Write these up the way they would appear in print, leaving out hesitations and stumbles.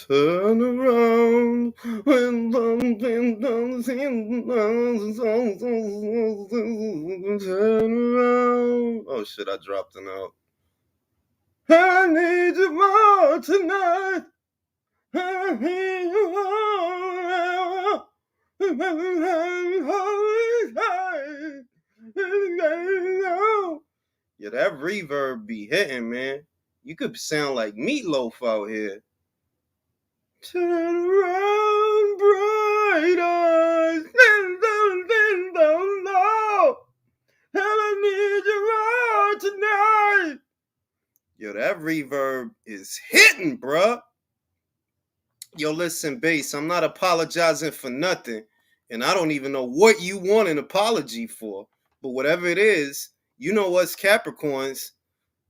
Turn around when something comes in. Turn around. Oh shit, I dropped a note. I need you more tonight. I need you more. Yeah, that reverb be hitting, man. You could sound like Meatloaf out here. Turn around, bright eyes, no, and I need you all tonight. Yo, that reverb is hitting, bruh. Yo, listen, bass, I'm not apologizing for nothing, and I don't even know what you want an apology for. But whatever it is, you know us Capricorns,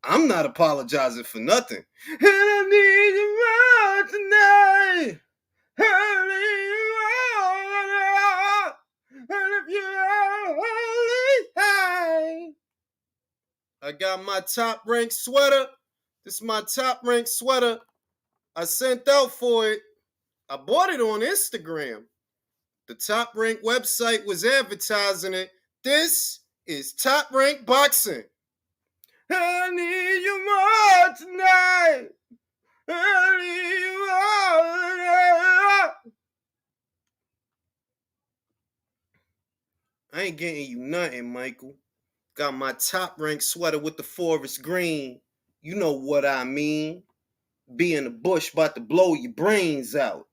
I'm not apologizing for nothing. And I need you all tonight. I got my top ranked sweater. This is my top ranked sweater. I sent out for it. I bought it on Instagram. The Top Rank website was advertising it. This is Top Rank Boxing. I need you more tonight. I need you more tonight. I ain't getting you nothing, Michael. Got my Top Rank sweater with the forest green. You know what I mean. Be in the bush about to blow your brains out.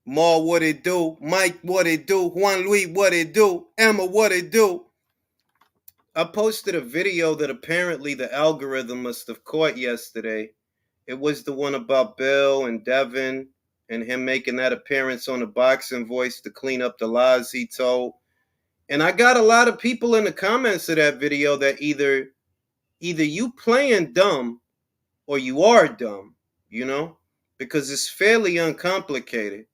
Ma, what it do? Mike, what it do? Juan Luis, what it do? Emma, what it do? I posted a video that apparently the algorithm must have caught yesterday. It was the one about Bill and Devin and him making that appearance on the Boxing Voice to clean up the lies he told. And I got a lot of people in the comments of that video that either you playing dumb or you are dumb, you know? Because it's fairly uncomplicated.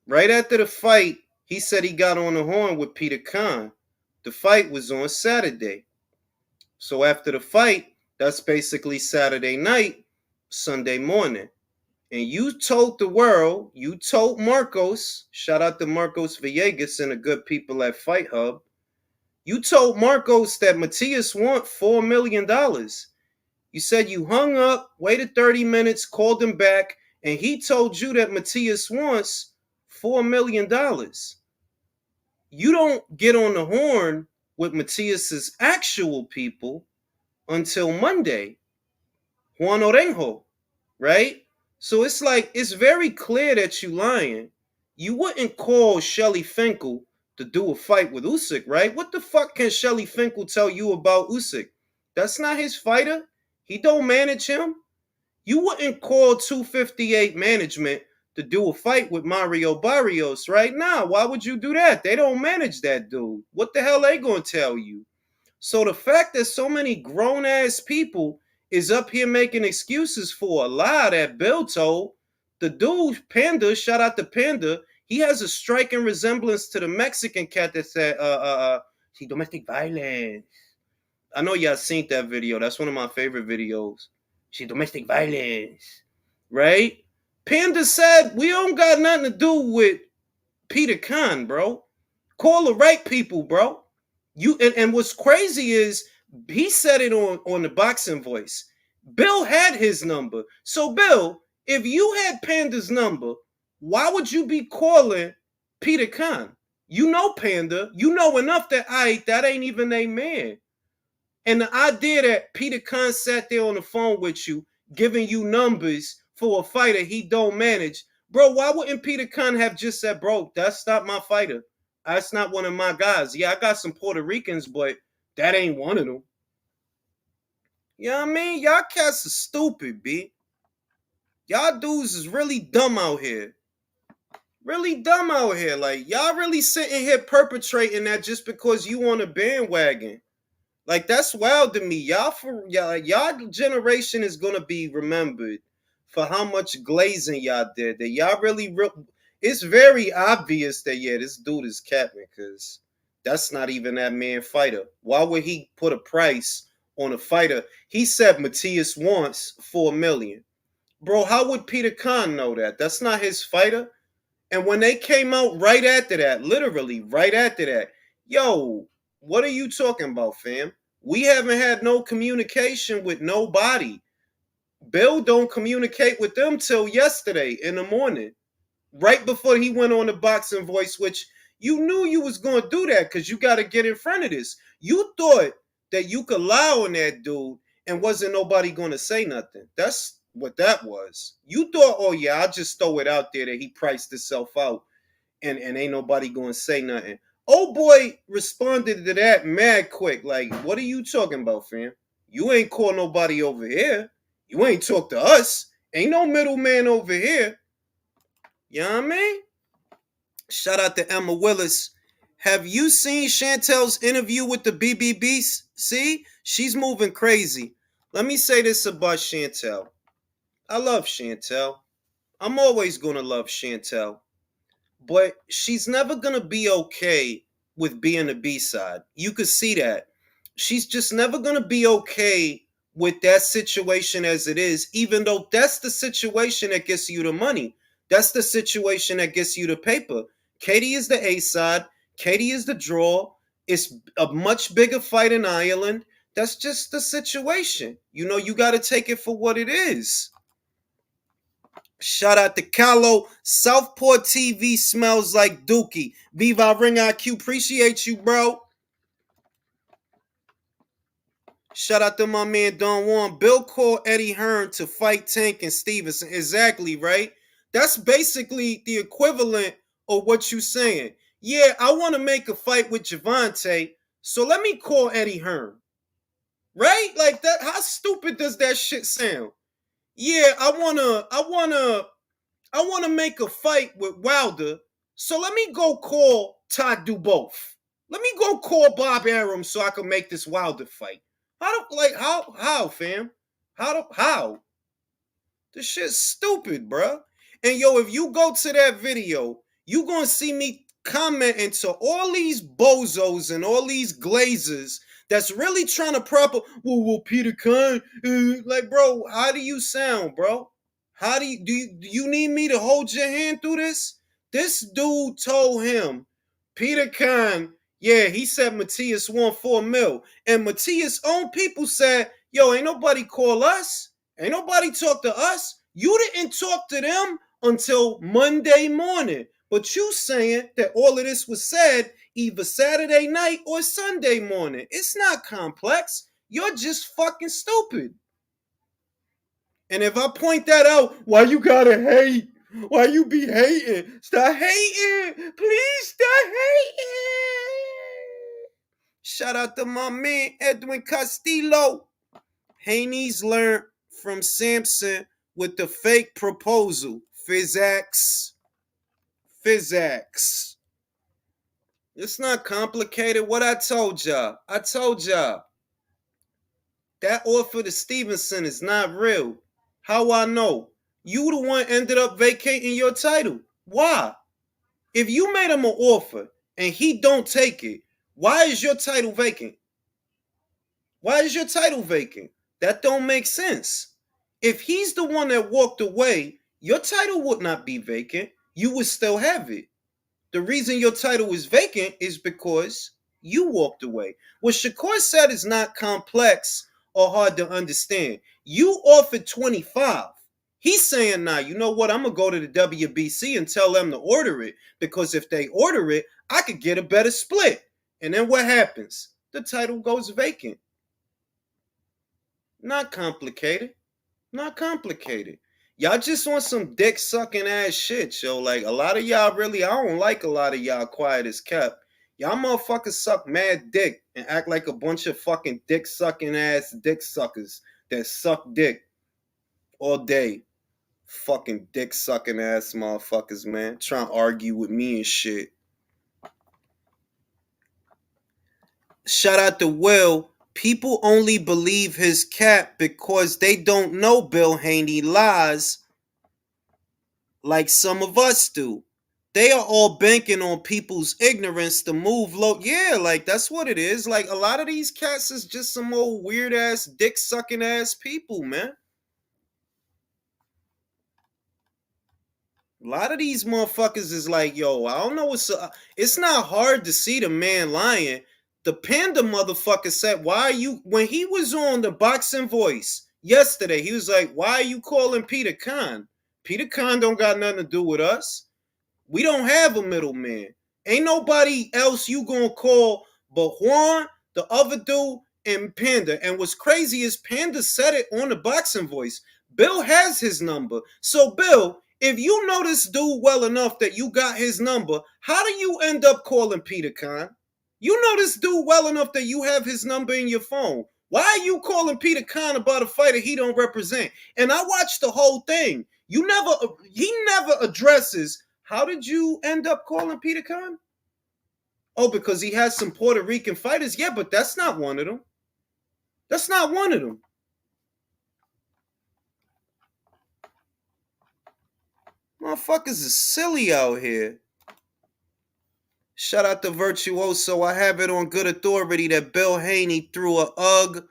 Right after the fight, he said he got on the horn with Peter Khan. The fight was on Saturday. So after the fight, that's basically Saturday night, Sunday morning. And you told the world, you told Marcos, shout out to Marcos Villegas and the good people at Fight Hub. You told Marcos that Matias want $4 million. You said you hung up, waited 30 minutes, called him back, and he told you that Matias wants $4 million. You don't get on the horn with Matias's actual people until Monday, Juan Orenjo, right? So it's like, it's very clear that you lying. You wouldn't call Shelly Finkel to do a fight with Usyk, right? What the fuck can Shelly Finkel tell you about Usyk? That's not his fighter. He don't manage him. You wouldn't call 258 management to do a fight with Mario Barrios right now. Why would you do that? They don't manage that dude. What the hell they gonna tell you? So the fact that so many grown-ass people is up here making excuses for a lie that Bill told, the dude, Panda, shout out to Panda, he has a striking resemblance to the Mexican cat that said, see, domestic violence. I know y'all seen that video. That's one of my favorite videos. See, domestic violence, right? Panda said, we don't got nothing to do with Peter Khan, bro. Call the right people, bro. And what's crazy is he said it on the Boxing Voice. Bill had his number. So Bill, if you had Panda's number, why would you be calling Peter Khan? You know Panda. You know enough that that ain't even a man. And the idea that Peter Khan sat there on the phone with you, giving you numbers for a fighter he don't manage. Bro, why wouldn't Peter Khan have just said, bro, that's not my fighter. That's not one of my guys. Yeah, I got some Puerto Ricans, but that ain't one of them. You know what I mean? Y'all cats are stupid, B. Y'all dudes is really dumb out here. Really dumb out here. Like, y'all really sitting here perpetrating that just because you on a bandwagon. Like, that's wild to me. Y'all generation is gonna be remembered for how much glazing y'all did. That y'all really it's very obvious that this dude is capping, because that's not even that man fighter. Why would he put a price on a fighter. He said Matias wants 4 million. Bro, how would Peter Khan know that? That's not his fighter. And when they came out right after that, literally right after that, yo, what are you talking about, fam? We haven't had no communication with nobody. Bill don't communicate with them till yesterday in the morning, right before he went on the Boxing Voice, which you knew you was going to do that because you got to get in front of this. You thought that you could lie on that dude and wasn't nobody going to say nothing. That's what that was. You thought, oh yeah, I'll just throw it out there that he priced himself out and ain't nobody going to say nothing. Oh boy responded to that mad quick. Like, what are you talking about, fam? You ain't call nobody over here. You ain't talk to us. Ain't no middleman over here. You know what I mean? Shout out to Emma Willis. Have you seen Chantel's interview with the BBB? See? She's moving crazy. Let me say this about Chantel. I love Chantel. I'm always going to love Chantel. But she's never going to be okay with being a B-side. You could see that. She's just never going to be okay with that situation as it is, even though that's the situation that gets you the money. That's the situation that gets you the paper. Katie is the A-side. Katie is the draw. It's a much bigger fight in Ireland. That's just the situation. You know, you got to take it for what it is. Shout out to Callo. Southport TV smells like Dookie. Viva Ring IQ. Appreciate you, bro. Shout out to my man Don Juan. Bill called Eddie Hearn to fight Tank and Stevenson. Exactly, right? That's basically the equivalent of what you saying. Yeah, I want to make a fight with Javante, so let me call Eddie Hearn. Right? Like that. How stupid does that shit sound? Yeah, I wanna make a fight with Wilder, so let me go call Todd Duboff. Let me go call Bob Arum so I can make this Wilder fight. How, fam? How? This shit's stupid, bruh. And yo, if you go to that video, you gonna see me commenting to all these bozos and all these glazers that's really trying to well, Peter Khan, like, bro, how do you sound, bro? How do you need me to hold your hand through this? This dude told him, Peter Khan, yeah, he said Matias won 4 mil. And Matias' own people said, yo, ain't nobody call us. Ain't nobody talk to us. You didn't talk to them until Monday morning. But you saying that all of this was said either Saturday night or Sunday morning. It's not complex. You're just fucking stupid. And if I point that out, why you gotta hate? Why you be hating? Stop hating. Please stop hating. Shout out to my man Edwin Castillo. Haney's learned from Samson with the fake proposal. Physics. It's not complicated. What I told y'all. That offer to Stevenson is not real. How I know? You the one ended up vacating your title. Why? If you made him an offer and he don't take it, why is your title vacant? That don't make sense. If he's the one that walked away, your title would not be vacant. You would still have it. The reason your title is vacant is because you walked away. What Shakur said is not complex or hard to understand. You offered 25. He's saying, nah, you know what? I'm going to go to the WBC and tell them to order it, because if they order it, I could get a better split. And then what happens? The title goes vacant. Not complicated. Y'all just want some dick sucking ass shit, yo. Like, a lot of y'all really, I don't like a lot of y'all quiet as kept. Y'all motherfuckers suck mad dick and act like a bunch of fucking dick sucking ass dick suckers that suck dick all day. Fucking dick sucking ass motherfuckers, man. Trying to argue with me and shit. Shout out to Will. People only believe his cap because they don't know Bill Haney lies like some of us do. they are all banking on people's ignorance to move low. Yeah, like that's what it is. Like a lot of these cats is just some old weird ass dick sucking ass people, man. A lot of these motherfuckers is like, yo, I don't know what's. It's not hard to see the man lying. The panda motherfucker said, "Why are you?" When he was on the Boxing Voice yesterday, he was like, "Why are you calling Peter Khan? Peter Khan don't got nothing to do with us. We don't have a middleman. Ain't nobody else you gonna call but Juan, the other dude, and Panda." And what's crazy is Panda said it on the Boxing Voice. Bill has his number. So, Bill, if you know this dude well enough that you got his number, how do you end up calling Peter Khan? You know this dude well enough that you have his number in your phone. Why are you calling Peter Khan about a fighter he don't represent? And I watched the whole thing. He never addresses how did you end up calling Peter Khan? Oh, because he has some Puerto Rican fighters. Yeah, but that's not one of them. That's not one of them. Motherfuckers is silly out here. Shout out to Virtuoso. I have it on good authority that Bill Haney threw a UGG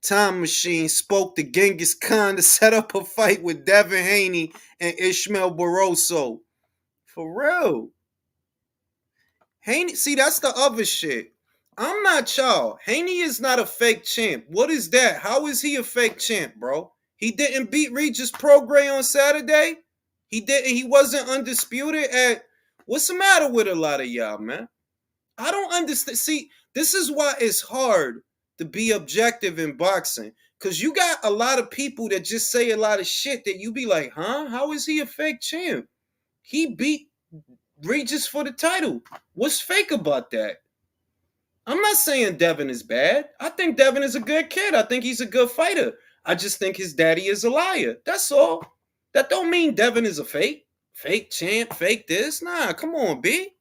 time machine, spoke to Genghis Khan to set up a fight with Devin Haney and Ishmael Barroso. For real. Haney, see, that's the other shit. I'm not y'all. Haney is not a fake champ. What is that? How is he a fake champ, bro? He didn't beat Regis Prograis on Saturday. He didn't. He wasn't undisputed at. What's the matter with a lot of y'all, man? I don't understand. See, this is why it's hard to be objective in boxing. Because you got a lot of people that just say a lot of shit that you be like, huh? How is he a fake champ? He beat Regis for the title. What's fake about that? I'm not saying Devin is bad. I think Devin is a good kid. I think he's a good fighter. I just think his daddy is a liar. That's all. That don't mean Devin is a fake champ, fake this. Nah, come on, B.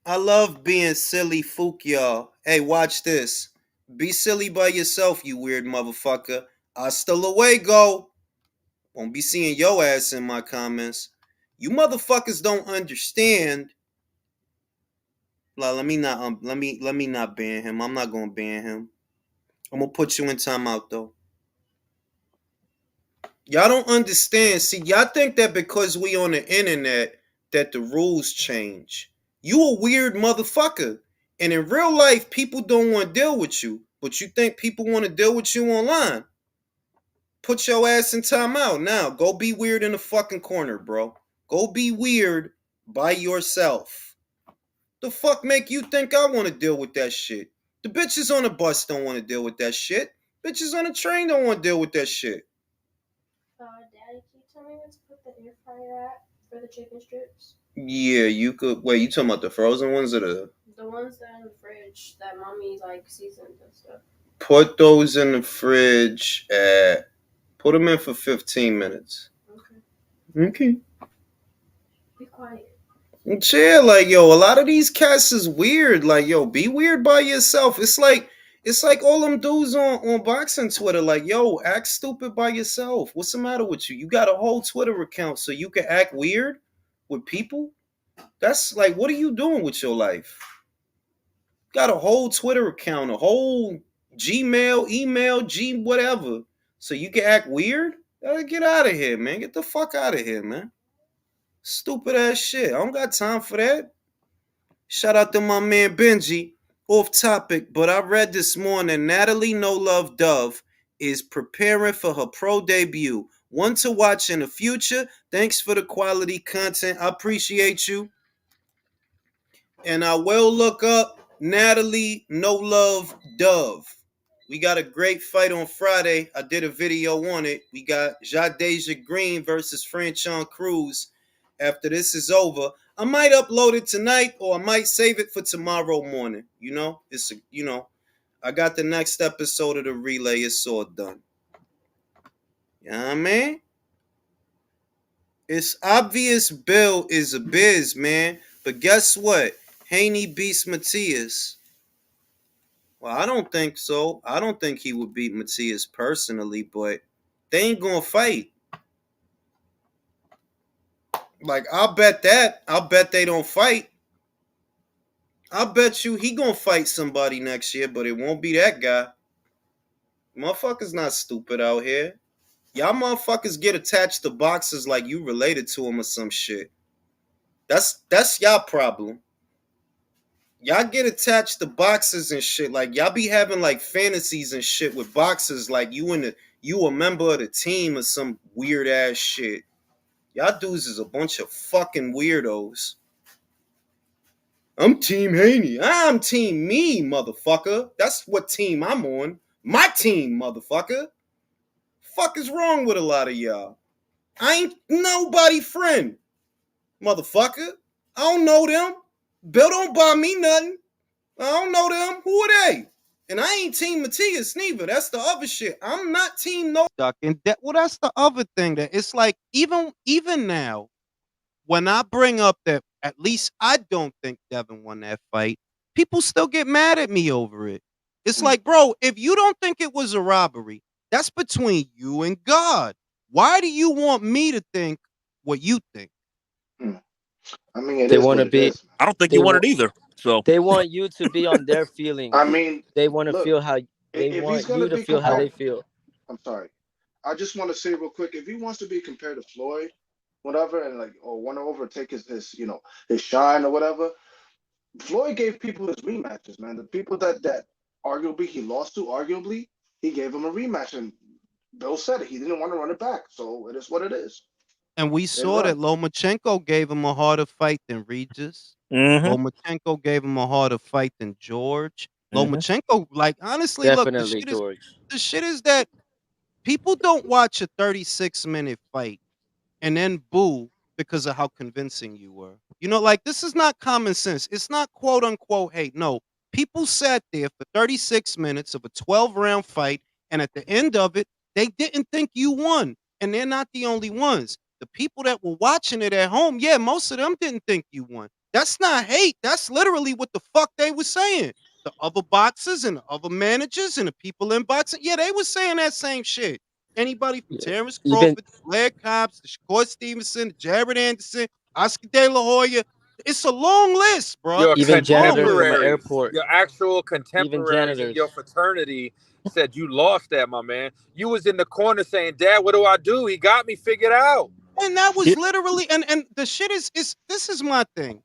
I love being silly, fook y'all. Hey, watch this. Be silly by yourself, you weird motherfucker. Hasta luego. Won't be seeing your ass in my comments. You motherfuckers don't understand. Let me not ban him. I'm not gonna ban him. I'm gonna put you in timeout though. Y'all don't understand. See, y'all think that because we on the internet that the rules change. You a weird motherfucker. And in real life, people don't want to deal with you. But you think people want to deal with you online. Put your ass in timeout now. Go be weird in the fucking corner, bro. Go be weird by yourself. The fuck make you think I want to deal with that shit? The bitches on the bus don't want to deal with that shit. Bitches on the train don't want to deal with that shit. Daddy, can you tell me where to put the air fryer at for the chicken strips? Yeah, you could. Wait, you talking about the frozen ones or the ones that are in the fridge that mommy like seasoned and stuff? Put those in the fridge at. Put them in for 15 minutes. Okay. Okay. Be quiet. Chill, like yo, a lot of these cats is weird. Like yo, be weird by yourself. It's like all them dudes on boxing Twitter. Like yo, act stupid by yourself. What's the matter with you? You got a whole Twitter account so you can act weird with people. That's like, what are you doing with your life? Got a whole Twitter account, a whole Gmail, email, G whatever, so you can act weird. Get out of here, man. Get the fuck out of here, man. Stupid ass shit. I don't got time for that. Shout out to my man Benji. Off topic, but I read this morning Natalie No Love Dove is preparing for her pro debut. One to watch in the future. Thanks for the quality content. I appreciate you. And I will look up Natalie No Love Dove. We got a great fight on Friday. I did a video on it. We got Jadeja Green versus Franchon Cruz. After this is over, I might upload it tonight or I might save it for tomorrow morning. I got the next episode of the relay. It's all done. You know what I mean? It's obvious Bill is a biz, man. But guess what? Haney beats Matias. Well, I don't think so. I don't think he would beat Matias personally, but They ain't gonna fight. Like, I'll bet that. I'll bet they don't fight. I'll bet you he gonna fight somebody next year, but it won't be that guy. Motherfuckers not stupid out here. Y'all motherfuckers get attached to boxers like you related to them or some shit. That's y'all problem. Y'all get attached to boxers and shit. Like, y'all be having like fantasies and shit with boxers like you a member of the team or some weird ass shit. Y'all dudes is a bunch of fucking weirdos. I'm Team Haney. I'm Team Me, motherfucker. That's what team I'm on. My team, motherfucker. Fuck is wrong with a lot of y'all? I ain't nobody friend, motherfucker. I don't know them. Bill don't buy me nothing. I don't know them. Who are they? And I ain't Team Matthias neither. That's the other shit. I'm not Team No Duck. And that's the other thing that it's like even now, when I bring up that at least I don't think Devin won that fight, people still get mad at me over it. It's like, bro, if you don't think it was a robbery, that's between you and God. Why do you want me to think what you think? I mean, it They is want what to it be. is. I don't think They you want want. it either. So They want you to be on their I feelings. mean, They want to look, feel how. They if he's want gonna you to be feel how they compared, feel. I'm sorry. I just want to say real quick, if he wants to be compared to Floyd, whatever, and like or want to overtake his his shine or whatever, Floyd gave people his rematches, man. The people that arguably he lost to, arguably he gave him a rematch, and Bill said it. He didn't want to run it back, so it is what it is. And we Let it saw that run. Lomachenko gave him a harder fight than Regis. hmm Lomachenko gave him a harder fight than George. hmm Lomachenko, like, honestly, look, Definitely, George. the shit is that people don't watch a 36-minute fight and then boo because of how convincing you were. You know, like, this is not common sense. It's not quote unquote hate. No, people sat there for 36 minutes of a 12-round fight, and at the end of it, they didn't think you won. And they're not the only ones. The people that were watching it at home, yeah, most of them didn't think you won. That's not hate. That's literally what the fuck they were saying. The other boxers and the other managers and the people in boxing, yeah, they were saying that same shit. Anybody from Yeah. Terrence Even Crawford, Blair Cobbs, the Shakur Stevenson, Jared Anderson, Oscar De La Hoya. It's a long list, bro. Your It's a even long janitors list. from an contemporaries, airport. your actual Even contemporaries in your janitors. fraternity said you lost that, my man. You was in the corner saying, "Dad, what do I do? He got me figured out." And that was Yeah, literally and the shit is this is my thing.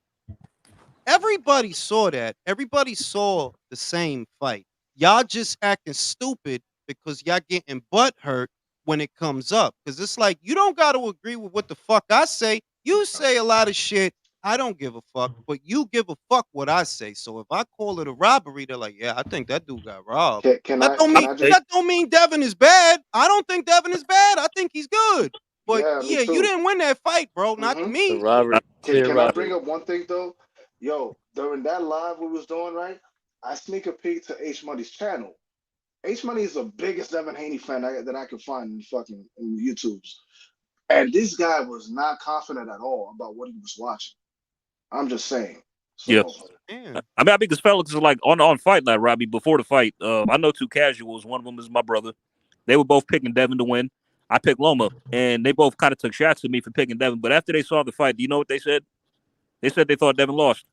Everybody saw that. Everybody saw the same fight. Y'all just acting stupid because y'all getting butt hurt when it comes up. Because it's like, you don't got to agree with what the fuck I say. You say a lot of shit. I don't give a fuck, but you give a fuck what I say. So if I call it a robbery, they're like, yeah, I think that dude got robbed. Can That I don't can mean I they, just that don't mean Devin is bad. I don't think Devin is bad. I think he's good. But yeah, me yeah, you too. didn't win that fight, bro. Not to Mm-hmm. The me. uh, robbery. Clear Can I bring robbery. up one thing though? Yo, during that live we was doing, right? I sneak a peek to H Money's channel. H Money is the biggest Devin Haney fan that I could find in fucking in YouTube's. And this guy was not confident at all about what he was watching. I'm just saying. yeah. So Yeah. I mean, I think this fellas is like on fight night, Robbie. Before the fight, I know two casuals. One of them is my brother. They were both picking Devin to win. I picked Loma, and they both kind of took shots at me for picking Devin. But after they saw the fight, do you know what they said? They said they thought Devin lost.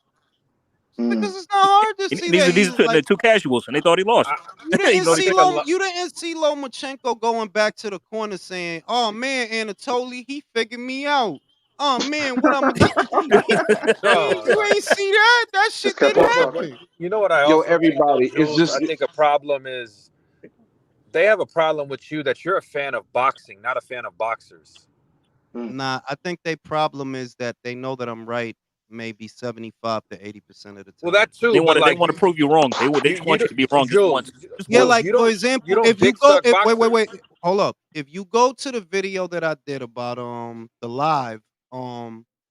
Because mm, it's not hard to And see these that are he these are two, like they're two casuals, and they thought he lost. I, Even though I they think picked a him. lot. You didn't see Lomachenko going back to the corner saying, "Oh man, Anatoly, he figured me out. Oh man, what I'm gonna do?" No, You no. ain't see that. That just shit kept didn't on But talking. happen. you know what I Yo, also think though, everybody, it's Jules. I just think a problem is they have a problem with you that you're a fan of boxing, not a fan of boxers. Mm. Nah, I think their problem is that they know that I'm right, maybe 75 to 80% of the Well, time. that too, but They like want to prove you wrong. They you, just you want you don't, to be wrong just Jules, once. Just Yeah, once. Jules, like for you example, don't if you big go, suck if boxers. hold up. If you go to the video that I did about the live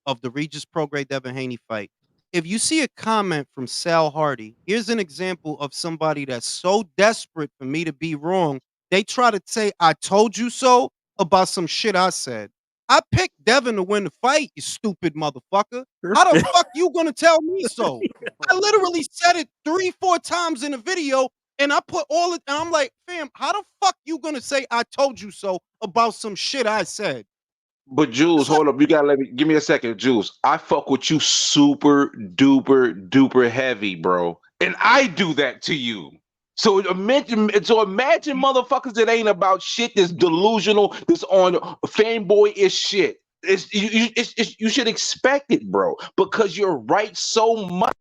of the Regis Prograde Devin Haney fight, if you see a comment from Sal Hardy, here's an example of somebody that's so desperate for me to be wrong, they try to say I told you so about some shit I said. I picked Devin to win the fight, you stupid motherfucker. How the fuck you gonna tell me so? I literally said it 3, 4 times in the video, and I put all it, and I'm like, fam, how the fuck you gonna say I told you so about some shit I said. But Jules, It's like, hold up. You gotta give me a second, Jules. I fuck with you super duper duper heavy, bro. And I do that to you. So imagine motherfuckers that ain't about shit that's delusional, that's on fanboy-ish shit. You should expect it, bro, because you're right so much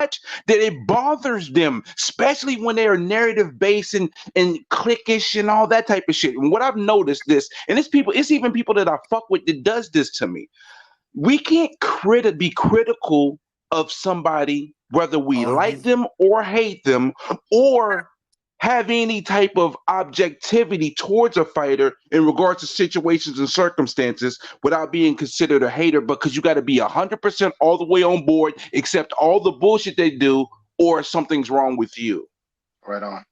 that it bothers them, especially when they are narrative based and cliquish and all that type of shit. And what I've noticed this, and it's even people that I fuck with that does this to me. We can't be critical of somebody, whether we like them or hate them, or have any type of objectivity towards a fighter in regards to situations and circumstances without being considered a hater, because you got to be 100% all the way on board, accept all the bullshit they do, or something's wrong with you. Right on.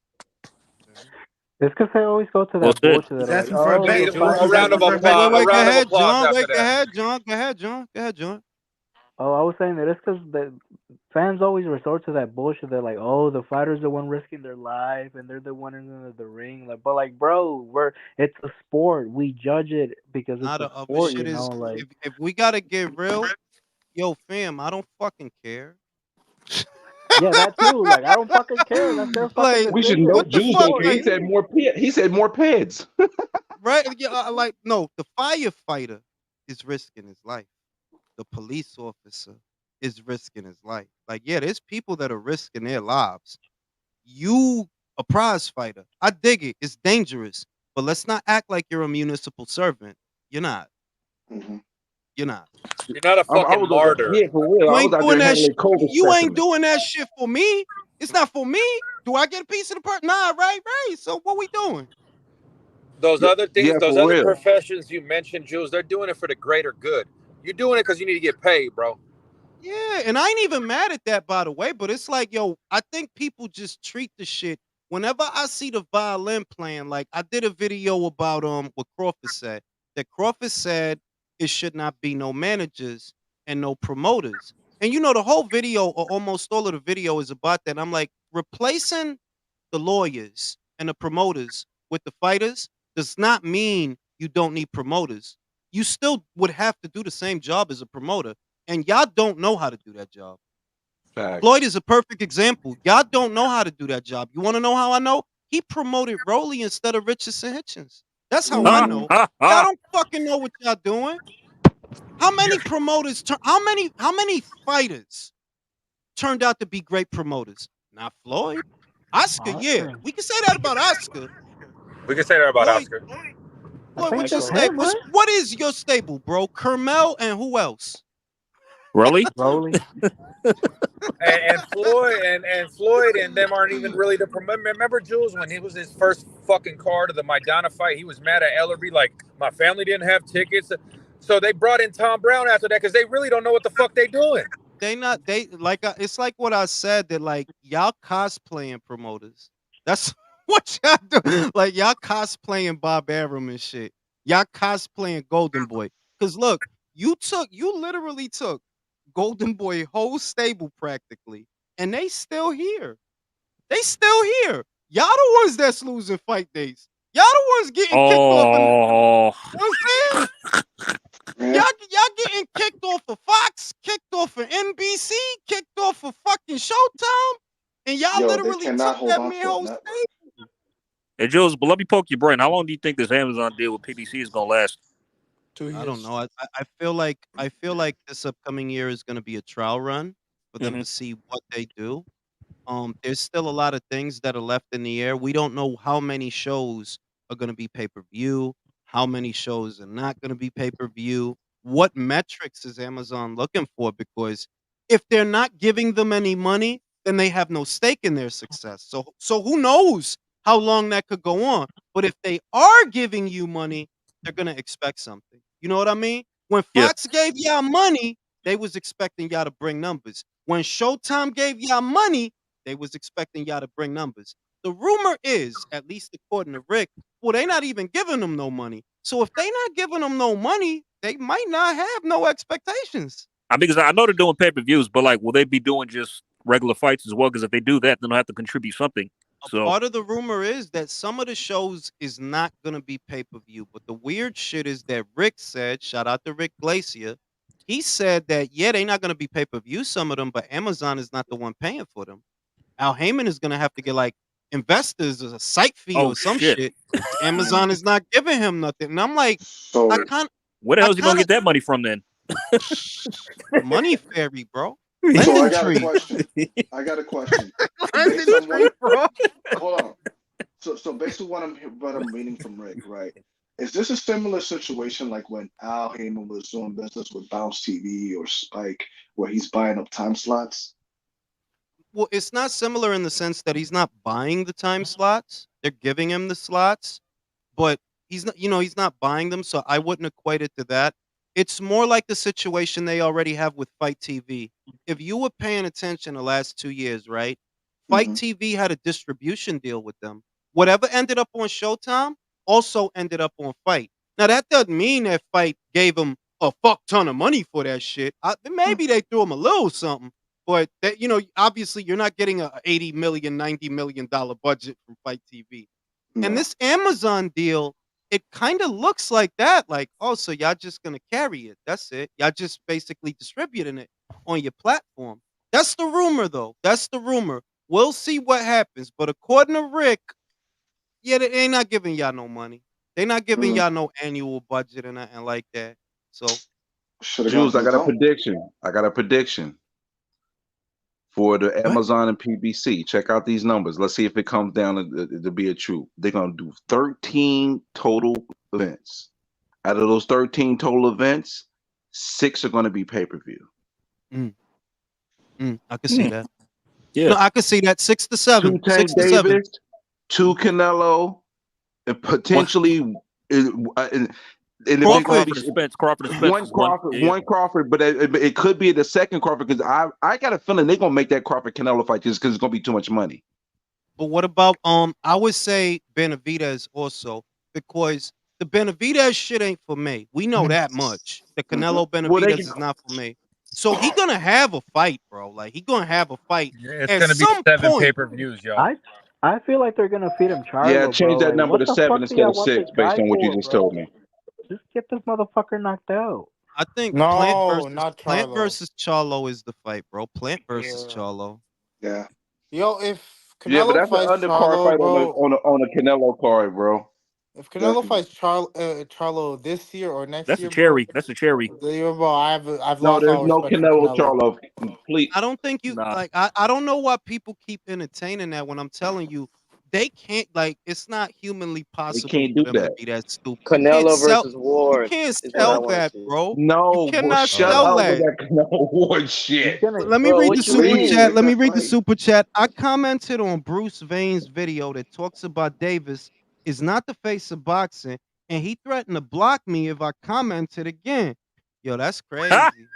It's because they always go to Well that said. bullshit that He's are like, asking for a oh, bet, the Jules. fighters A round are of risking applause. their A go round of ahead, applause John. after Go that. ahead, John. Go ahead, John. Go ahead, John. Oh, I was saying that it's because the fans always resort to that bullshit. They're like, oh, the fighters are the one risking their life, and they're the one in the ring. Like, but like, bro, it's a sport. We judge it because Now it's the a other sport, shit is, Like, if we gotta get real, yo, fam, I don't fucking care. yeah, that too. Like, I don't fucking care. That's their fucking Like, We should decision. know what It's the a Jules fuck? don't sport. care. He Like, said more He said more peds. right? Yeah, like, no, the firefighter is risking his life. The police officer is risking his life. Like, yeah, there's people that are risking their lives. You, a prize fighter, I dig it. It's dangerous, but let's not act like you're a municipal servant. You're not. Hmm. You're not. You're not a I fucking was martyr. yeah, for real. You I was ain't out doing there that shit. handling COVID You ain't specimens. doing that shit for me. It's not for me. Do I get a piece of the part? Nah, right. So what we doing? Those other things, Yeah, those for other real. professions you mentioned, Jules, they're doing it for the greater good. You're doing it because you need to get paid, bro. Yeah, and I ain't even mad at that, by the way. But it's like, yo, I think people just treat the shit. Whenever I see the violin playing, like I did a video about what Crawford said. That Crawford said it should not be no managers and no promoters. And you know, the whole video, or almost all of the video, is about that. And I'm like, replacing the lawyers and the promoters with the fighters does not mean you don't need promoters. You still would have to do the same job as a promoter, and y'all don't know how to do that job. Floyd Facts. is a perfect example. Y'all don't know how to do that job. You want to know how I know? He promoted Rowley instead of Richardson Hitchens. That's how I Ha Hmm. know. ha Y'all ha. don't fucking know what y'all doing. How many promoters? How many fighters turned out to be great promoters? Not Floyd. Oscar, yeah, Oscar. we can say that about Oscar. We can say that about Floyd, Oscar. I Floyd, think what's your just Excellent. stable? him, right? What is your stable, bro? Kermel and who else? Really? Rolly. And Floyd and them aren't even really the promoter. Remember Jules when it was his first fucking card of the Maidana fight? He was mad at Ellerby, like my family didn't have tickets, so they brought in Tom Brown after that because they really don't know what the fuck they doing. They like it's like what I said, that like y'all cosplaying promoters. That's what y'all do. Like y'all cosplaying Bob Arum and shit. Y'all cosplaying Golden Boy. Cause look, you literally took Golden Boy whole stable practically, and they still here. They still here. Y'all the ones that's losing fight days. Y'all the ones getting kicked off. And you know Oh, what I'm saying? Yeah. Y'all getting kicked off of Fox, kicked off of NBC, kicked off of fucking Showtime, and y'all Yo, they literally took cannot hold that on man to a whole network. state. hey Jules, but let me poke your brain. How long do you think this Amazon deal with PDC is gonna last? I don't know. I feel like this upcoming year is going to be a trial run for them Hmm. to see what they do. There's still a lot of things that are left in the air. We don't know how many shows are going to be pay per view, how many shows are not going to be pay per view. What metrics is Amazon looking for? Because if they're not giving them any money, then they have no stake in their success. So who knows how long that could go on? But if they are giving you money, they're going to expect something. You know what I mean? When Yeah. Fox gave y'all money, they was expecting y'all to bring numbers. When Showtime gave y'all money, they was expecting y'all to bring numbers. The rumor is, at least according to Rick, well, they not even giving them no money. So if they not giving them no money, they might not have no expectations. I mean, because I know they're doing pay per views, but like, will they be doing just regular fights as well? Because if they do that, then they'll have to contribute something. So part of the rumor is that some of the shows is not gonna be pay-per-view, but the weird shit is that Rick said, shout out to Rick Glacier, he said that yeah, they're not gonna be pay-per-view, some of them, but Amazon is not the one paying for them. Al Heyman is gonna have to get like investors as a site fee oh or some shit, shit. Amazon is not giving him nothing. And I'm like, I So kind where the I hell is he gonna kind of get that money from then? money fairy, bro. so I Lending got a tree. question. I got a question. Lending Based on tree, what bro. hold on. So based on what I'm reading from Rick, right? Is this a similar situation like when Al Heyman was doing business with Bounce TV or Spike, where he's buying up time slots? Well, it's not similar in the sense that he's not buying the time slots. They're giving him the slots, but he's not, he's not buying them, so I wouldn't equate it to that. It's more like the situation they already have with Fight TV. If you were paying attention the last 2 years, right? Fight Hmm. TV had a distribution deal with them. Whatever ended up on Showtime also ended up on Fight. Now that doesn't mean that Fight gave them a fuck ton of money for that shit. Maybe they threw him a little something, but that obviously you're not getting a 80 million, $90 million budget from Fight TV. And No. this Amazon deal, it kind of looks like that. Like, oh, so y'all just gonna carry it. That's it. Y'all just basically distributing it on your platform. That's the rumor, though. That's the rumor. We'll see what happens. But according to Rick, yeah, they ain't not giving y'all no money. They not giving Mm. y'all no annual budget or nothing like that. So Should have gone Jules, to I the got a dome. prediction. I got a prediction for the what? Amazon and PBC. Check out these numbers. Let's see if it comes down to be a true. They're gonna do 13 total events. Out of those 13 total events, 6 are gonna be pay-per-view. Mm, I could see that. Yeah, No, I could see that. 6 to 7. 2 Tank 6 to 7. Davis, 2 Canelo, and What? potentially and if one they're gonna Crawford. be Crawford and Spence is one. Yeah, one Crawford, but it could be the second Crawford because I got a feeling they're gonna make that Crawford Canelo fight just because it's gonna be too much money. But what about I would say Benavidez also, because the Benavidez shit ain't for me. We know that much. The Hmm. Canelo Well, they Benavidez can. is not for me. So he gonna have a fight, bro. Like he gonna have a fight Yeah, it's at gonna be some 7 point. pay-per-views, y'all. I feel like they're gonna feed him Yeah, Charlo, change bro. that Like, number what to the 7 fuck do instead y'all of want this 6, based guy on what you for, just bro? told me. Just get this motherfucker knocked out. I think No, not Plant Charlo. versus Charlo is the fight, bro. Plant versus Yeah. Charlo. Yeah. Yo, if Yeah, but Canelo that's an fights undercard Charlo, fight bro. on a Canelo card, bro. If Canelo Definitely. fights Charlo this year or next that's a year, bro. cherry. That's a cherry. Bro, I've No, lost there's all no respect for Canelo Canelo. Charlo. Complete. I don't think you Nah, like I don't know why people keep entertaining that when I'm telling you they can't, like, it's not humanly They possible can't for do them to that. be that stupid. Canelo versus You Ward can't is what I sell want to that, see. bro. You No, cannot shut sell up with that. that Canelo Ward He's shit. gonna. Let me Bro, read the what you super Please mean? chat. make Let me that read the fight. super chat. I commented on Bruce Vane's video that talks about Davis is not the face of boxing, and he threatened to block me if I commented again. Yo, that's crazy.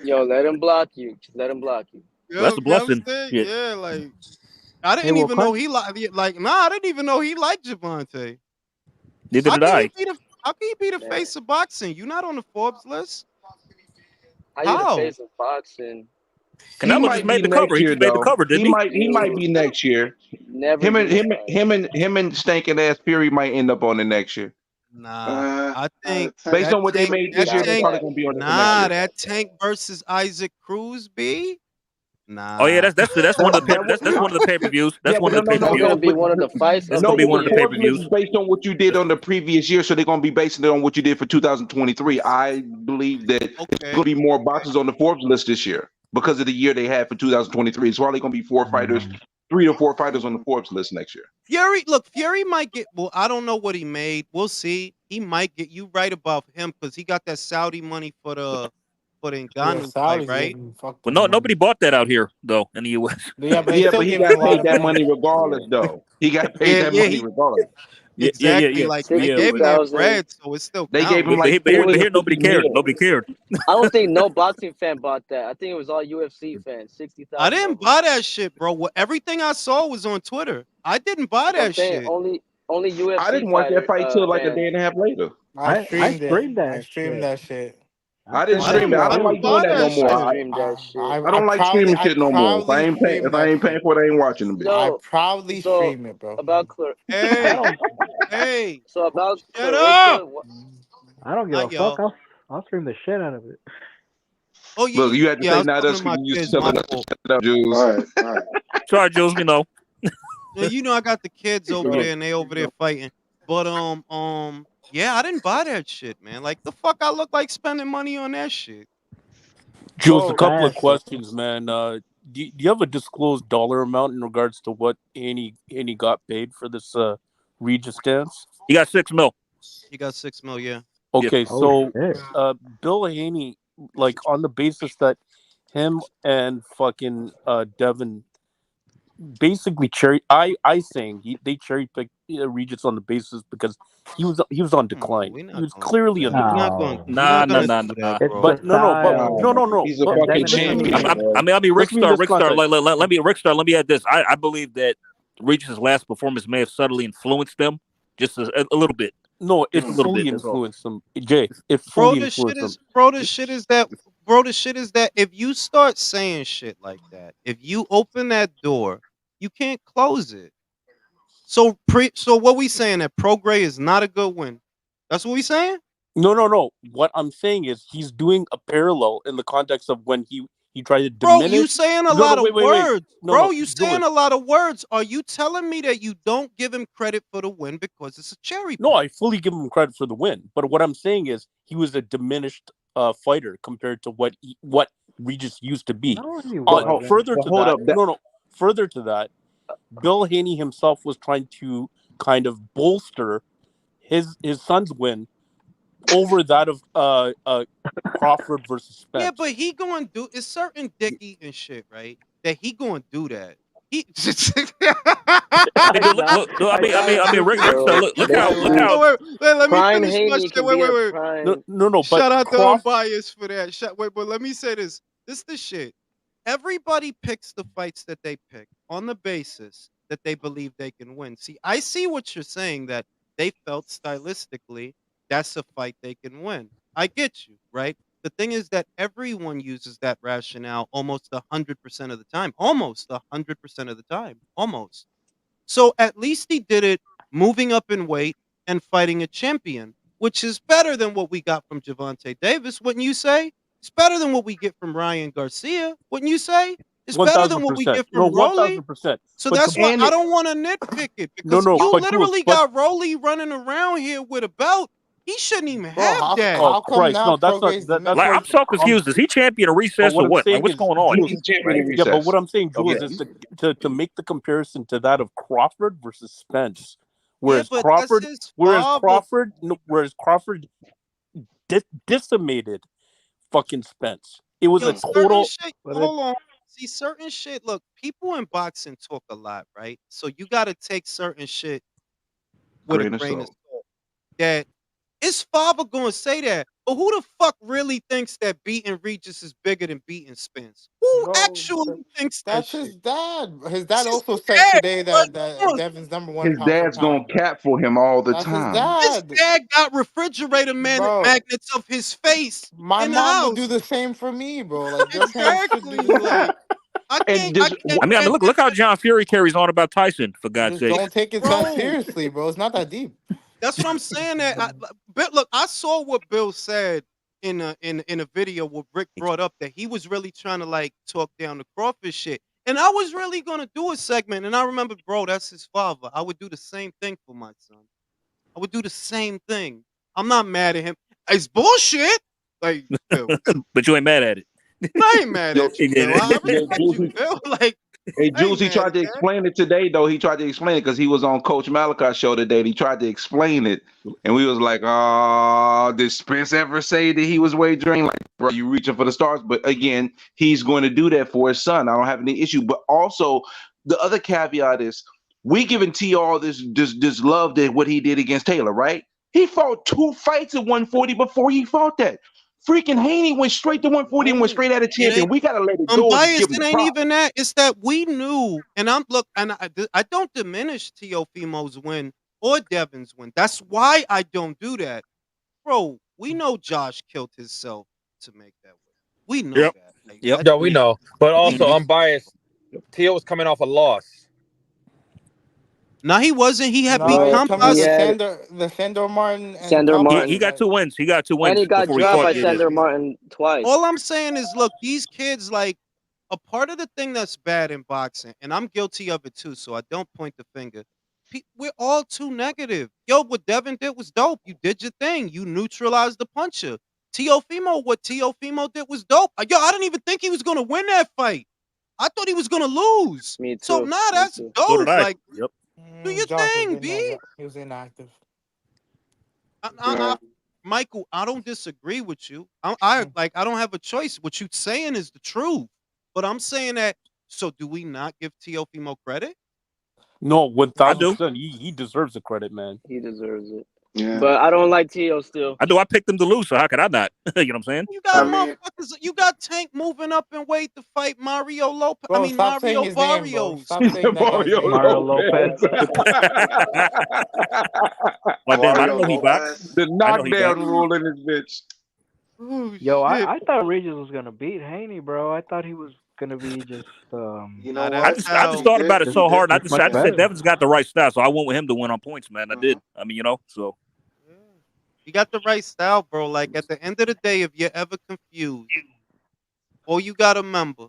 Yo, let him block you. Just let him block you. that's Yo, a you know what I'm blessing. saying? Shit. Yeah, like I Hey, didn't well, even know punch. he I didn't even know he liked Javante. Neither How did can he I. be the how can he be the Man, face of boxing? You not on the Forbes list? how you the How? face of boxing? He Canelo just might be made the cover. next He year just made the though. cover, didn't he? He might You be next year. never be the fight. Him and stinking ass Fury might end up on the next year. Nah. I think Tank. Based that on what they tank made this that year, Not they're tank probably that. gonna be on it for next year. that tank versus Isaac Cruz B? Oh yeah, Nah. that's one of the That that's one of the pay per views. That's Yeah, one but of the pay per That's views. gonna be but one of the fights That's of gonna the be but one the of the pay year. per Forbes list views. is based on what you did on the previous year, so they're gonna be basing it on what you did for 2023. I believe that there's gonna Okay. be more boxes on the Forbes list this year because of the year they had for 2023. It's probably gonna be 3 to 4 fighters on the Forbes list next year. Fury might get, well, I don't know what he made. We'll see. He might get, you right about him because he got that Saudi money for the Yeah, Ngannou fight, Saudi's right? getting fucked But on no, money. nobody bought that out here though in the U.S. Yeah, but they Yeah, still but he giving a got lot paid of that money. money regardless, though. He got paid Yeah, that yeah, money regardless. exactly. Yeah. Like they Yeah, gave but him that 60,000. bread, so it still They gave counts. him like but 40 or here nobody 50 cared. mil. Nobody cared. I don't think no boxing fan bought that. I think it was all UFC fans. I 60,000 didn't of them. buy that shit, bro. Everything I saw was on Twitter. I didn't buy That's what I'm that saying. shit. Only I UFC didn't watch that fight till like a day fans. and a half later. I I streamed it. streamed I that streamed shit. that shit. I didn't I stream didn't it. I I don't didn't like doing buy that no that more. I shit. streamed that shit. I don't like streaming shit no more. proudly stream If I that ain't paying shit. for it, I ain't watching the bitch. I So, proudly so stream it, bro. about Clar- I Hey, don't. hey, so about shut up. Clarissa. I don't give a Not fuck. y'all. I'll stream the shit out of it. Oh Look, you had to yeah, I say was not talking us to because my you used kids, to my telling us to fault. shut up, Jules. All right. Sorry, Jules. We know. Now, you know I got the kids over Bro. there and they over there fighting. But yeah, I didn't buy that shit, man. Like the fuck I look like spending money on that shit. Jules, a Oh, couple of Trash, bro. questions, man. Do you have a disclosed dollar amount in regards to what Annie got paid for this Regis dance? You got $6 million. You got 6 mil, yeah. Okay, Oh so shit. Bill Haney, like on the basis that him and fucking Devin basically they cherry picked Regis on the basis because he was on Come on, decline. we're He not was gonna do clearly on that. We're not decline. going No. we're not Nah. gonna do that, It's bro. the style. No. He's a But fucking Devin listen to me. champion, bro. I mean, Listen to me in this Rickstar. context. Let me Rickstar. Let me add this. I believe that Regis's last performance may have subtly influenced them, just a little bit, No, it just a little fully bit. That's all. influenced him. Jay, it Bro, fully the shit influenced him. is bro, the shit is that bro, the shit is that if you start saying shit like that, if you open that door, you can't close it. So what we saying that Progray is not a good win. That's what we saying? No. What I'm saying is he's doing a parallel in the context of when he tried to Bro, you diminish. saying a No, lot of wait. words. No, Bro, you saying Julius. a lot of words. Are you telling me that you don't give him credit for the win because it's a cherry No, pick? I fully give him credit for the win. But what I'm saying is he was a diminished fighter compared to what Regis used to be. No, he But wasn't. hold up. Further to that, Bill Haney himself was trying to kind of bolster his son's win over that of Crawford versus Spence. Yeah, but he going to do it's certain dicky and shit, right? That he going to do that. He I mean, dude, look. I mean, Rickstar. Look how. let me Prime finish my Haney shit. can Wait, be wait, a wait. prime. No. But Shout out to Crawford. Unbiased for that. Wait, but let me say this. This is the shit. Everybody picks the fights that they pick on the basis that they believe they can win. See, I see what you're saying that they felt stylistically that's a fight they can win. I get you, right? The thing is that everyone uses that rationale almost 100% of the time. Almost 100% of the time. Almost. So at least he did it moving up in weight and fighting a champion, which is better than what we got from Javante Davis, wouldn't you say? It's better than what we get from Ryan Garcia, wouldn't you say? It's better than what we 1000%. get No, from Rolly. 1000%. So But that's why and I it, don't want to nitpick it because no. you But Jules, literally got Rolly running around here with a belt. He shouldn't even Bro, have that. oh how come Christ, now no, that's not Progray's that's Like, why. I'm so confused. Is he champion of But recess what or I'm what? Like, saying what's is going on? he's Jules, a champion of yeah. But recess. what I'm saying, Jules, Okay. is to make the comparison to that of Crawford versus Spence, Yeah, but that's his father. whereas Crawford decimated fucking Spence. It was Yo, a certain total. shit. But it, Hold on. See, certain shit. Look, people in boxing talk a lot, right? So you got to take certain shit with a Grain of grain of salt. salt. That his father gonna say that, but who the fuck really thinks that beating Regis is bigger than beating Spence? Who bro, actually thinks that that's his shit? dad. His That's dad his also said dad. today What? that Devin's number one His pound for dad's gonna pound. cap for him all the That's his time. His dad, dad got refrigerator bro. magnets of his face My in the mom would do house. the same for me, bro. Like your parents should do Exactly. the same. Like I And can't. I just can't. I mean, And, look how John Fury carries on about Tyson, for God's Just sakes. don't take it that bro. seriously, bro. It's not that deep. That's what I'm saying. But look, I saw what Bill said in a video where Rick brought up that he was really trying to like talk down the Crawford shit, and I was really gonna do a segment, and I remember, bro, that's his father. I would do the same thing for my son. I would do the same thing. I'm not mad at him. It's bullshit. Like Bill, But you ain't mad at it. I ain't mad yo, at you, Bill. I yo, respect you, Juicy, Bill. Like hey, I ain't Juicy mad tried at to that. explain it today, though. He tried to explain it because he was on Coach Malachi's show today. And he tried to explain it, and we was like, "Oh, did Spence ever say that he was wagering? Like, bro, you reaching for the stars?" But again, he's going to do that for his son. I don't have any issue. But also, the other caveat is, we giving T all this love that what he did against Taylor, right? He fought 2 fights at 140 before he fought that. Freaking Haney went straight to 140 and went No, straight at a it ain't. champion. We gotta let it go and just Unbiased, give him it the ain't props. even that. It's that we knew, and I don't diminish Teofimo's win or Devin's win. That's why I don't do that, bro. We know Josh killed himself to make that weight. We know Yep. that. Like, Yep. Yeah, we know. But also, Mhm. I'm biased. T.O. was coming off a loss. No, he wasn't. He had beat No, No, come on, he Campas. had the Sandor Martin and Sandor Campos. He Martin, got 2 wins. He got 2 and wins he got before he dropped fought. by Yeah. Sandor Martin twice. All I'm saying is, look, these kids, like, a part of the thing that's bad in boxing, and I'm guilty of it too, so I don't point the finger. We're all too negative. Yo, what Devin did was dope. You did your thing. You neutralized the puncher. What Teofimo did was dope. Yo, I didn't even think he was gonna win that fight. I thought he was gonna lose. Me So too. that's So did dope. I. Like, Yep. do your Josh was thing, in there. B. Yeah, he was inactive. Michael, I don't disagree with you. I don't have a choice. What you saying is the truth. But I'm saying that. So do we not give Teofimo credit? No, I do. 1000%. He deserves the credit, man. He deserves it. Yeah. But I don't like T.O. still. I do. I picked him to lose, so how could I not? You know what I'm saying? You got I mean, motherfuckers. You got Tank moving up in weight to fight Mario Lopez. Bro, stop saying Mario his name, bro. Barrios. Stop saying that guy's Mario name. Mario Lopez. Like, damn, I Mario didn't know he boxed. Lopez. The I know he knockdown boxed. rule in this bitch. Oh, Yo, shit. I thought Regis was gonna beat Haney, bro. I thought he was gonna be just You Nah, know that's what? I just how. thought about it just so hard. just much I just said better. Devin's got the right style, so I went with him to win on points, man. I did. I mean, so Yeah. You got the right style, bro. Like, at the end of the day, if you're ever confused, all you gotta remember: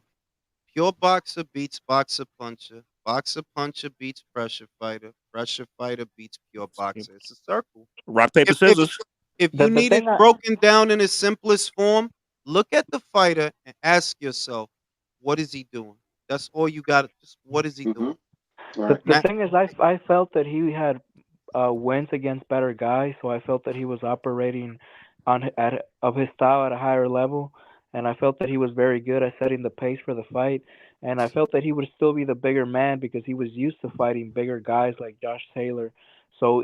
pure boxer beats boxer puncher. Boxer puncher beats pressure fighter. Pressure fighter beats pure boxer. It's a circle. rock paper If scissors. you The need it thing I broken down in its simplest form, look at the fighter and ask yourself, what is he doing? That's all you got. Just what is he doing? Right. the Now, thing is, I felt that he had wins against better guys, so I felt that he was operating of his style at a higher level, and I felt that he was very good at setting the pace for the fight, and I felt that he would still be the bigger man because he was used to fighting bigger guys like Josh Taylor. So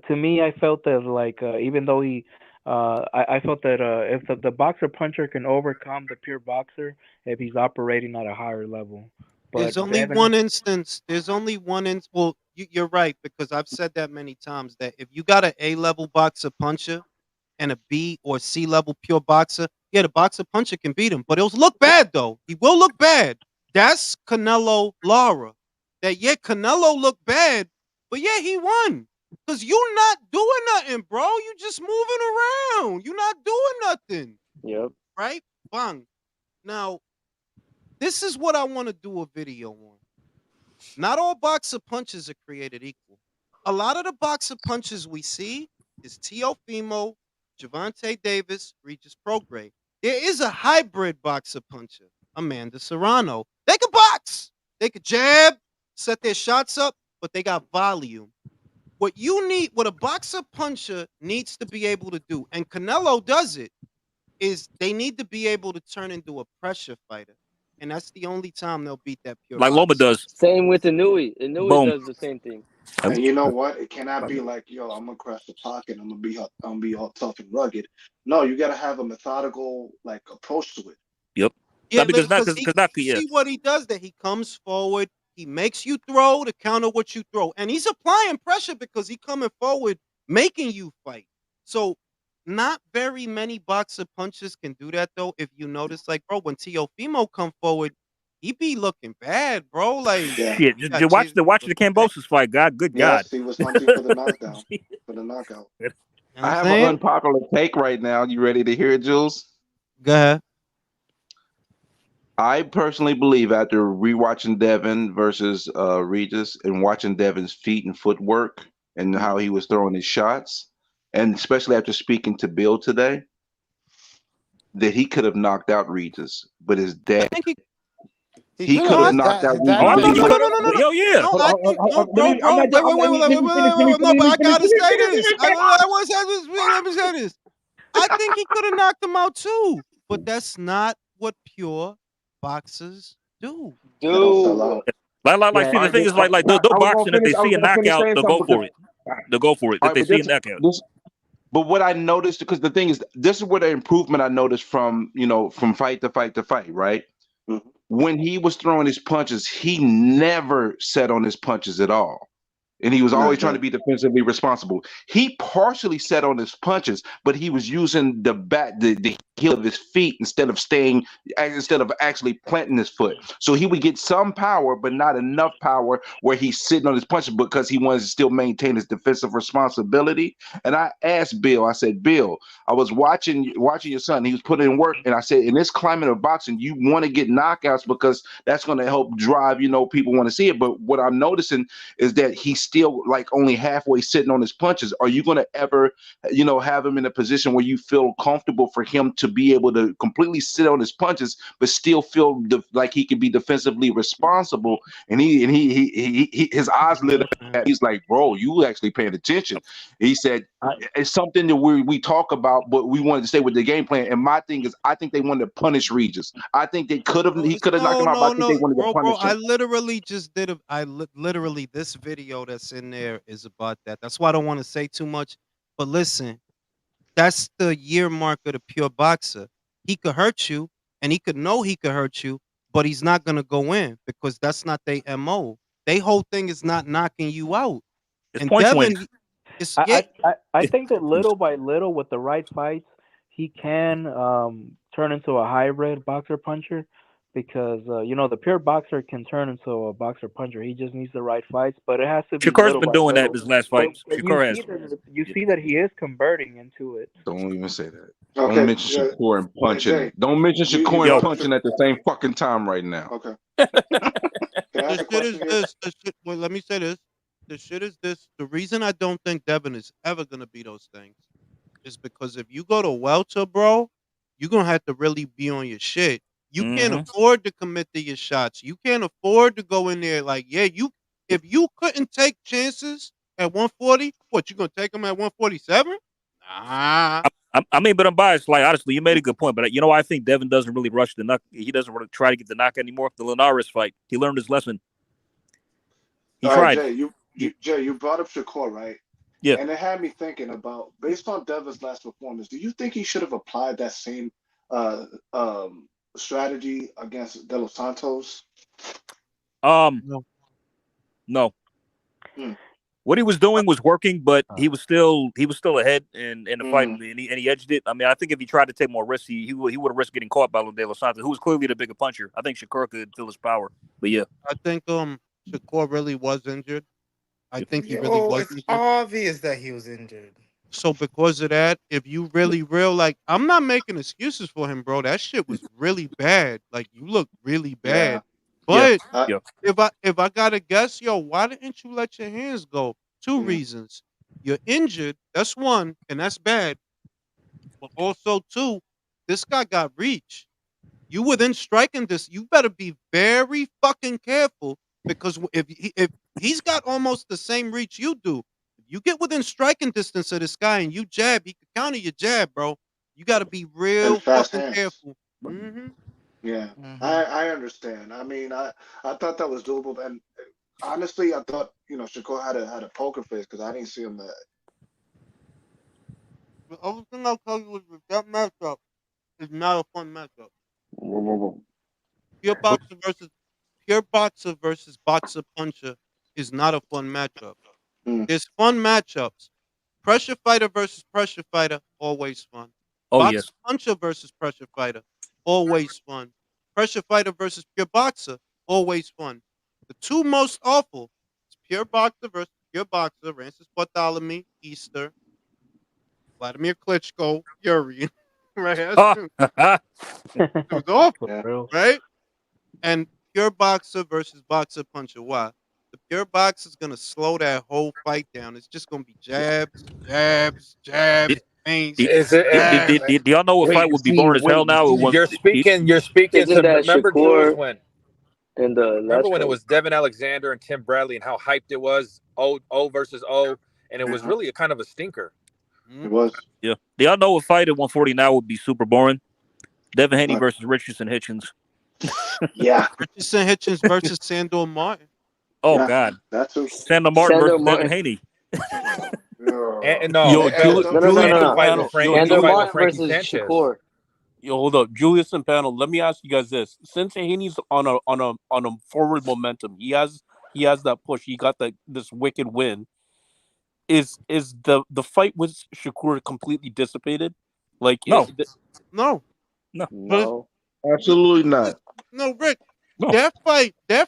to me, I felt that like even though I felt that if the boxer puncher can overcome the pure boxer if he's operating at a higher level. there's But only Devin, one instance. There's only one instance. Well, you're right, because I've said that many times, that if you got an A-level boxer puncher and a B or C level pure boxer, yeah, the boxer puncher can beat him, but it'll look bad though. He will look bad. That's Canelo Lara. That, yeah, Canelo looked bad, but yeah, he won. Cause you not doing nothing, bro. You just moving around. You not doing nothing. Yep. Right? Bang. Now, this is what I want to do a video on. Not all boxer punches are created equal. A lot of the boxer punches we see is Teofimo, Javante Davis, Regis Prograis. There is a hybrid boxer puncher, Amanda Serrano. They could box. They could jab, set their shots up, but they got volume. What a boxer puncher needs to be able to do, and Canelo does it, is they need to be able to turn into a pressure fighter. And that's the only time they'll beat that pure Like Loma boxer. does. Same with Inui. Inui Boom. does the same thing. And you know what? It cannot be like, yo, I'm gonna crush the pocket. I'm gonna be all tough and rugged. No, you gotta have a methodical like approach to it. Yep. Yeah, Not because because yeah. see what he does, that he comes forward, he makes you throw to counter what you throw. And he's applying pressure because he coming forward, making you fight. So not very many boxer punches can do that though. If you notice, like, bro, when Teofimo come forward, he be looking bad, bro. Like, Yeah. Shit. yeah, Just watch the looking bad. Cambosis fight, God. Good God. Yes, he was hunting for the knockdown, for the knockout. You know what I I'm have saying? an unpopular take right now. You ready to hear it, Jules? Go ahead. I personally believe after rewatching Devin versus Regis and watching Devin's feet and footwork and how he was throwing his shots, and especially after speaking to Bill today, that he could have knocked out Regis, but his I dad, think he could've. could have His knocked out dad- his dad Oh, I Regis. said think he he could could. have. Yo, yeah. No, I think no, bro. Wait. I gotta say this. Let me say this. I think he could have knocked him out too, but that's not what pure boxers do. They don't sell Dude. out. Like, see, the thing is, like, they'll box, and if they see a knockout, they'll go for it. They'll go for it All if right, they but see a knockout. but what I noticed, because the thing is, this is where the improvement I noticed from from fight to fight to fight, right? Mhm. When he was throwing his punches, he never set on his punches at all. And he was Not always trying to him. be defensively responsible. He partially set on his punches, but he was using the heel of his feet instead of actually planting his foot. So he would get some power, but not enough power where he's sitting on his punches because he wanted to still maintain his defensive responsibility. And I asked Bill, I said, Bill, I was watching your son. He was putting in work, and I said, in this climate of boxing, you want to get knockouts because that's going to help drive. People want to see it. But what I'm noticing is that he's still like only halfway sitting on his punches. Are you going to ever, have him in a position where you feel comfortable for him to be able to completely sit on his punches, but still feel like he can be defensively responsible? And his eyes lit up. He's like, bro, you actually paying attention. He said, it's something that we talk about, but we wanted to stay with the game plan. And my thing is, I think they wanted to punish Regis. I think they could have. He could have knocked him out, but I think they wanted to punish him. I literally just did literally this video that's in there is about that. That's why I don't want to say too much. But listen, that's the year mark of the pure boxer. He could hurt you, and he could know he could hurt you, but he's not gonna go in because that's not their MO. They whole thing is not knocking you out. It's And point Devin, swings. I think that little by little, with the right fights, he can turn into a hybrid boxer puncher. Because the pure boxer can turn into a boxer puncher. He just needs the right fights, but it has to be. Shakur's little been by doing that little. in his last fights. But Shakur has. you see that he is converting into it. Don't even say that. Okay, Don't mention Shakur and punching. Jay, Don't mention you Shakur brought and up punching at the same fucking time right now. Okay. Can I ask a question here? Well, let me say this. The shit is this. The reason I don't think Devin is ever gonna be those things is because if you go to welter, bro, you're gonna have to really be on your shit. You can't afford to commit to your shots. You can't afford to go in there like, if you couldn't take chances at 140, what, you gonna take them at 147? Nah. I mean, but I'm biased. Like, honestly, you made a good point. But I think Devin doesn't really rush the knock. He doesn't really try to get the knock anymore. The Linares fight, he learned his lesson. He tried. Jay, you brought up Shakur, right? Yeah. And it had me thinking about, based on Devin's last performance, do you think he should have applied that same strategy against De Los Santos? No. What he was doing was working, but he was still ahead in the fight, and he edged it. I mean, I think if he tried to take more risks, he would have risked getting caught by De Los Santos, who was clearly the bigger puncher. I think Shakur could feel his power, but yeah, I think Shakur really was injured. I think he really was It's injured. obvious that he was injured. So because of that, if you really I'm not making excuses for him, bro. That shit was really bad. Like, you look really bad. But if I gotta guess, why didn't you let your hands go? Two reasons. You're injured. That's one, and that's bad. But also two, this guy got reach. You within striking this, you better be very fucking careful, because if he's got almost the same reach you do, if you get within striking distance of this guy and you jab, he can counter your jab, bro. You got to be real fucking careful. Yeah, I understand. I mean, I thought that was doable, and honestly, I thought Shakur had a poker face because I didn't see him that. The other thing I'll tell you is that matchup is not a fun matchup. Pure boxer versus boxer puncher is not a fun matchup. There's fun matchups. Pressure fighter versus pressure fighter, always fun. Boxer puncher versus pressure fighter, always fun. Pressure fighter versus pure boxer, always fun. The two most awful is pure boxer versus pure boxer. Francis Bartholomew, Easter. Vladimir Klitschko, Yuri. Right? It was awful, right? And pure boxer versus boxer puncher. Why? The pure boxer is going to slow that whole fight down. It's just going to be jabs, jabs, jabs. Do y'all know what fight would be boring as hell now? You're speaking. Remember, Jules, remember when it was Devin Alexander and Tim Bradley and how hyped it was? O versus O, and it was really a kind of a stinker. It was. Yeah. Do y'all know a fight at 140 now would be super boring? Devin Haney versus Richardson Hitchens. Yeah. Richardson Hitchens versus Sandor Martin. Oh, God. That's who. Sandor Martin versus Devin Haney. No. Sandor Martin versus Shakur. Yo, hold up, Julius and panel. Let me ask you guys this: since Haney's on a forward momentum, he has that push. He got this wicked win. Is the fight with Shakur completely dissipated? Like, no. No. Absolutely not. No, Rick. No. That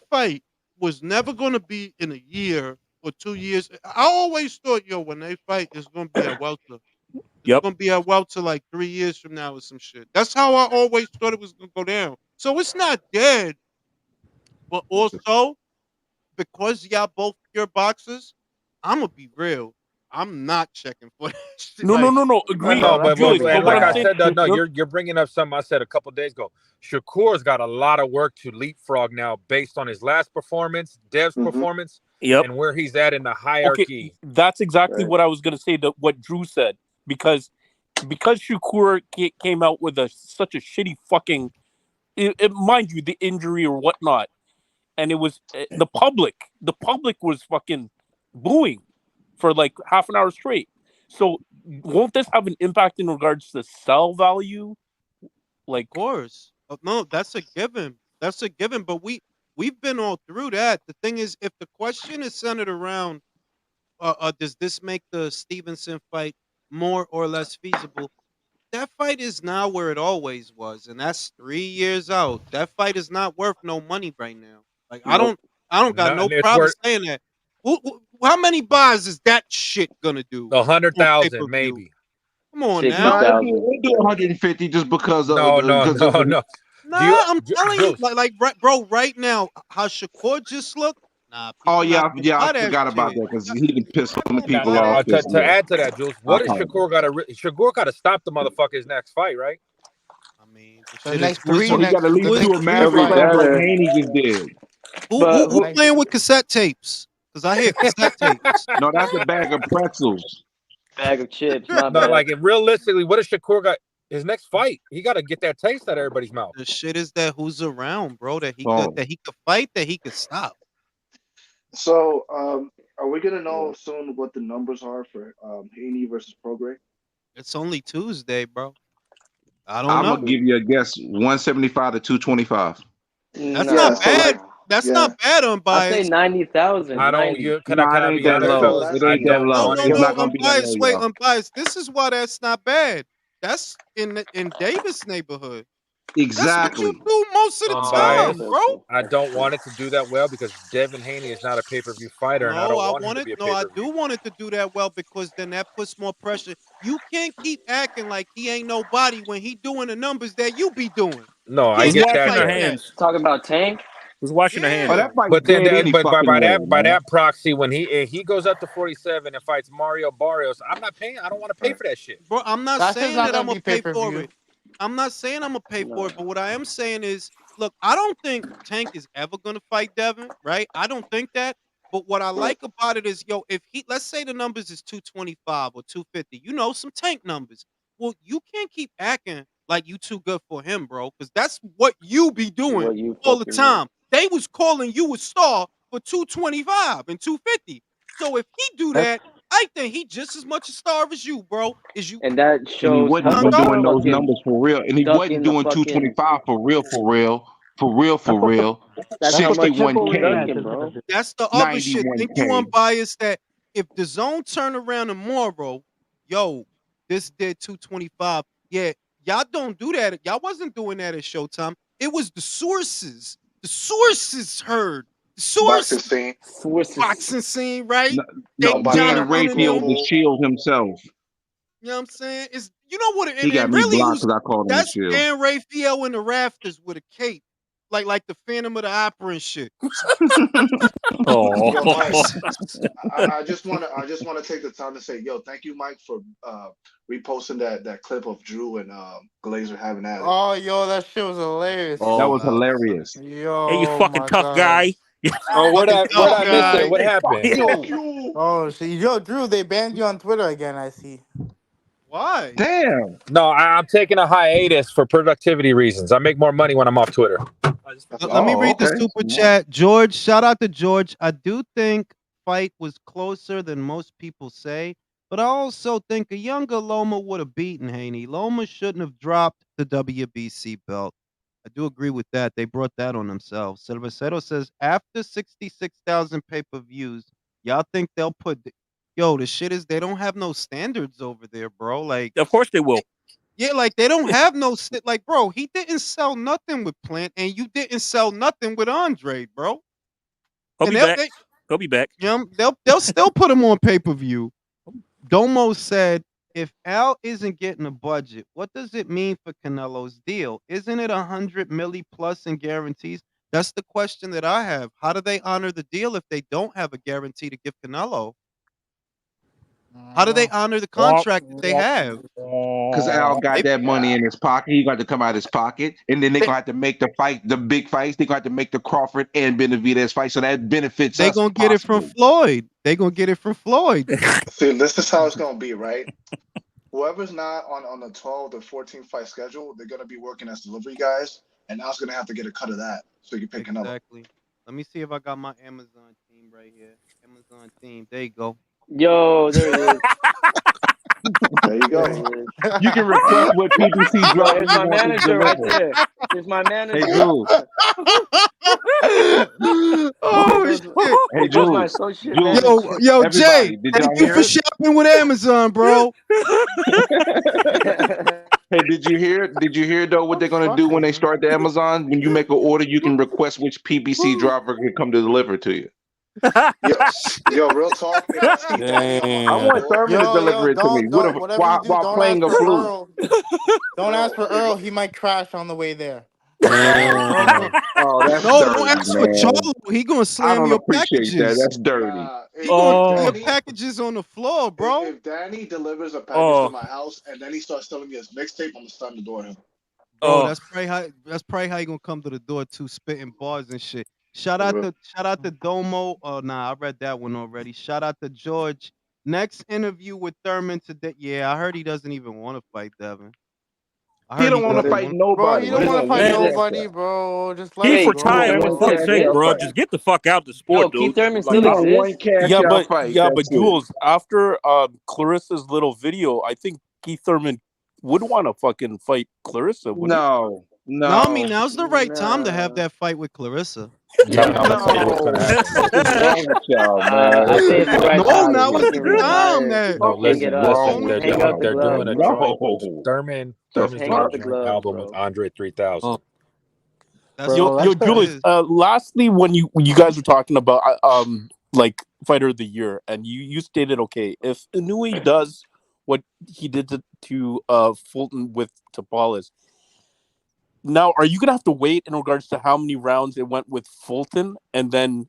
fight was never going to be in a year or 2 years. I always thought, yo, when they fight, it's going to be at welter. It's Yep. going to be at welter like 3 years from now or some shit. That's how I always thought it was going to go down. So it's not dead, but also because y'all both pure boxers, I'm gonna be real. I'm not checking for that shit. No, Like, agree, No, that's Julius. totally But and what like I'm I different. saying, said, no, you're bringing up something I said a couple days ago. Shakur's got a lot of work to leapfrog now, based on his last performance, Dev's performance, Yep. and where he's at in the okay, hierarchy. that's exactly Right. what I was gonna say. What Drew said, because Shakur came out with such a shitty fucking, mind you, the injury or whatnot, and it was the public was fucking booing for like half an hour straight. So won't this have an impact in regards to sell value? Like, of course, no, that's a given. That's a given. But we've been all through that. The thing is, if the question is centered around, does this make the Stevenson fight more or less feasible? That fight is now where it always was, and that's 3 years out. That fight is not worth no money right now. Like Nope. I don't got No, no and it's problem worth saying that. How many buys is that shit gonna do on pay 100,000, per view? maybe. Come on No, now. 60,000. it do 150 just because No, no, because of no, no. Nah, Do you, I'm telling you, Juice? bro, right now, how Shakur just looked. Nah, oh people not gonna yeah, I buy that forgot about shit. that because he done pissed so many Not gonna Now, people buy now off that this to year. add to that, Jules, I what is apologize. Shakur got to stop the motherfucker's next fight, right? I mean, the The shit is next three, So he got to at least do a He'll be master class like better. Haney just did. But who who? next. playing with cassette tapes? Because I hear cassette tapes. No, that's a bag of pretzels. Bag of chips, my No, bad. like if realistically, what is Shakur got his next fight? He got to get that taste out of everybody's mouth. The shit is that who's around, bro, that he Oh, could fight, that he could stop. So, are we gonna know soon what the numbers are for Haney versus Prograis? It's only Tuesday, bro. I don't I'm know. gonna give you a guess: 175 to 225. That's Yeah. not So Nah. bad. like, That's yeah. not bad, I say unbiased. 90,000. I don't. 90. You Nah, can it I ain't be that honest, So low. fellas? It that's I ain't that don't No, low. want no, it. It's no, not gonna be that low, unbiased. Wait, y'all. unbiased. This is why that's not bad. That's in Davis' neighborhood. That's what you Exactly. do most of the That's time, Unbiased. so bro. true. I don't want it to do that well because Devin Haney is not a pay-per-view fighter, and I No, don't want him to be a I pay-per-view. do want it to do that well because then that puts more pressure. You can't keep acting like he ain't nobody when he doing the numbers that you be doing. You No, I can't Who's get act washing that, their like Dev. that. hands? Talking about Tank? Who's washing their Oh, hands? Yeah. that fight's But then, dead any but fucking by way, by man. that proxy, when he goes up to 47 and fights Mario Barrios, I'm not paying. I don't want to pay Right. for that shit. Bro, I'm not That shit's saying not that I'm gonna gonna be pay pay per for view. it. I'm not saying I'm gonna pay for it, but No. what I am saying is, look, I don't think Tank is ever gonna fight Devin, right? I don't think that. But what I Right. like about it is, yo, if he, let's say the numbers is 225 or 250, some Tank numbers. Well, you can't keep acting like you too good for him, bro, because that's what you be doing What you all the fucking mean? time. They was calling you a star for 225 and 250. So if he do That's that, I think he just as much a star as you, bro. As you, and that And he shows wasn't huh, even dog? doing Huckleberry those fucking numbers for real. And he wasn't ducking the doing fucking. 225 for real, for real, for real, That's for what the. real. That's what the pitbull was 61K, ducking, bro. That's the other shit. Think you 91K. unbiased that if the zone turn around tomorrow, yo, this did 225. Yeah, y'all don't do that. Y'all wasn't doing that at Showtime. It was the sources. The sources heard. The Boxing source scene. Forces. boxing scene, right? No, They no, Nobody Dan heard Jonathan and Raphael, them. the pitbull. shield himself. You know what I'm saying? It's you know what He got and me really blocked who's because I called him the that's shield. Dan Raphael in the rafters with a cape. Like the Phantom of the Opera and shit. Oh, Yo, Mike. I just wanna take the time to say, yo, thank you, Mike, for reposting that clip of Drew and Glazer having at it. Oh, yo, that shit was hilarious. That Oh was hell no. hilarious. hey, you Yo, fucking my tough god. guy. Oh, Fucking where'd tough I miss it? guy. What Hey, fuck happened? you. You. Oh, see, yo, Drew, they banned you on Twitter again. I see. Why? Damn. No, I'm taking a hiatus for productivity reasons. I make more money when I'm off Twitter. That's Let me smart. Oh, read the okay. super Smart. chat. George, shout out to George. I do think fight was closer than most people say, but I also think a younger Loma would have beaten Haney. Loma shouldn't have dropped the WBC belt. I do agree with that. They brought that on themselves. Silvacero says after 66,000 pay-per-views, y'all think they'll put yo, the shit is they don't have no standards over there, bro. Like Of course they will. Yeah, like they don't have no like, bro. He didn't sell nothing with Plant, and you didn't sell nothing with Andre, bro. He'll And be back. He'll be back. they'll still put him on pay per view. Domo said, if Al isn't getting a budget, what does it mean for Canelo's deal? Isn't it 100 milli plus in guarantees? That's the question that I have. How do they honor the deal if they don't have a guarantee to give Canelo? How do they honor the contract that they have? Because Al got that money in his pocket. He got to come out of his pocket. And then they're going to have to make the fight, the big fights. They're going to have to make the Crawford and Benavidez fight. So that benefits They us. gonna get it from Floyd. They gonna get it from Floyd. See, this is how it's gonna be, right? Whoever's not on the 12 or 14 fight schedule, they're gonna be working as delivery guys, and Al's gonna have to get a cut of that so you can pick Canelo. Exactly. Let me see if I got my Amazon team right here. Amazon team. There you go. Yo, there it is. There you go. You can request what PPC Yo, drop. it's my manager right there. It's my manager. Hey, Jules. Oh shit! Hey, That's my Jules. associate Jules. manager. Yo, Everybody, Jay. did Thank y'all you hear for it? shopping with Amazon, bro. Hey, did you hear? Did you hear though what they're gonna do when they start the Amazon? When you make an order, you can request which PPC driver can come to deliver to you. Yo, real talk. If I see Danny I want Thurman to deliver it to me. Whatever you do, While don't playing a ask for flute. Earl. Don't ask for Earl. He might crash on the way there. Oh, that's No, dirty, don't ask for man. Charlo. He gonna I slam don't your appreciate that. packages. That's dirty. He gonna throw your packages on the floor, bro. If Danny delivers a package to my house and then he starts telling me his mixtape, I'm gonna stun the door him. Bro, that's probably how you gonna come to the door too, spitting bars and shit. Shout out to Domo. Oh nah, I read that one already. Shout out to George. Next interview with Thurman today. Yeah, I heard he doesn't even want to fight Devin. He don't want to fight nobody. Bro, you don't want to fight Man. nobody, bro. Just let He's it retired, go. for fuck's sake, bro. Just get the fuck out the sport, dude. Keith Thurman Like, still exists. But Jules, after Clarissa's little video, I think Keith Thurman would want to fucking fight Clarissa. Wouldn't No. No, I mean now's the right time to have that fight with Clarissa. Yeah, I'm gonna tell you what's gonna happen. What's wrong with y'all, man? I say it's the right No, time. now He is can the time. retire. No, listen. Hang up the They're glove, doing a bro. joint. Thurman's Just doing hang a up the joint glove, album bro. with Andre 3000. That's Yo, Julius. Lastly, when you guys were talking about like fighter of the year, and you stated, okay, if Inouye does what he did to Fulton with Tapales, now are you gonna have to wait in regards to how many rounds it went with Fulton, and then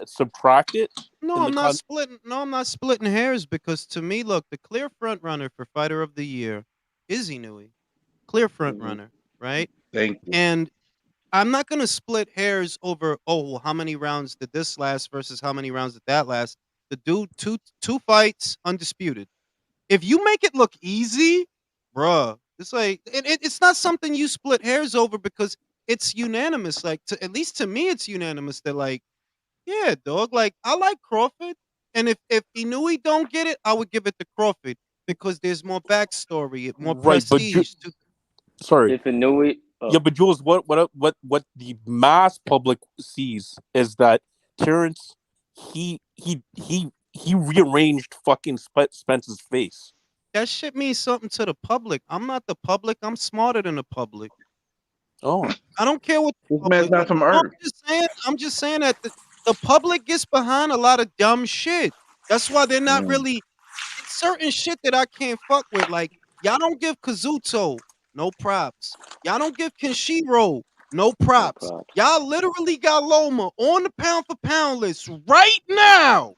subtract it? No, I'm not splitting. No, I'm not splitting hairs because to me, look, the clear front runner for fighter of the year is Inouye. Clear front runner, right? Thank you. And I'm not gonna split hairs over how many rounds did this last versus how many rounds did that last. The dude, two fights, undisputed. If you make it look easy, bruh, it's like it's not something you split hairs over because it's unanimous. Like at least to me, it's unanimous that like, yeah, dog. Like I like Crawford, and if Inouye don't get it, I would give it to Crawford because there's more backstory, more prestige. Sorry. If Inouye, yeah, but Jules, what the mass public sees is that Terrence he rearranged fucking Spence's face. That shit means something to the public. I'm not the public. I'm smarter than the public. Oh, I don't care what the This man's not from Earth. I'm just saying that the public gets behind a lot of dumb shit. That's why they're not really certain shit that I can't fuck with. Like y'all don't give Kazuto no props. Y'all don't give Kenshiro no props. Y'all literally got Loma on the pound for pound list right now.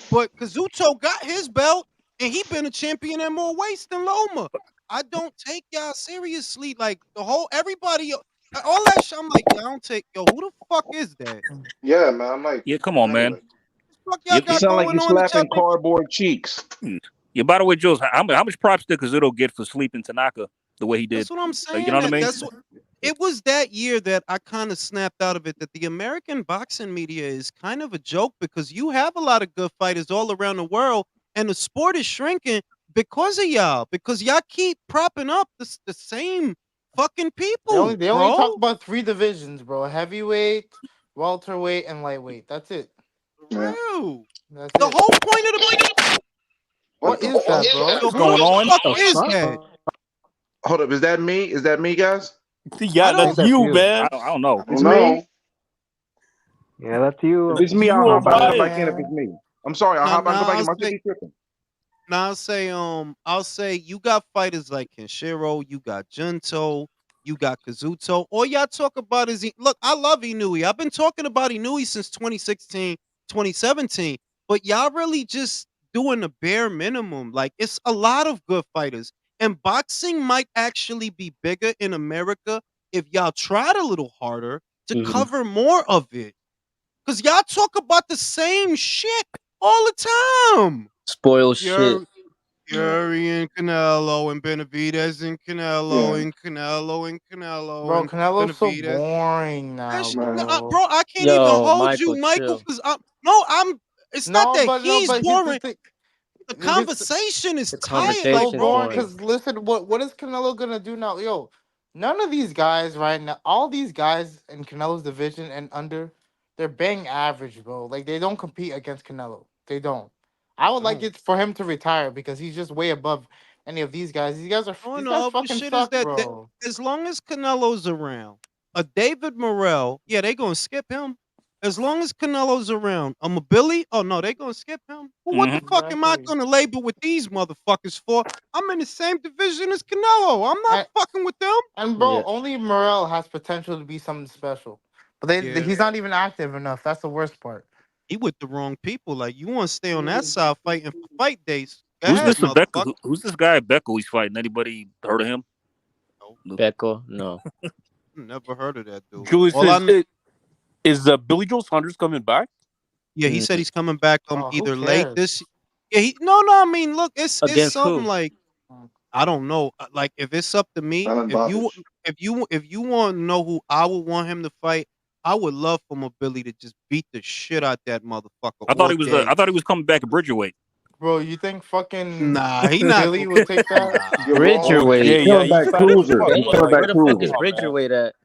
But Kazuto got his belt and he been a champion at more weights than Loma. I don't take y'all seriously. Like the whole everybody, all that shit. I'm like, I don't take who the fuck is that? Yeah, man. I'm like, yeah, come on, man. Fuck y'all got sound like going you on slapping cardboard cheeks. Yeah. By the way, Jules, how much props did Kazuto get for sleeping Tanaka the way he did? That's what I'm saying. You know what I mean? It was that year that I kind of snapped out of it that the American boxing media is kind of a joke because you have a lot of good fighters all around the world and the sport is shrinking because of y'all. Because y'all keep propping up the same fucking people. They only talk about 3 divisions, bro. Heavyweight, welterweight, and lightweight. That's it. Bro. That's the whole point of the What is that, bro? What's going on? What the fuck is that? Hold up, is that me? Is that me, guys? Yeah, I that's think that's you, you. man. I don't know. I It's don't know. me. Yeah, that's If you. it's me, You I'll or hop out and Yeah, come Mike? back in if it's man. me. I'm sorry, I'll Now, hop out and come now back in. I'll My say, shit be tripping. I'll say you got fighters like Kenshiro, you got Junto, you got Kazuto. All y'all talk about is look, I love Inui. I've been talking about Inui since 2016, 2017, but y'all really just doing the bare minimum. Like it's a lot of good fighters. And boxing might actually be bigger in America if y'all tried a little harder to Mhm. cover more of it. Cause y'all talk about the same shit all the time. Spoil shit. You're Yuri and Canelo and Benavidez and Canelo Yeah, and Canelo and Canelo Bro, and Canelo's so Benavidez. boring now, man. Bro, bro. I can't even Yo, hold you, Michael, Michael, chill. because I'm no, I'm. It's not No, that but he's here's the boring. thing. The Here's conversation is The He's tired. so Like, conversation's bro, boring boring. because listen, what is Canelo gonna do now? Yo, none of these guys right now, all these guys in Canelo's division and under, they're bang average, bro. Like they don't compete against Canelo. They don't. I would like no. it for him to retire because he's just way above any of these guys. Oh These guys no, the fucking shit is suck, that bro. as long as Canelo's around, a David Morrell, yeah, they gonna skip him. As long as Canelo's around, a Billy, oh no, they gonna skip him. Well, what the Hmm. fuck am I Exactly. gonna label with these motherfuckers for? I'm in the same division as Canelo. I'm not And, fucking with them. and Yeah. bro, only Morel has potential to be something special, but Yeah, he's not even active enough. That's the worst part. he with the wrong people. Like you want to stay on that side fighting for fight days. Go Who's ahead, this Becca? motherfucker. Who's this guy at Becca he's fighting? Anybody heard of him? No, Becco, no. never heard of that dude. Julius, All I know, is Billy Joe Saunders coming back? yeah, he said Mm. he's coming back Oh, who either late cares? this. Yeah, no. I mean, look, it's Against something who? like I don't know. Like if it's up to me, Alan Bovich. if you want to know who I would want him to fight, I would love for Mobility to just beat the shit out that motherfucker I thought all he was. day. I thought he was coming back at Bridgerweight. Bro, you think fucking Nah, he not. Billy would take that? Nah, You're Oh wrong. Bridgerweight. yeah, He's yeah, coming he's back fat as cruiser. fuck, He's but coming Damn, back where the fuck is cruiser. Bridgerweight at?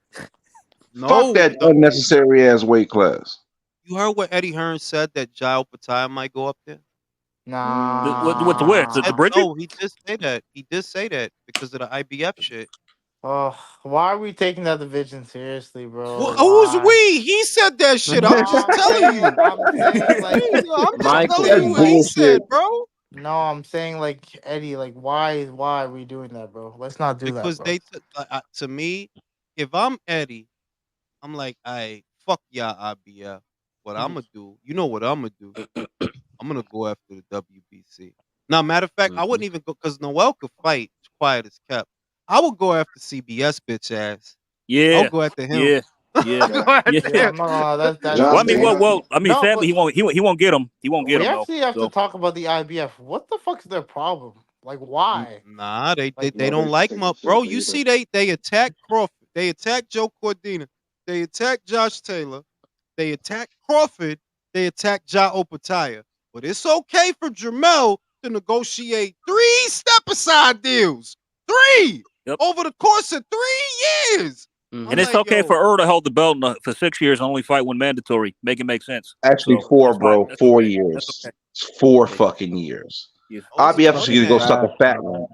Fuck no. that unnecessary ass weight class. You heard what Eddie Hearn said that Jai Patai might go up there? What the where? He The said Nah. Bridger? no. He did say that. He did say that because of the IBF shit. Oh, why are we taking that division seriously, Well, bro? who's Why? we? He said that shit. No, I'm just telling you. I'm saying like I'm just telling Michael. you That's what he bullshit. said, bro. no, I'm saying like Eddie, like why are we doing that, bro? Let's not do that, Because bro. to me, if I'm Eddie, I'm like, I fuck y'all IBF. What I'm gonna do? You know what I'm gonna do? I'm gonna go after the WBC. Now, matter of fact, I Mhm. wouldn't even go because Noel could fight. Quiet as kept. I would go after CBS bitch ass. I Yeah, would go after him. yeah, yeah, Go Yeah. after yeah. Yeah, him. I'm not gonna lie, that's Well, I John mean, insane. Cena. I mean, No, sadly, but he won't get him. He won't get we him though. actually have to So talk about the IBF. What the fuck's their problem? Like why? Nah, Like they No, don't they like take him them up, bro. seriously You either. see, they attack Crawford. They attack Joe Cordina. They attack Josh Taylor. They attack Crawford. They attack Ja Opataya. But it's okay for Jamel to negotiate 3 step-aside deals. 3 yep. over the course of 3 years. I'm And Mhm. it's like, okay for yo, her to hold the belt for 6 years and only fight when mandatory. Make it make sense. Actually, So four, that's fine. bro. That's 4 years. okay. It's 4 Yeah, fucking years. yeah. those are IBF is good gonna Fucking go matches. suck a fast, fat bro. one.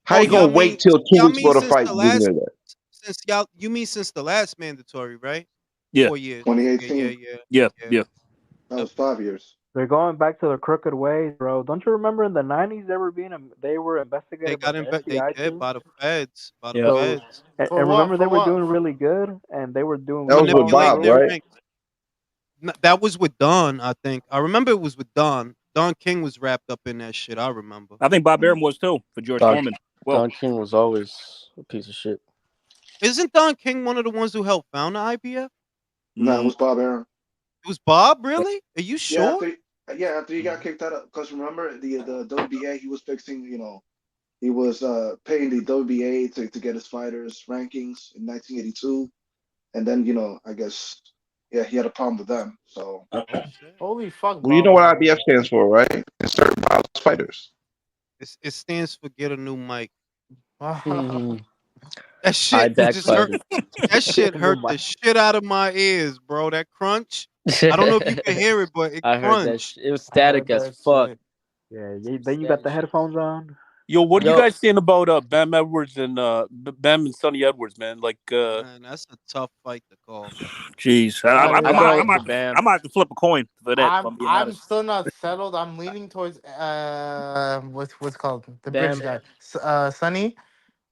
How Oh, you gonna wait till two y'all weeks mean for the since fight? the To do last that? you mean since the last mandatory, right? Yeah, 4 years. Yeah, 2018. yeah, yeah. yeah. That Yep. was 5 years. They're going back to their crooked ways, bro. Don't you remember in the '90s they were They investigated by got the they FBI did too? by the feds, by the Yep. So feds. for and what? remember they For were what? doing really good and they were doing That was really with well in the Bob, Manipulating their ropes. right? rank. That was with Don, I think. I remember it was with Don. Don King was wrapped up in that shit. I remember. I think Bob Mm. Arum was too for George Don, Foreman. Well, Don King was always a piece of shit. Isn't Don King one of the ones who helped found the IBF? No, it mm, was Bob Arum. It was Bob, really? Are you Yeah, sure? after he got kicked out of, because remember the WBA, he was fixing, he was paying the WBA to get his fighters rankings in 1982, and then I guess yeah he had a problem with them. So Oh shit. Holy fuck, Well, you Bob know what Arum. IBF stands for, right? It's certain violence fighters. It stands for get a new mic. Mhm. That I shit just hurt. backfired. That shit No hurt the mind. shit out of my ears, bro. That crunch. I don't know if you can hear it, but it I heard that. crunched. It was I static heard as that fuck. shit. Yeah, then you got Static the shit. headphones on. Yo, what are you Yo, guys saying about Bam Edwards and Bam and Sonny Edwards, man? Like, Man, that's a tough fight to call. Jeez, I I go with the I Bam. might have to flip a coin for that. If I'm being I'm honest. still not settled. I'm leaning towards what's called the British Bam. guy, Sonny,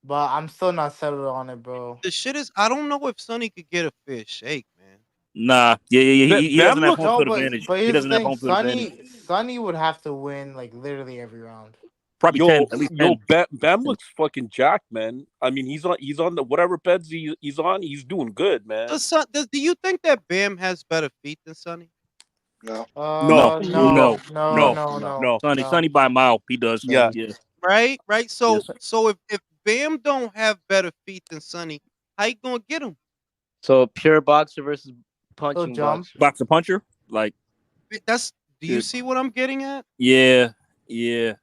but I'm still not settled on it, bro. The shit is, I don't know if Sonny could get a fair shake, man. Nah, yeah. He Bam doesn't have looks. home No, field but advantage. He here's the doesn't have thing, home field advantage. Sonny would have to win like literally every round. Probably 10, at least 10. Bam looks fucking jacked, man. I mean, he's on the whatever beds he's on. He's doing good, man. Do you think that Bam has better feet than Sonny? No. No, No, no, no, no, no, no. Sonny by a mile. He does. Yeah. Yeah. Right. So Yes. if Bam don't have better feet than Sonny, how you gonna get him? So pure boxer versus he'll punching jump. boxer. Boxer puncher. Like, Do you Yeah. see what I'm getting at? yeah.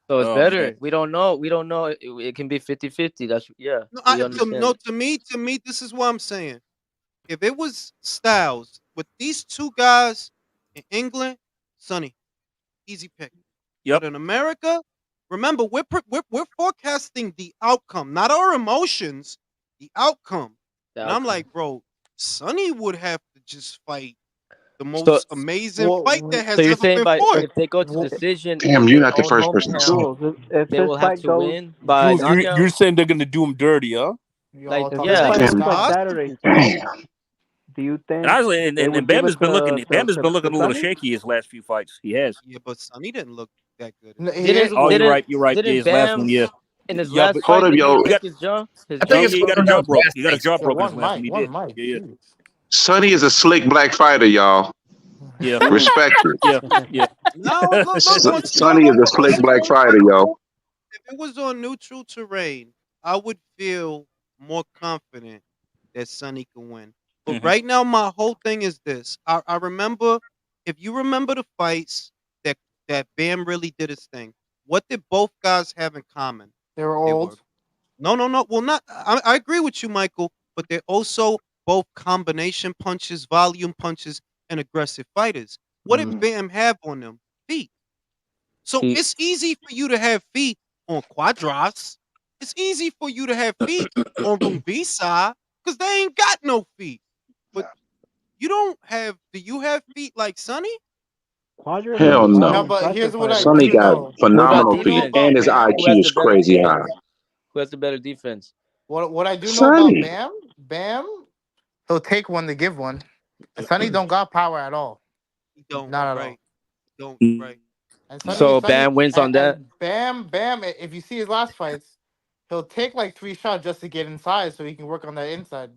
So it's Oh, better. man. We don't know. It can be 50-50. That's yeah. No, We understand. to me, this is what I'm saying. If it was Styles with these two guys in England, Sonny, easy pick. Yep. But in America, remember we're forecasting the outcome, not our emotions, the outcome. And I'm like, bro, Sonny would have to just fight the most amazing fight that So has you're ever saying been by fought. if they go to Wh- decision Damn, in you're their not the own first person to say it. hometown, Jules, if they this will have fight to goes, win by Jules, knockout. you're saying they're gonna do him dirty, huh? Y'all Like if talking this yeah, fight shit. goes Damn. like Possible. Saturday fight, Damn. do you And think honestly, they and would Bam give has it been looking. Bam has been looking to a little Sonny? shaky his last few fights. He has. Yeah, but Sonny didn't look that good. Here's the Oh, you're thing. right. You're right. Yeah, didn't his last one. Bam Yeah. in his Yeah, last but Hold fight up, didn't he yo. He got. break his jaw? His I think jaw? it's He got his one jaw of those broke. last He got his fights. jaw Yo, broken his one last one. mic, He one did. mic. Yeah. Jeez. Sonny is a slick black fighter, y'all. Yeah. Respect it. Yeah. No, look, Sonny is a slick black fighter, yo. if it was on neutral terrain, I would feel more confident that Sonny can win. But Mhm. right now, my whole thing is this. I remember, if you remember the fights that Bam really did his thing, what did both guys have in common? They were They old. were no. Well, not. I agree with you, Michael. But they're also both combination punches, volume punches, and aggressive fighters. What did Bam have on them? Feet. So He it's easy for you to have feet on Quadras. It's easy for you to have feet on Rumbisa because they ain't got no feet. But you don't have. Do you have feet like Sonny? Quadras is Hell a No, no. fucking but here's pressure what I fighter. Sonny do got know. What about phenomenal Do know feet, defense? about and his Bam. Who has IQ the is better crazy high. defense? Who has the better defense? What I do know about Sonny. Bam, he'll take one to give one. Sonny don't got power at all. You don't. Not at all. Right. Don't. Right. And So Bam wins on that. and Bam, if you see his last fights, he'll take like 3 shots just to get inside so he can work on that inside.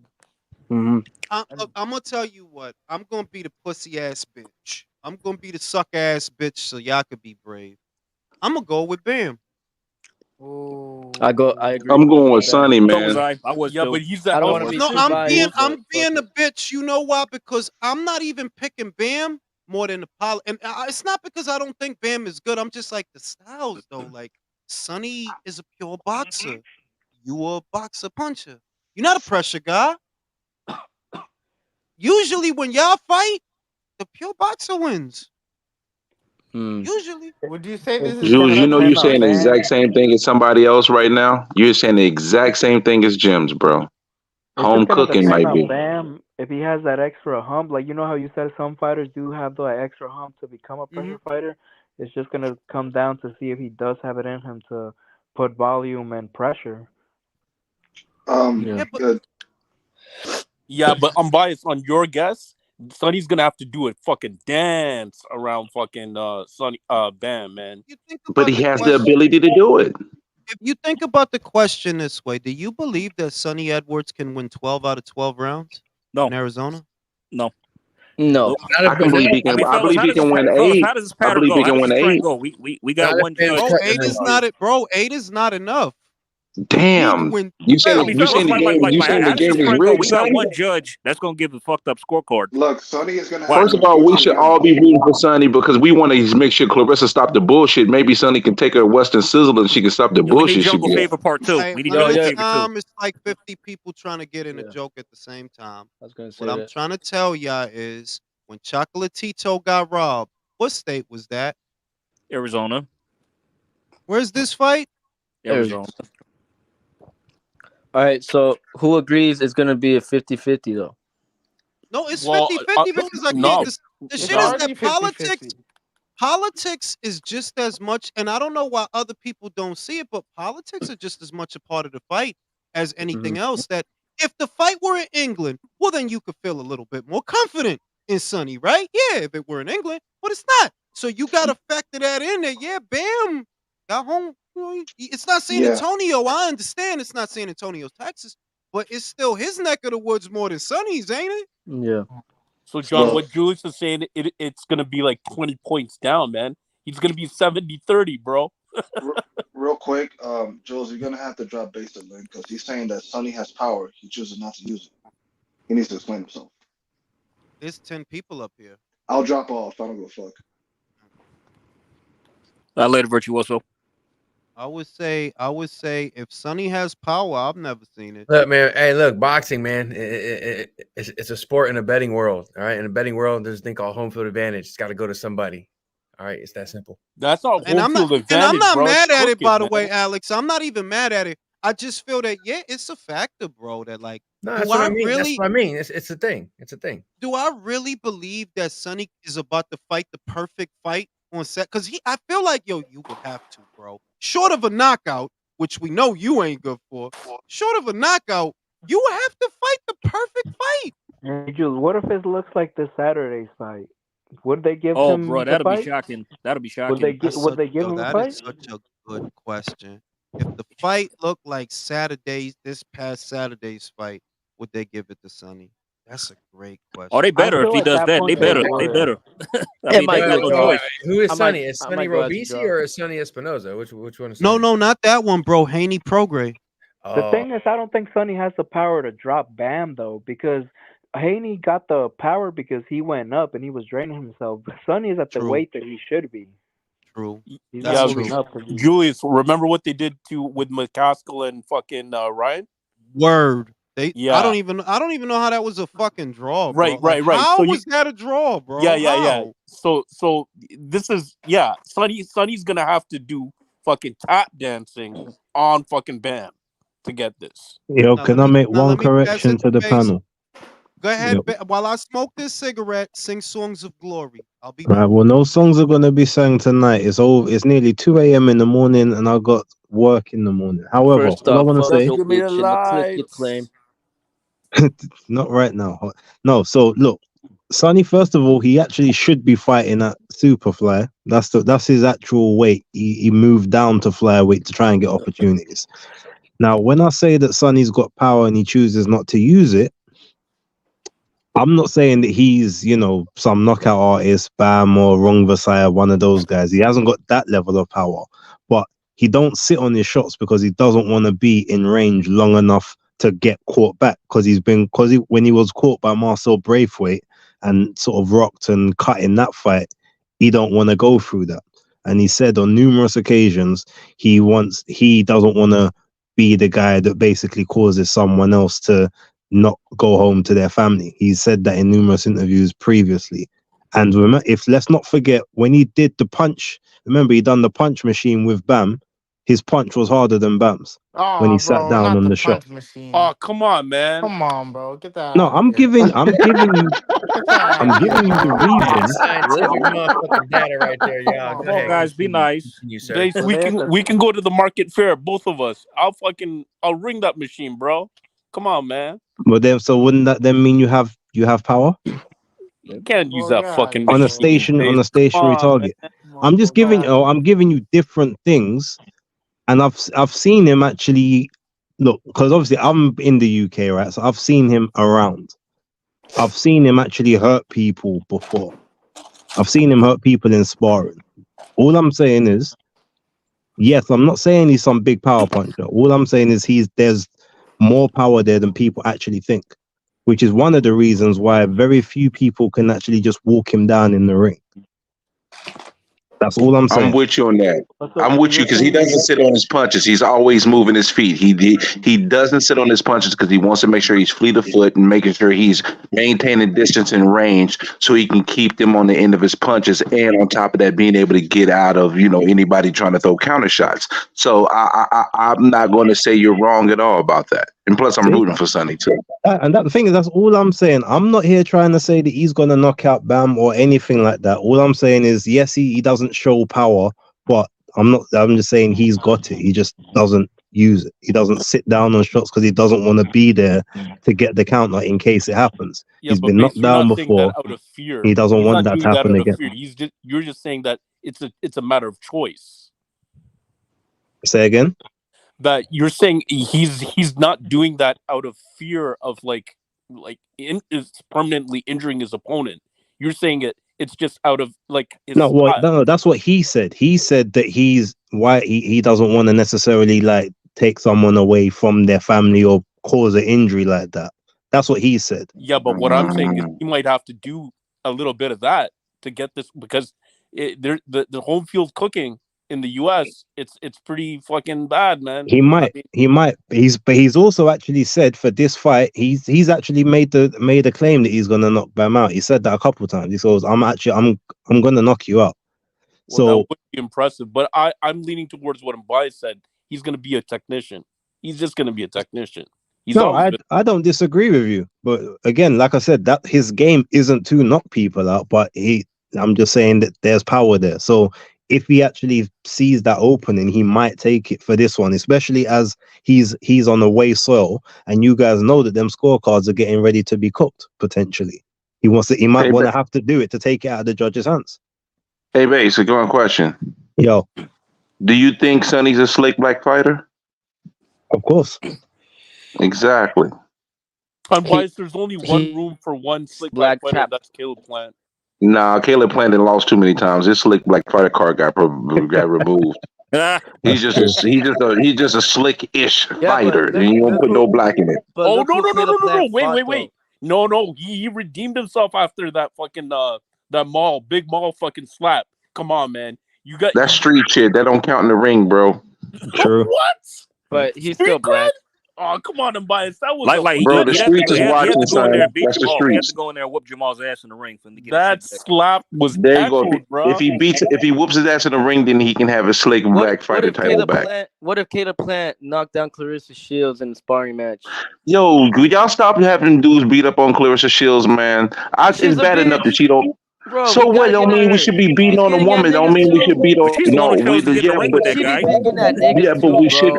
I'm And gonna tell you what. I'm gonna be the pussy ass bitch. I'm gonna be the suck ass bitch so y'all could be brave. I'm gonna go with Bam. I agree. I'm going with Bam. Sonny, So was man. I. I was Yeah, too. but he's I that don't Well, want to upper. be No, too biased, but I'm fuck being it. a bitch. You know why? Because I'm not even picking Bam more than the Apollo. And it's not because I don't think Bam is good. I'm just like the styles though. Like Sonny is a pure boxer. You a boxer puncher. You're not a pressure guy. Usually when y'all fight, the pure boxer wins. Usually. would you say Is this he is Jules, gonna you know let you're saying the Bam? exact same thing as somebody else right now. You're saying the exact same thing as Jim's, bro. It's Home just gonna cooking depend might on be. Bam if he has that extra hump. Like you know how you said some fighters do have that extra hump to become a hmm pressure fighter. It's just gonna come down to see if he does have it in him to put volume and pressure. Yeah. Yeah, but Good. Yeah, but I'm biased on your guess. Sonny's gonna have to do a fucking dance around fucking Sonny Bam, man. you think But about he the has the question. ability to do it. If you think about the question this way, do you believe that Sonny Edwards can win 12 out of 12 rounds No. in Arizona? No. No. Nope. I can believe he I can. mean, I fellas, believe he can win fellas, 8. how does this I pattern believe go? he How can does win this trend 8. go? We got Not if one Bam's judge. Bro, cutting eight him is off. not it. Bro, 8 is not enough. You need to Damn. win You saying I 12. mean, you fellas, saying the game? You saying the how does game this is trend go? rigged, We got Sonny? one judge that's gonna give a fucked up scorecard. Look, Sonny is gonna Why? have First to of all, we improve should again. all be rooting for Sonny because we want to make sure Clarissa stop the bullshit. Maybe Sonny can take her Western Sizzle and she can stop the Yeah, we need bullshit she Jungle get. Fever Part 2. Hey, We need Yo, one Jungle at yeah, a Fever 2. time, it's like 50 people trying to get in a yeah. joke at the same time. I was gonna say What I'm that. trying to tell y'all is when Chocolatito got robbed, what state was that? Arizona. Where's this fight? Arizona. All right, so who agrees it's gonna be a 50-50 though? No, it's Well, 50-50 because I no, can't. The It's shit is already that 50-50. politics is just as much, and I don't know why other people don't see it, but politics are just as much a part of the fight as anything else. That if the fight were in England, well, then you could feel a little bit more confident in Sonny, right? Yeah, if it were in England, but it's not. So you got to factor that in there. Yeah, Bam got home. You know, it's not San Yeah. Antonio. I understand it's not San Antonio, Texas, but it's still his neck of the woods more than Sonny's, ain't it? Yeah. So, John, Well, what Julius is saying, it's going to be like 20 points down, man. He's going to be 70-30, bro. real quick, Jules, you're gonna have to drop base a link because he's saying that Sonny has power. He chooses not to use it. He needs to explain himself. There's 10 people up here. I'll drop off. I don't give a fuck. Later, Virtuoso. I would say if Sonny has power, I've never seen it. Look, man. Hey, look, boxing, man. It's a sport in a betting world. All right, in a betting world, there's a thing called home field advantage. It's got to go to somebody. All right, it's that simple. That's not And home I'm not field advantage, and I'm not bro. mad It's at it, crooked, by the man. way, Alex. I'm not even mad at it. I just feel that it's a factor, bro. That like, No, that's do what I I mean. That's really what I mean. It's a thing. It's a thing. do I really believe that Sonny is about to fight the perfect fight on set? Because I feel like you would have to, bro. Short of a knockout, which we know you ain't good for. Short of a knockout, you would have to fight the perfect fight. Hey, Jules, what if it looks like this Saturday's fight? Would they give Oh, him bro, the that'll be fight? shocking. That'll be Would they shocking. get? Would they give him a That fight? is such a good question. If the fight looked like this past Saturday's fight, would they give it to Sonny? That's a great question. Oh, they I better if feel he at does that that. point They better. they They would. better. I It mean, might they be a got no draw. choice. Who is I Sonny? might- Is I Sonny might go as a Robisi draw. or is Sonny Espinoza? Which one is No, Sonny? no, not that one, bro. Haney Prograis. The Oh, thing is, I don't think Sonny has the power to drop Bam though, because Haney got the power because he went up and he was draining himself. But Sonny is at the True. weight that he should be. True. He's That's not true. moving up to be. Julius, remember what they did with McCaskill and fucking Ryan? Word. I Yeah. don't even know how that was a fucking draw, bro. Right, Like, right. how So was that a draw, bro? yeah. How? So this is Sonny's gonna have to do fucking tap dancing on fucking Bam to get this. Yo, Now can let I me make now one let me pass correction it to to the Base. panel? Go ahead, Yo, while I smoke this cigarette, sing songs of glory. I'll be right. back. Well, no songs are gonna be sang tonight. It's nearly 2 a.m. in the morning, and I got work in the morning. However, First all I off, want to fuck say, your Give me the bitch. I'ma click your lights. claim. not right now. No. So look, Sonny. First of all, he actually should be fighting at Superfly. That's his actual weight. He moved down to flyweight to try and get opportunities. Now, when I say that Sonny's got power and he chooses not to use it, I'm not saying that he's, some knockout artist, Bam or Wrong Versailles, one of those guys. He hasn't got that level of power, but he don't sit on his shots because he doesn't want to be in range long enough to get caught back. Because when he was caught by Marcel Braithwaite and sort of rocked and cut in that fight, he don't want to go through that. And he said on numerous occasions he doesn't want to be the guy that basically causes someone else to not go home to their family. He said that in numerous interviews previously. And let's not forget when he did the punch. Remember, he done the punch machine with Bam. His punch was harder than Bam's when he sat bro, down not on the the shot. punch machine. Oh, come on, man. Come on, bro. Get that No, out of I'm here. giving you, Get that I'm out of here, giving you the bro. reason. scientific motherfucking data right there, y'all. Come Go Come on, ahead, guys, be continue. nice. Continue, sir. Base, So we they have can to- we can go to the market fair, both of us. I'll ring that machine, bro. Come on, man. But then, so wouldn't that then mean you have power You can't use Bro, that get out fucking of on here, machine. bro. a Base. stationary Come on, target? man. Come I'm on, just bro. Get giving out of I'm giving you different things, and I've seen him actually look, because obviously I'm in the UK, right? So I've seen him around. I've seen him actually hurt people before. I've seen him hurt people in sparring. All I'm saying is, yes, I'm not saying he's some big power puncher. All I'm saying is there's more power there than people actually think, which is one of the reasons why very few people can actually just walk him down in the ring. That's all I'm I'm saying. with you on that. Oh, so I'm with you you're because he saying doesn't sit on his punches. He's always moving his feet. He doesn't sit on his punches because he wants to make sure he's fleet of foot and making sure he's maintaining distance and range so he can keep them on the end of his punches. And on top of that, being able to get out of anybody trying to throw counter shots. So I'm not going to say you're wrong at all about that. And plus, I'm See? rooting for Sonny too. And that the thing is, that's all I'm saying. I'm not here trying to say that he's gonna knock out Bam or anything like that. All I'm saying is, yes, he doesn't show power, but I'm just saying he's got it. He just doesn't use it. He doesn't sit down on shots because he doesn't want to be there to get the counter in case it happens. Yeah, He's but been base, knocked you're down not saying that before. out of fear. He doesn't He's want not that to doing that happen out of again. fear. You're just saying that it's a matter of choice. Say again. That you're saying he's not doing that out of fear of is permanently injuring his opponent. You're saying it's just out of his No, well, style. no, that's what he said. He said that he doesn't want to necessarily take someone away from their family or cause an injury like that. That's what he said. Yeah, but what I'm saying is he might have to do a little bit of that to get this because the home field cooking in the U.S. it's pretty fucking bad, man. He might. He's also actually said for this fight, he's actually made a claim that he's gonna knock Bam out. He said that a couple of times. He says, I'm gonna knock you out. Well, So that would be impressive, but I'm leaning towards what Mbai said. He's going to be a technician. He's just going to be a technician. He's no, always been. I don't disagree with you. But again, like I said, that his game isn't to knock people out, but I'm just saying that there's power there. So if he actually sees that opening, he might take it for this one, especially as he's on away soil, and you guys know that them scorecards are getting ready to be cooked potentially. He might want to have to do it to take it out of the judge's hands. Hey, Base, a going question. Yo, do you think Sonny's a slick black fighter? Of course. Exactly. Unbiased, there's only one room for one slick black fighter, and that's Caleb Plant. Nah, Caleb Plant lost too many times. This slick black fighter card got removed. He's just a slick-ish fighter, and you don't put no black in it. Oh no! Wait! No, he redeemed himself after that fucking that big mall fucking slap. Come on, man. You got that street shit that don't count in the ring, bro. True. What? But he's still black. Oh, come on, Unbiased. That was bro. The streets is watching, son. That's the That's the streets. He had streets. to go in there and whoop Jamal's ass in the ring for him to get that slap was There you go. echoed, bro. If he whoops his ass in the ring, then he can have his slick black fighter title back. What if Caleb Plant knocked down Clarissa Shields in the sparring match? Yo, could y'all stop having dudes beat up on Clarissa Shields, man? It's bad enough that she don't. Bro, so what? Don't mean we should be beating on a woman. Don't mean we should beat on. No, but we should.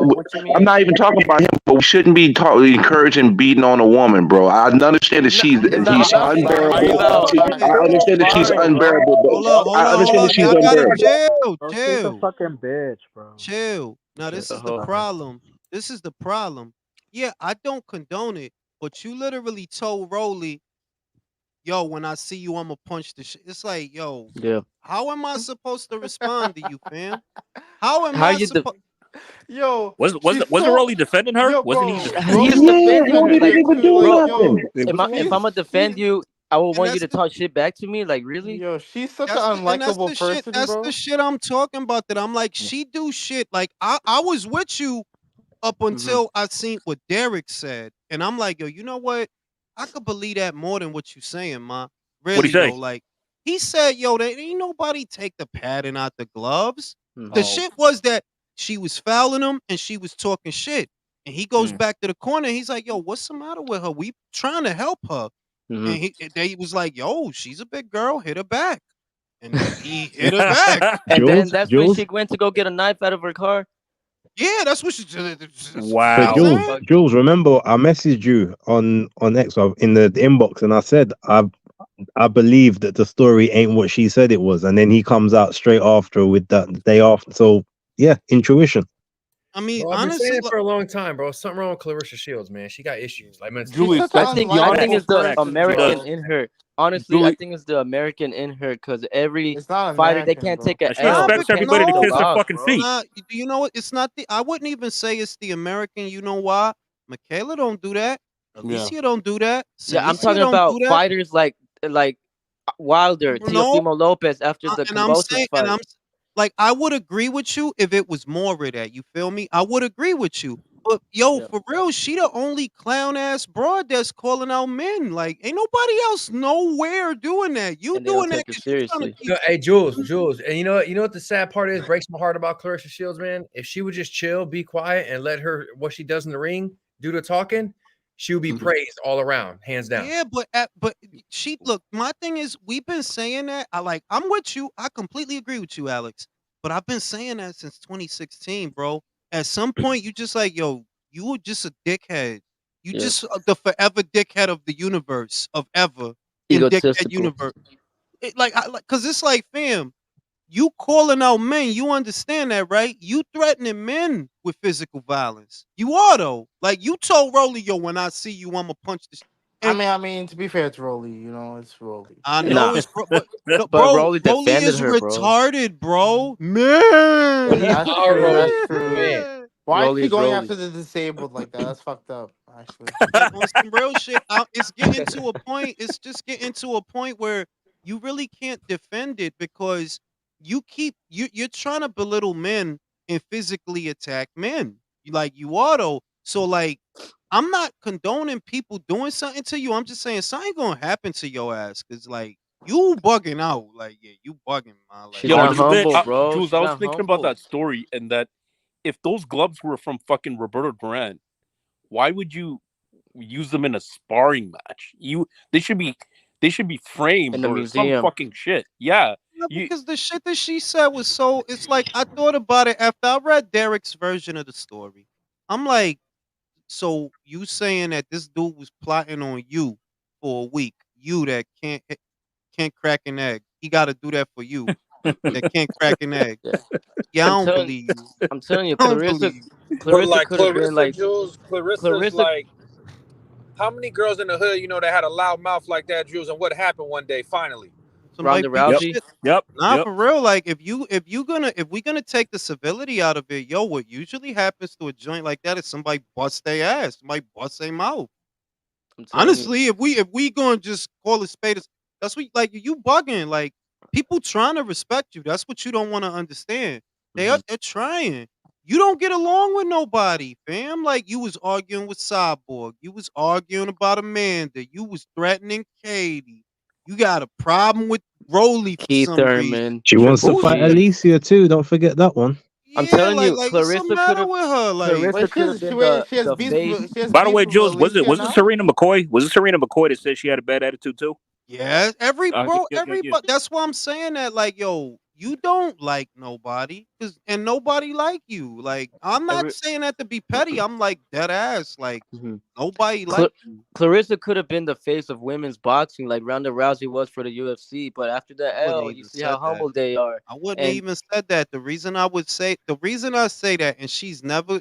I'm not even talking about him, but we shouldn't be encouraging beating on a woman, bro. I understand that he's unbearable. I understand that she's unbearable, but I understand that she's unbearable. Chill. She's a fucking bitch, bro. Chill. Now this is the problem. This is the problem. Yeah, I don't condone it, but you literally told Rolly, yo, when I see you, I'm gonna punch the shit. It's like, yo, how am I supposed to respond to you, fam? How am I supposed? Yo, wasn't Rolly defending her? Wasn't he? He's defending her. Like, if I'm gonna defend you, I would want you to talk shit back to me. Like, really? Yo, she's such an unlikable person, That's bro. the shit I'm talking about. That I'm like, she do shit. Like, I was with you up until I seen what Derek said, and I'm like, yo, you know what? I could believe that more than what you saying, ma. Really, What'd he say? though, like he said, yo, there ain't nobody take the padding out the gloves. The shit was that she was fouling him and she was talking shit. And he goes back to the corner. And he's like, yo, what's the matter with her? We trying to help her. And he was like, yo, she's a big girl. Hit her back. And he hit her back. And then that's when she went to go get a knife out of her car. Yeah, that's what she. Wow. But Jules, remember I messaged you on X in the inbox, and I said I believe that the story ain't what she said it was, and then he comes out straight after with that the day after. So yeah, intuition. I mean, I've been honestly, saying it for a long time, bro. Something wrong with Clarissa Shields, man. She got issues. Like, Julius, I think it's the American in her. Honestly, I think it's the American in her because every fighter they can't take a She expects everybody to kiss her fucking feet. Do you know what? It's not the. I wouldn't even say it's the American. You know why? Michaela don't do that. Alicia don't do that. Yeah, I'm talking about fighters like Wilder, Teofimo Lopez after the Kambosos fight. like I would agree with you if it was more of that. You feel me? I would agree with you. But yo, Yeah. for real, she the only clown ass broad that's calling out men. Like, ain't nobody else nowhere doing that. You And they don't doing that take it because you trying to seriously. keep. Hey, Jules, and you know what the sad part is? Breaks my heart about Clarissa Shields, man. If she would just chill, be quiet, and let her what she does in the ring do the talking, she would be praised all around, hands down. Yeah, but she look. My thing is, we've been saying that. I'm with you. I completely agree with you, Alex. But I've been saying that since 2016, bro. At some point, you just like, yo, you were just a dickhead. You Yeah. just the forever dickhead of the universe of ever in dickhead Egotistical. universe. Cause it's like, fam, you calling out men, you understand that, right? You threatening men with physical violence. You are though. Like you told Rolly, yo, when I see you, I'ma punch this. And I mean, to be fair, it's Rolly. You know, it's Rolly. I know Nah. it's but no, But bro, Rolly Rolly defended is her, bro. retarded, bro. But he's Man. That's our true. Rolly, That's he's the true. man. Man. Why is Rolly she is going Rolly. after the disabled like that? That's fucked up, actually. Like on some real shit, it's getting to a point. It's just getting to a point where you really can't defend it because you're trying to belittle men and physically attack men. You auto. So like I'm not condoning people doing something to you. I'm just saying something gonna happen to your ass because like you bugging out. Like yeah, you bugging, man. Like She's Yo, I not really humble, bro. Jules, She's I was not thinking about humble. that story, and that if those gloves were from fucking Roberto Duran, why would you use them in a sparring match? They should be In framed the or some museum. fucking shit. Yeah, No, you. because the shit that she said was so. It's like I thought about it after I read Derek's version of the story. I'm like, so you saying that this dude was plotting on you for a week? You that can't crack an egg. He got to do that for you that can't crack an egg. Yeah. Yeah, I I'm don't telling believe you. I'm telling you, I don't believe you. But Clarissa like could have been Clarissa like Jules, Clarissa's Clarissa like, how many girls in the hood, that had a loud mouth like that, Jules, and what happened one day finally? Somebody Ronda beat the Yep, Rousey. shit. yep, Nah, yep. for real. Like if we gonna take the civility out of it, yo, what usually happens to a joint like that is somebody bust their ass, somebody bust their mouth. I'm telling you. Honestly, if we gonna just call it spade, that's what like you bugging. Like people trying to respect you. That's what you don't want to understand. They're trying. You don't get along with nobody, fam. Like you was arguing with Cyborg. You was arguing about Amanda. You was threatening Katie. You got a problem with Rolly for Keith some reason. Thurman, She wants to Triple fight G. Alicia too. Don't forget that one. I'm Yeah, telling you, like what's the matter with her? Like Clarissa Wait, could have been the she has the beef. face. She has By the beef way, with Jules, was it Alicia was it now. Serena McCoy? Was it Serena McCoy that said she had a bad attitude too? yeah, Yeah. everybody. That's why I'm saying that. Like, yo, you don't like nobody, and nobody like you. Like, I'm not Every saying that to be petty. I'm like dead ass. Like, Mhm. nobody Cla- like you. Clarissa could have been the face of women's boxing, like Ronda Rousey was for the UFC. But after the I wouldn't L, you even see how said that. humble they are. I wouldn't And even said that. The reason I say that, and she's never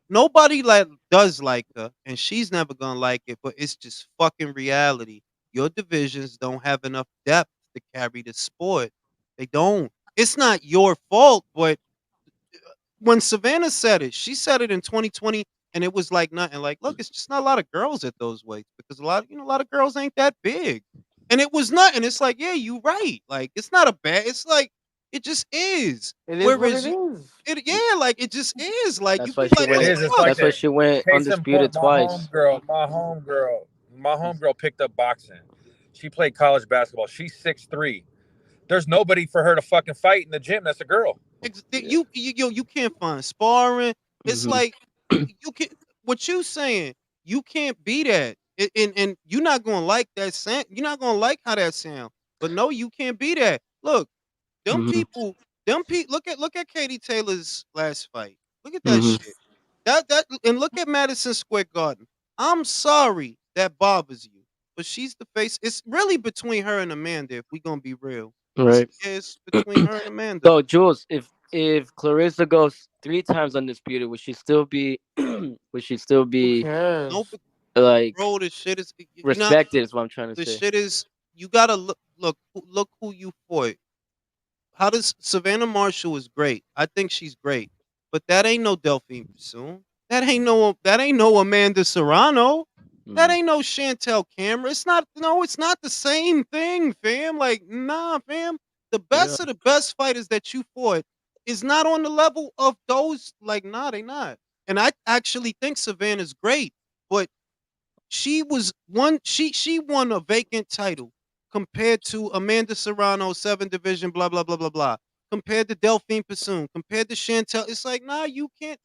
nobody like does like her, and she's never gonna like it. But it's just fucking reality. Your divisions don't have enough depth to carry the sport. They don't. It's not your fault, but when Savannah said it, she said it in 2020, and it was like nothing. Like, look, it's just not a lot of girls at those weights because a lot of girls ain't that big, and it was nothing. It's like, yeah, you right. Like, it's not a bad. It's like it just is. It is what Whereas it is. yeah, like it just is. Like you that's be why she like, It yo, went. is. It's fuck. like That's why that. she went Case in point, undisputed twice. my homegirl picked up boxing. She played college basketball. She's 6'3". There's nobody for her to fucking fight in the gym. That's a girl. Yeah. You can't find sparring. It's hmm like you can what you saying. You can't be that, and you're not gonna like that sound. You're not gonna like how that sound. But no, you can't be that. Look, them hmm people, look at Katie Taylor's last fight. Look at that hmm shit. And look at Madison Square Garden. I'm sorry that bothers you, but she's the face. It's really between her and Amanda. If we gonna be real, Right. it's between her and Amanda. So Jules, if Clarissa goes 3 times undisputed, would she still be? Would she still Who be No, cares? like bro, the shit is you not. respected? Is what I'm trying to The say. shit is you gotta look who you fought. How does Savannah Marshall is great? I think she's great, but that ain't no Delphine Pursoon. That ain't no Amanda Serrano. That Mhm. ain't no Chantel Cameron. It's not. No, it's not the same thing, fam. Like, nah, fam. the best of the best fighters that you fought is not on the level of those. Like, nah, they not. And I actually think Savannah's great, but she won a vacant title compared to Amanda Serrano, 7 division, blah blah blah blah blah. Compared to Delphine Passoon, compared to Chantel, it's like, nah, you can't.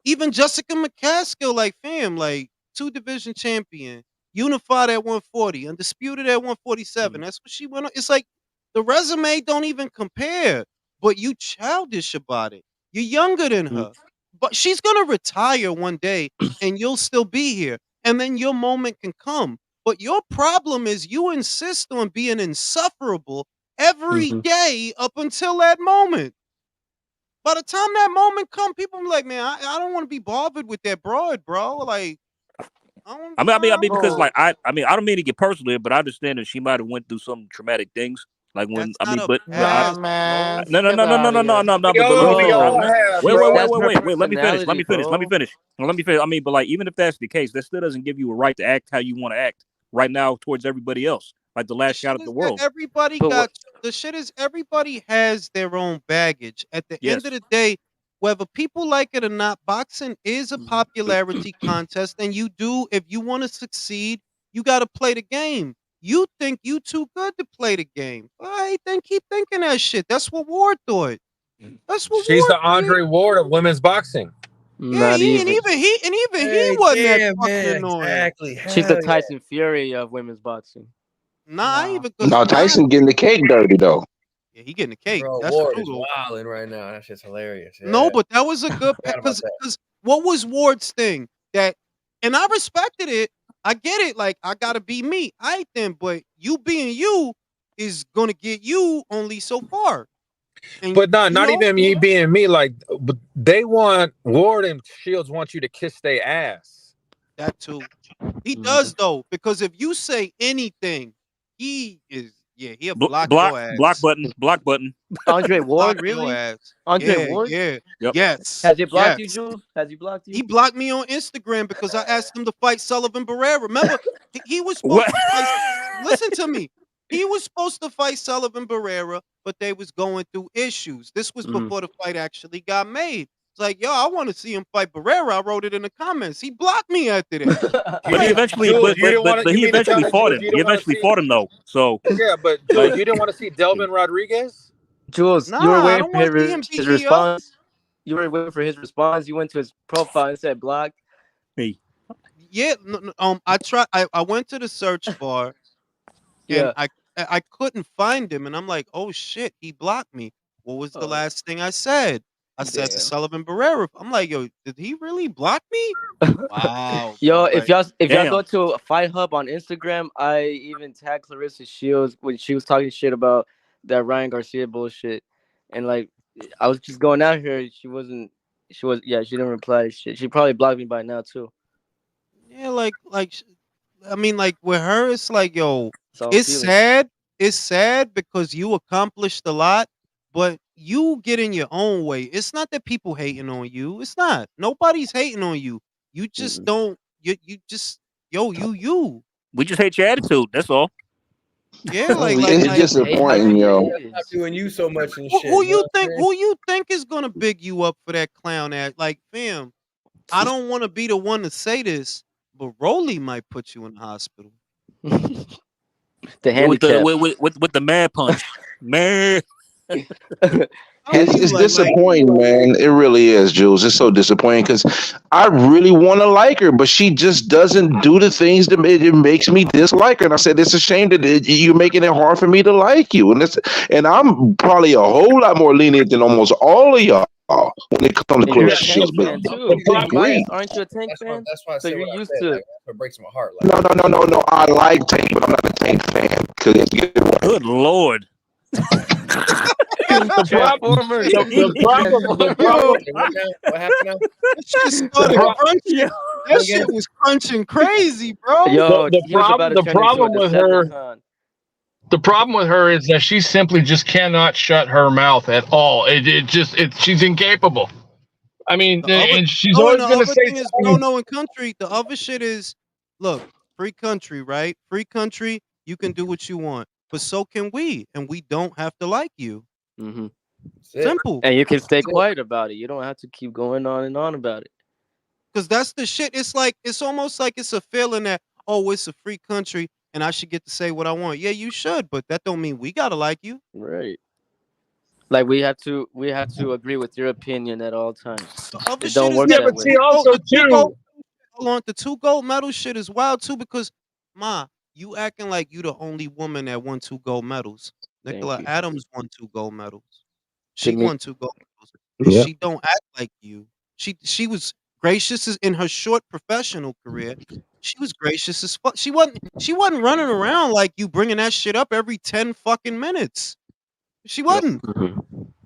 Even Jessica McCaskill, like, fam, like, 2 division champion, unified at 140, undisputed at 147. That's what she went on. It's like the resume don't even compare, but you childish about it. You're younger than her, but she's gonna retire one day, and you'll still be here, and then your moment can come. But your problem is you insist on being insufferable every day up until that moment. By the time that moment come, people be like, man, I don't want to be bothered with that broad, bro. Like, I mean, because like I don't mean to get personal here, but I understand that she might have went through some traumatic things. Like when that's not a no, past, no, no, no, no, no, no, no, no, no. We all have, Wait, bro. wait. Let me finish. Let me finish. I mean, but like, even if that's the case, that still doesn't give you a right to act how you want to act right now towards everybody else. Like the last shot of the world. Everybody got the shit is everybody has their own baggage. At the end of the day, whether people like it or not, boxing is a popularity contest, and you do, if you want to succeed, you got to play the game. You think you too good to play the game. All right, then keep thinking that shit. That's what Ward thought. That's what She's Ward the Andre Ward of women's boxing. Yeah, and even he wasn't that fucking annoying. Exactly. She's the Tyson Fury of women's boxing. Nah, even No, Tyson getting the cake dirty though. Yeah, he getting the cake. Bro, That's Ward true. is wilding right now. That shit's hilarious. Yeah. No, but that was a good Forgot about because what was Ward's thing? That, and I respected it. I get it. Like, I gotta be me. I then, but you being you is gonna get you only so far. And, but not even me being me. Like, but they want Ward and Shields want you to kiss their ass. That too. He does though, because if you say anything, he is. Yeah, he'll block your ass. Block button. Andre Ward, Block really? your ass. Andre Ward? Yeah. Yep. Yes. Has he blocked you, Jules? Has he blocked you? He blocked me on Instagram because I asked him to fight Sullivan Barrera. Remember, he was supposed to fight. Listen to me. He was supposed to fight Sullivan Barrera, but they was going through issues. This was before the fight actually got made. It's like, yo, I want to see him fight Barrera. I wrote it in the comments. He blocked me after that. But he eventually, he eventually fought him. He eventually fought him though. So yeah, but Jules, you didn't want to see Delvin Rodriguez? Jules, Nah, you were I waiting don't for want to see him his beat me up. response. You were waiting for his response. You went to his profile and said blocked. Hey. Yeah, I tried. I went to the search bar, and I couldn't find him, and I'm like, oh shit, he blocked me. What was the last thing I said? I said to Sullivan Barrera. I'm like, yo, did he really block me? Wow. Yo, Like, if y'all go to a Fight Hub on Instagram, I even tagged Clarissa Shields when she was talking shit about that Ryan Garcia bullshit, and like I was just going out here. She didn't reply. She probably blocked me by now too. Yeah, I mean, like with her, it's like, yo, it's sad. It's sad because you accomplished a lot, but you get in your own way. It's not that people hating on you. It's not. Nobody's hating on you. You just don't. You just you. We just hate your attitude. That's all. Yeah, like it's disappointing, yo. Not doing you so much and shit. Who you think is gonna big you up for that clown act? Like, fam, I don't want to be the one to say this, but Rolly might put you in the hospital. The handicap with the mad punch, man. It's disappointing, man. It really is, Jules. It's so disappointing because I really want to like her, but she just doesn't do the things that it makes me dislike her. And I said, it's a shame that you're making it hard for me to like you. And I'm probably a whole lot more lenient than almost all of y'all when it comes to Clarissa Shields. But aren't you a Tank fan? That's why I so said you're what used I said. to. Like, it breaks my heart. Like, No. I like Tank, but I'm not a Tank fan. Good Lord. The problem. What happened now? That shit was crunching crazy, bro. Yo, the problem with her. The problem with her is that she simply just cannot shut her mouth at all. She's incapable. I mean, and she's always going to say something. No, in country, the other shit is, look, free country, right? Free country, you can do what you want. but so can we, and we don't have to like you. Mm-hmm. Simple. And you can stay quiet about it. You don't have to keep going on and on about it. Because that's the shit. It's almost like it's a feeling that, oh, it's a free country and I should get to say what I want. Yeah, you should, but that don't mean we gotta like you. Right. Like we have to agree with your opinion at all times. The other It shit don't is work Yeah, that that but way. see, also the two too. gold hold on, the 2 gold medal shit is wild too because you acting like you the only woman that won 2 gold medals. Thank Nicola you. Adams won 2 gold medals. To She me, won 2 gold medals. And Yep. she don't act like you. She was gracious in her short professional career. She was gracious as fuck. She wasn't running around like you bringing that shit up every 10 fucking minutes. She Yep. wasn't.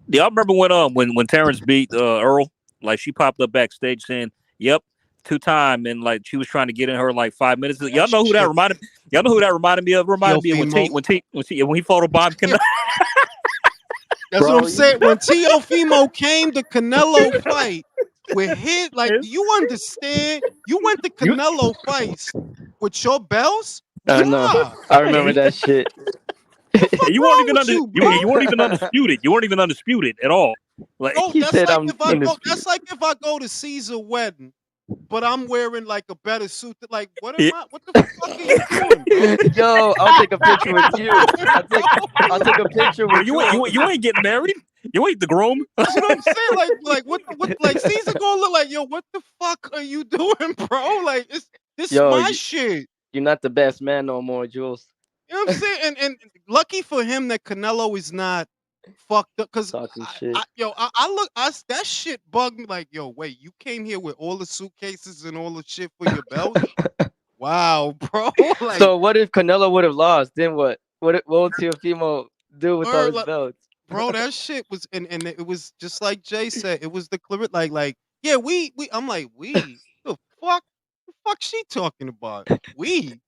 Y'all remember when Terrence beat Earl? Like she popped up backstage saying, "Yep, 2-time," and like she was trying to get in her like 5 minutes. Y'all know who that reminded? Y'all know who that reminded me of? Reminded me of when he photobomb Canelo. That's what I'm saying. When Teofimo came to Canelo fight with his, like, do you understand? You went to Canelo fights with your belts? I know. Yeah. I remember that shit. And you weren't even you, bro? you weren't even undisputed. You weren't even undisputed at all. Like No, He that's said like I'm if I go. undisputed. That's like if I go to Caesar wedding, but I'm wearing like a better suit. Like, what am I? What the fuck are you doing, bro? Yo, I'll take a picture with you. I'll take a picture Bro, with you. you ain't getting married. You ain't the groom. That's what I'm saying. Like what? Like Caesar gonna look like, yo, what the fuck are you doing, bro? Like, this Yo, my shit. You're not the best man no more, Jules. You know what I'm saying? And lucky for him that Canelo is not fucked up. Cause Talking shit. that shit bugged me. Like, yo, wait, you came here with all the suitcases and all the shit for your belt? Wow, bro. Like, So what if Canelo would have lost? Then what? What would Teofimo do with all his like, belts? bro, that shit was and it was just like Jay said. It was the clear like yeah, we. I'm like the fuck she talking about? We.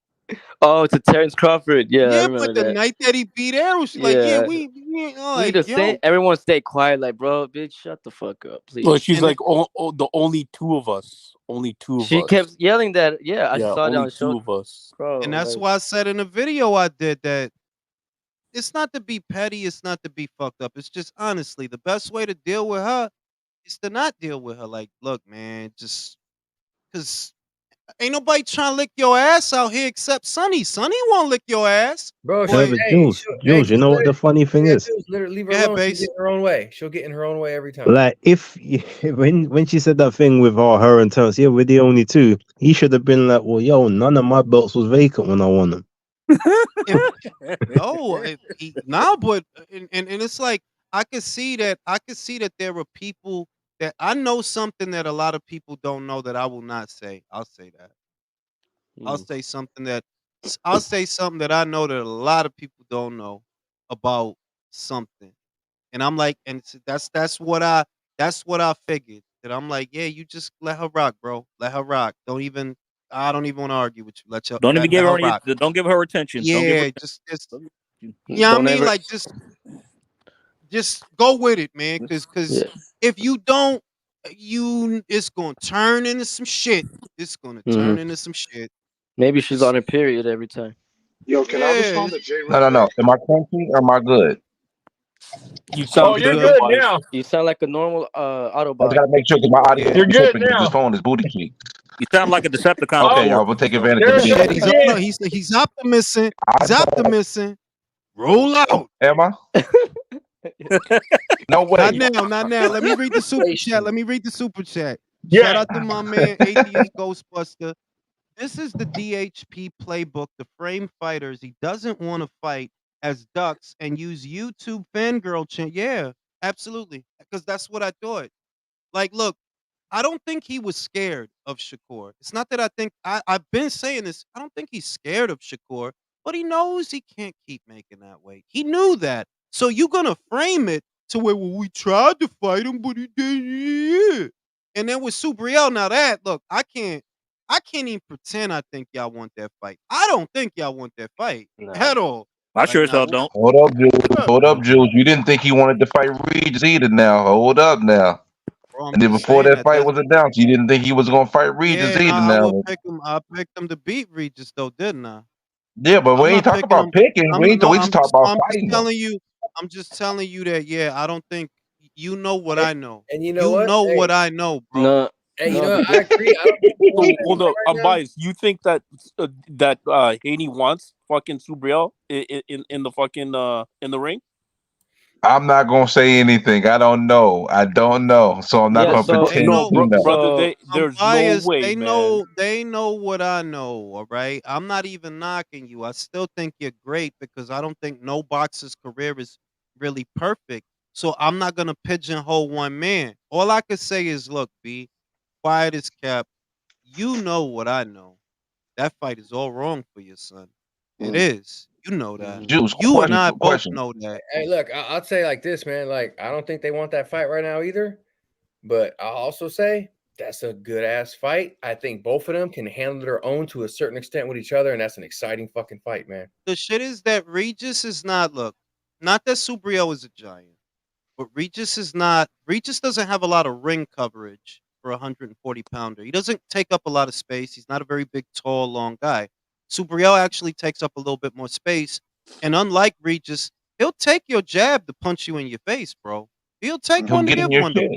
Oh, to Terrence Crawford. Yeah, I Yeah, remember but the that. night that he beat Arrow, she like, yeah, Yeah. we We like, just stay. yo. Everyone stay quiet. Like, bro, bitch, shut the fuck up, please. Well, she's And like, the only 2 of us. Only 2 of She us. kept yelling that. Yeah, I Yeah, saw that only on the 2 show. of us. Bro, And that's like, why I said in the video I did that it's not to be petty, it's not to be fucked up. It's just honestly the best way to deal with her is to not deal with her. Like, look, man, just because ain't nobody trying to lick your ass out here except Sonny. Sonny won't lick your ass. Bro, Yeah, But but Jules, hey, you know what the funny thing is? Jules, let her leave her go ahead, alone. She'll Base. get in her own way. She'll get in her own way every time. Like, if when she said that thing with her and Terrence, yeah, we're the only 2. He should have been like, well, yo, none of my belts was vacant when I won them. But and it's like I could see that there are people that I know something that a lot of people don't know that I will not say. I'll say that. I'll say something that I know that a lot of people don't know about something. And I'm like, and that's what I figured. That I'm like, yeah, you just let her rock, bro. Let her rock. I don't even want to argue with you. Don't even give let her her any. rock. Don't give her attention. Don't give her. Yeah, just yeah, I mean, like just go with it, man. Cause if you don't, it's gonna turn into some shit. It's gonna turn into some shit. Maybe she's on her period every time. Yo, can I respond to Jay real No. quick? Am I crunchy or am I good? You sound you're good, good Mike. now. You sound like a normal I just Autobot. gotta make sure because my audio You're is good tripping because now. this phone is booty cheek. You sound like a Decepticon. Okay, Oh, y'all, we'll take advantage there of it being. goes again. He's optimistic. He's optimistic. Roll out. Am I? No way. Not now. Let me read the super chat. Yeah. Shout out to my man, Atheist Ghostbuster. This is the DHP playbook to frame fighters he doesn't want to fight as ducks and use YouTube fangirl chant. Yeah, absolutely. Because that's what I thought. Like, look, I don't think he was scared of Shakur. It's not that I think I've been saying this. I don't think he's scared of Shakur, but he knows he can't keep making that weight. He knew that. So you're gonna frame it to where well, we tried to fight him, but he didn't. And then with Subriel, now that look, I can't even pretend I think y'all want that fight. I don't think y'all want that fight at all. I sure as hell don't. Hold up, Jules. Hold up, Jules. You didn't think he wanted to fight Regis either now. Hold up now. Bro, I'm And then just before saying that fight was announced, you didn't think he was going to fight Regis yeah, either I now. picked him to beat Regis though, didn't I? Yeah, but we I'm ain't not talking picking about him. picking. I'm no. We just talk about I'm just fighting them. telling you. I'm just telling you that. Yeah, I don't think you know what And, I know. and you know You what? know Hey, what I know, bro. No, hey, you no, know what? I because agree. I don't think they want So that hold fight up, right I'm now. biased. You think that Haney wants fucking Subriel in the fucking in the ring? I'm not gonna say anything. I don't know. I don't know. So I'm not yeah. gonna So They pretend No, know. to know. brother, so I'm there's no biased. way, man. They know what I know. All right. I'm not even knocking you. I still think you're great because I don't think no boxer's career is really perfect. So I'm not gonna pigeonhole one man. All I could say is, look, B, quiet as kept. You know what I know. That fight is all wrong for your son. It is. You know that. mhm. Juice, You and question, I both question. know that. Hey, look, I'll say like this, man. Like, I don't think they want that fight right now either. But I'll also say that's a good ass fight. I think both of them can handle their own to a certain extent with each other, and that's an exciting fucking fight, man. The shit is that Regis is not, look, not that Subriel is a giant, but Regis doesn't have a lot of ring coverage for a 140-pounder. He doesn't take up a lot of space. He's not a very big, tall, long guy. Subriel actually takes up a little bit more space. And unlike Regis, he'll take your jab to punch you in your face, bro. He'll take He'll one to get in give your one shit.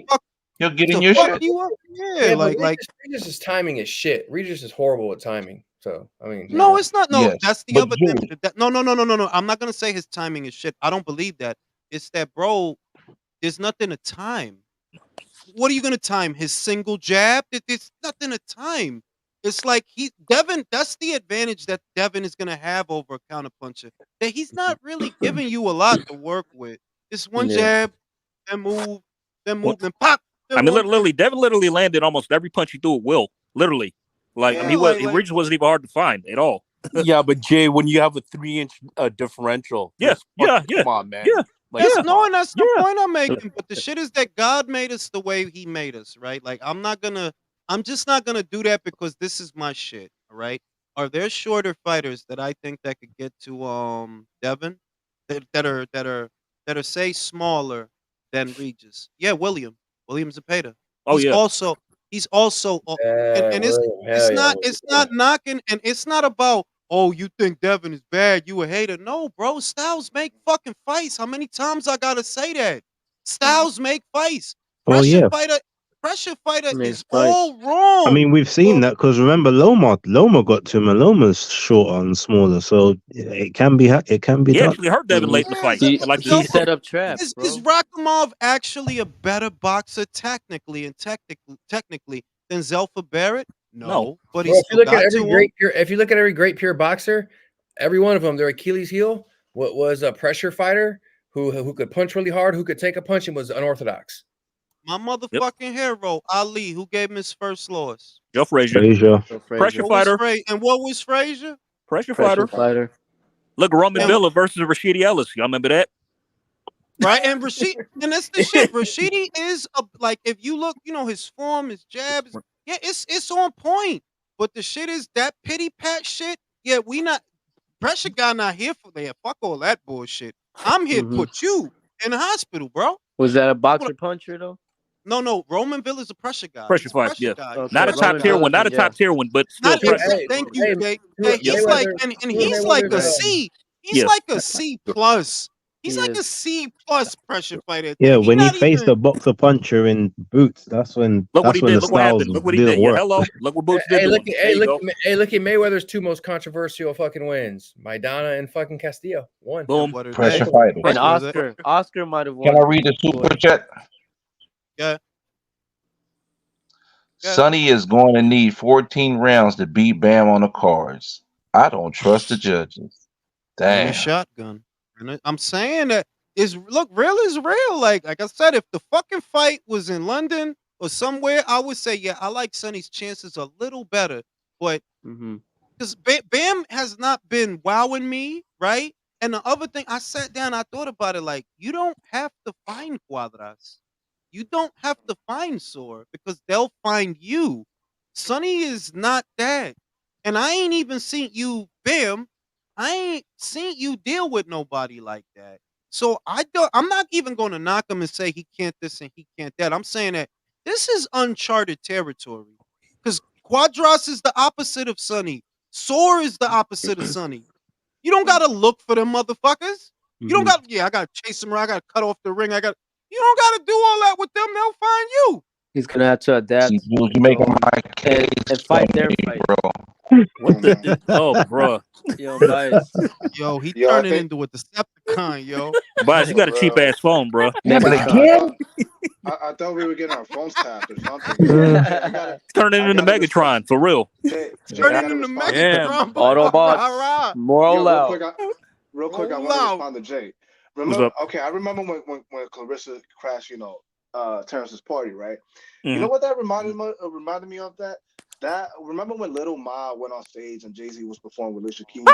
He'll get in to your fuck shit. you up. Yeah, Yeah, but like Regis' timing is shit. Regis is horrible at timing. So I mean, you no, know. it's not. No, Yes, that's the but other thing. Juice, No. I'm not gonna say his timing is shit. I don't believe that. It's that, bro. There's nothing to time. What are you gonna time? His single jab? There's nothing to time. It's like Devin. That's the advantage that Devin is gonna have over a counterpuncher. That he's not really giving you a lot to work with. It's one yeah. jab, then move, then pop, I then mean, one. literally, Devin literally landed almost every punch he threw at will. Literally, like I mean, Yeah, like Regis wasn't even hard to find at all. Yeah, but Jay, when you have a 3-inch differential, Yeah, just yeah, fucking yeah, come on, man. yeah, Like, That's yeah, come on. and that's the yeah. point I'm making. But the shit is that God made us the way He made us, right? Like I'm just not gonna do that because this is my shit. All right. Are there shorter fighters that I think that could get to Devin, that are say smaller than Regis? Yeah, William Zepeda. Oh He's yeah. also he's also and William, hell yeah, it's William. not knocking, and it's not about, oh, you think Devin is bad, you a hater. No, bro, Styles make fucking fights. How many times I gotta say that? Styles make fights. Well, Pressure yeah. fighter, pressure fighter Makes is fights. all I wrong. mean, we've seen So that because remember Loma got to him, and Loma's shorter and smaller, so it can be it can be He done. actually hurt Devin Mhm. late in the yeah, fight, like you He said. set up traps, Is bro. Rakhimov actually a better boxer technically than Zelfa Barrett? No, No, but he Bro, if you still look at got every to him. great pure, if you look at every great pure boxer, every one of them, their Achilles heel, what was a pressure fighter who could punch really hard, who could take a punch and was unorthodox. My yep. motherfucking hero, Ali, who gave him his first loss. Joe Frazier, Frazier. Joe pressure Frazier, What was fighter, And what was Frazier? pressure pressure fighter. fighter. Look, Roman And Villa versus Rashidi Ellis. Y'all remember that? right, and Rashid, and that's the shit. Rashidi is like, if you look, his form, his jabs, yeah, it's on point. But the shit is that pity pat shit. Yeah, we not pressure guy not here for that. Fuck all that bullshit. I'm here to hmm put you in the hospital, bro. Was that a That's what. boxer puncher though? No. Roman Villa's a pressure guy. Pressure He's a fight. pressure Yeah, guy. He's a Okay, not a pressure top Roman guy. tier one. Villas Not was a top tier one, but still Not Two, pressure. hey, thank you, hey, Jay. Yeah, two, Yep. he's like, Mayweather, and two of he's like a Mayweather's C. He's Yeah, like a C plus. He's He like a is. C plus pressure fighter at Yeah, that. He when he not faced even. a boxer puncher in boots, look what he the did. Look what styles happened. Look what he didn't did. Yeah, work. hello. Look what Boots did hey, to look, him. There you go. look at Mayweather's two most controversial fucking wins: Maidana and fucking Castillo. One. And Boom. what are pressure they? Both of them. fighter. And What are they? Oscar might have Can I won read the before. super chat? Yeah, yeah. Sonny is going to need 14 rounds to beat Bam on the cards. I don't trust the judges. And a Damn. shotgun. I'm saying that is, look, real is real. Like I said, if the fucking fight was in London or somewhere, I would say, yeah, I like Sonny's chances a little better. But hmm because Bam has not been wowing me, right? And the other thing, I sat down, I thought about it. Like, you don't have to find Cuadras. You don't have to find Sore because they'll find you. Sonny is not that. And I ain't even seen you, Bam. I ain't seen you deal with nobody like that. So I'm not even gonna knock him and say he can't this and he can't that. I'm saying that this is uncharted territory. Because Quadras is the opposite of Sonny. Sore is the opposite of Sonny. You don't gotta look for them motherfuckers. You don't got. Yeah, I gotta chase them around. I gotta cut off the ring. You don't gotta do all that with them. They'll find you. He's gonna have to adapt. You making my case and fight their fight, bro. What the? Oh, bro. Yo, Bias. Yo, he Yo, I turning think- into a Decepticon, yo. Bias, you got a cheap ass phone, bro. Yeah, but again, I thought we were getting our phones tapped or something. Turning into Megatron for real. Turning into Megatron. Autobots. Moral Yo, out. Real quick, I want to respond to Jay. Okay, I remember when Clarissa crashed, Terrence's party, right? You know what that reminded me of? That remember when Little Ma went on stage and Jay-Z was performing with Alicia Keys?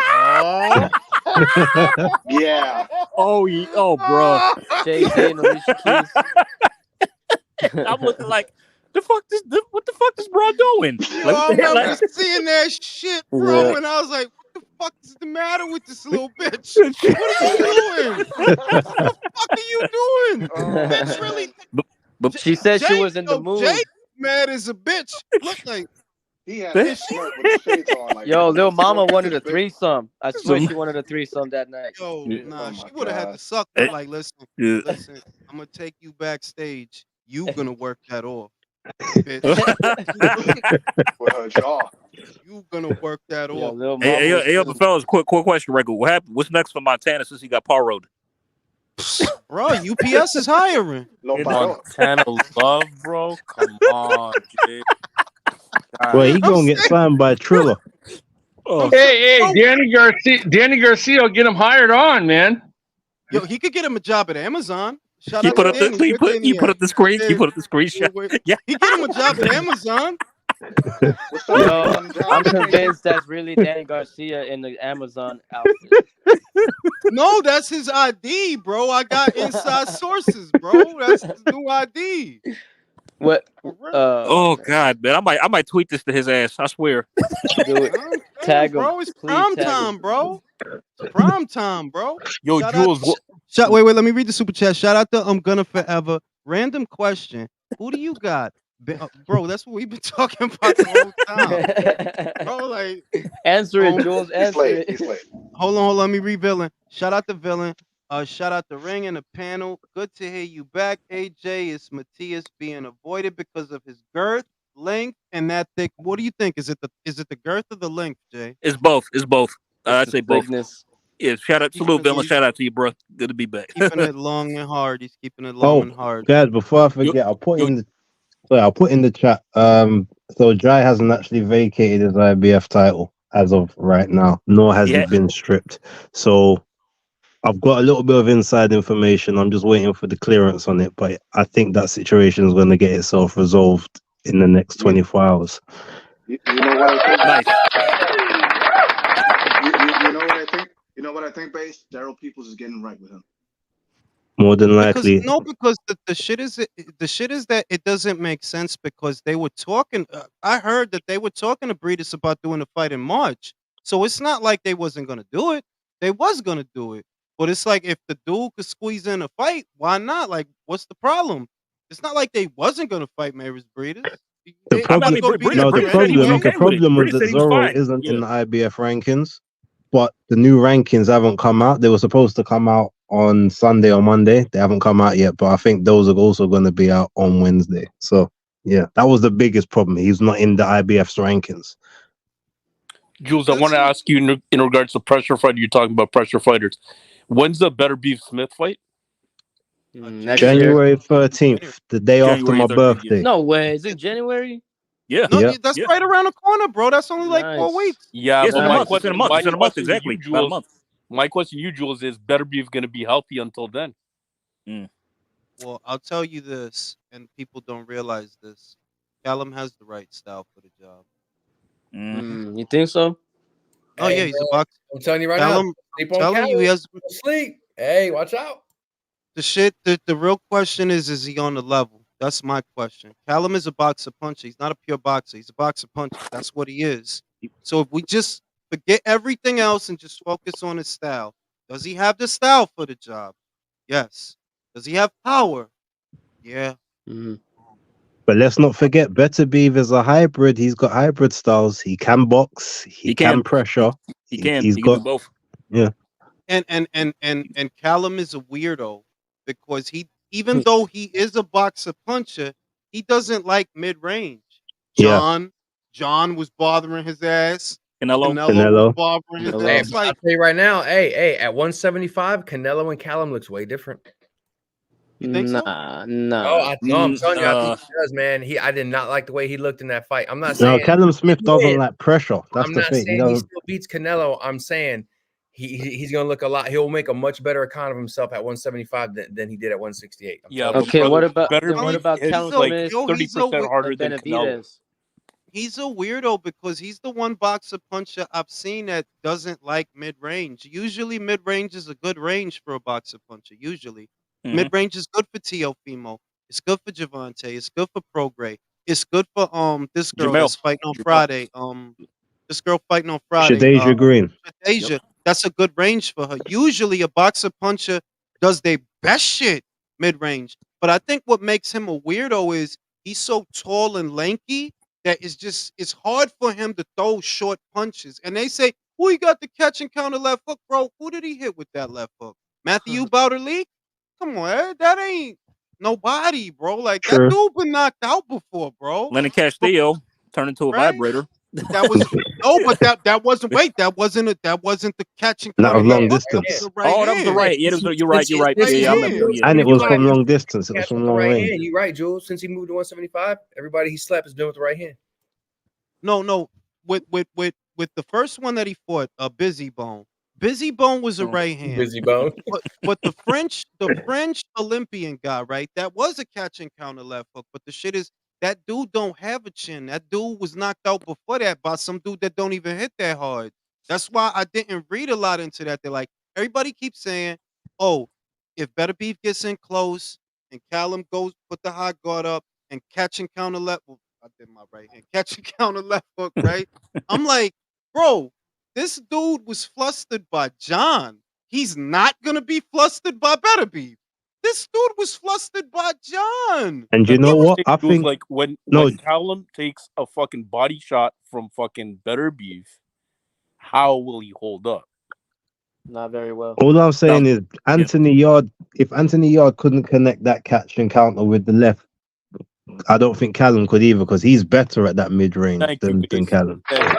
Yeah. Oh, bro. Jay-Z and Alicia Keys. I'm looking like, what the fuck is bro doing? Yo, I remember seeing that shit, bro, and I was like, what the fuck is the matter with this little bitch? What are you doing? What the fuck are you doing? Bitch, really? But she said she was in the mood. Jay mad as a bitch. Look like he had a smirk with the shades on. Like, yo, Lil Mama wanted a threesome. I swear she wanted a threesome that night. Yo, nah, she would have had to suck. Like, listen, I'm gonna take you backstage. You gonna work that off, bitch. With her jaw. You gonna work that off. Hey, fellas, quick question, Regular. What happened? What's next for Montana since he got borrowed? Bro, UPS is hiring. Montana love, bro. Come on, Jay. Well, he gonna get signed by Triller. Hey, Danny Garcia, get him hired on, man. Yo, he could get him a job at Amazon. Shout He out put to up the Danny. he put up the screen. He put up the screenshot. Yeah, he get him a job at Amazon. Yo, I'm convinced that's really Danny Garcia in the Amazon outfit. No, that's his ID, bro. I got inside sources, bro. That's his new ID. What? Oh God, man! I might tweet this to his ass. I swear. Do it. Tag him, bro. It's prime time, bro. It's prime time, bro. Yo, Jules. Wait. Let me read the super chat. Shout out to Gonna Forever. Random question. Who do you got? Bro, that's what we've been talking about the whole time. Bro, like answer it, Jules. Answer it. Hold on. Let me read Villain. Shout out to Villain. Shout out to Ring and the panel. Good to hear you back. AJ, is Matthias being avoided because of his girth, length, and that thick? What do you think? Is it the girth or the length, Jay? It's both. I'd say both. Thickness. Yeah, salute, Villain. Shout out to you, bro. Good to be back. Keeping it long and hard. He's keeping it long and hard. Guys, before I forget, I'll put in the chat. So Jai hasn't actually vacated his IBF title as of right now, nor has he been stripped. So I've got a little bit of inside information. I'm just waiting for the clearance on it, but I think that situation is going to get itself resolved in the next 24 hours. You know what I think? Nice. You know what I think? You know what I think, Base? Daryl Peoples is getting right with him. More than likely. Because the shit is that it doesn't make sense because they were talking. I heard that they were talking to Breedis about doing a fight in March. So it's not like they wasn't gonna do it. They was gonna do it. But it's like if the dude could squeeze in a fight, why not? Like, what's the problem? It's not like they wasn't gonna fight Mavis Breedis. The problem was that Zorro isn't in the IBF rankings, but the new rankings haven't come out. They were supposed to come out on Sunday or Monday. They haven't come out yet, but I think those are also going to be out on Wednesday. So yeah, that was the biggest problem. He's not in the IBF's rankings. Jules, I want to ask you in regards to pressure fighter. You're talking about pressure fighters. When's the Better Beef Smith fight? January 13th, the day after my birthday. No way. Is it January? Yeah. No, that's right around the corner, bro. That's only like 4 weeks. Yeah, it's in a month, exactly. About a month. My question to you, Jules, is Better Beef going to be healthy until then? Well, I'll tell you this, and people don't realize this. Callum has the right style for the job. You think so? Oh yeah, he's a boxer. I'm telling you right now. Telling you he has sleep. Hey, watch out. The real question is he on the level? That's my question. Callum is a boxer puncher. He's not a pure boxer. He's a boxer puncher. That's what he is. So if we just forget everything else and just focus on his style, does he have the style for the job? Yes. Does he have power? Yeah. But let's not forget, Better Beef is a hybrid. He's got hybrid styles. He can box. He can pressure. He can do both. Yeah. And Callum is a weirdo because even though he is a boxer puncher, he doesn't like mid range. Yeah. John was bothering his ass. Canelo. Canelo was Canelo. bothering his Hey, ass. but I'll Like, tell you right now, hey, at 175, Canelo and Callum looks way different. you think so? Oh, no, I'm telling you, I think he does, man. I did not like the way he looked in that fight. I'm not No, saying Callum Smith he doesn't wins. like pressure. That's I'm the not thing. He saying he doesn't. still beats Canelo. I'm saying he's gonna look a lot. He'll make a much better account of himself at 175 than he did at 168. Yeah, telling but you. Okay, what brother, about Beterbiev Callum hits like Smith 30% harder and than Canelo. Benavidez? He's a weirdo because he's the one boxer puncher I've seen that doesn't like mid range. Usually, mid range is a good range for a boxer puncher. Usually, mid range is good for Teofimo. It's good for Javante. It's good for Prograis. It's good for this girl Jamel. that's fighting on Friday. This girl fighting on Friday. Shadeja Green. Asia. That's a good range for her. Usually, a boxer puncher does their best shit mid range. But I think what makes him a weirdo is he's so tall and lanky that it's hard for him to throw short punches. And they say, "Who he got the catch and counter left hook, bro? Who did he hit with that left hook? Matthew Bowder Lee? Come on, that ain't nobody, bro. Like that True. dude been knocked out before, bro. Lennon Castillo turned into a Right? vibrator. That was no, but that wasn't. Wait, that wasn't the catch and And that counter was left long hook. That was distance. the right Oh, that was the hand. right. Yeah, you're right. You're right. Yeah, Right yeah, I remember. hand. Yeah, And yeah, it you're was right. from long distance. It was Catch from with the long right range. hand. You're right, Jules. Since he moved to 175, everybody he slapped is doing with the right hand. No. With the first one that he fought, Busy Bone. Busy Bone was a right hand. Busy bone. But the French Olympian guy, right? That was a catch and counter left hook. But the shit is that dude don't have a chin. That dude was knocked out before that by some dude that don't even hit that hard. That's why I didn't read a lot into that. They're like, everybody keeps saying, oh, if Better Beef gets in close and Callum goes put the high guard up and catch and counter left. Well, I did my right hand. Catch and counter left hook, right? I'm like, bro, this dude was flustered by John. He's not gonna be flustered by Better Beef. This dude was flustered by John. And you The know what? thing I was think like when no. Callum takes a fucking body shot from fucking Beterbiev, how will he hold up? Not very well. All I'm saying is Yeah. Anthony Yard. If Anthony Yard couldn't connect that catch and counter with the left, I don't think Callum could either because he's better at that mid range Thank you, than Base. Callum. Thank you.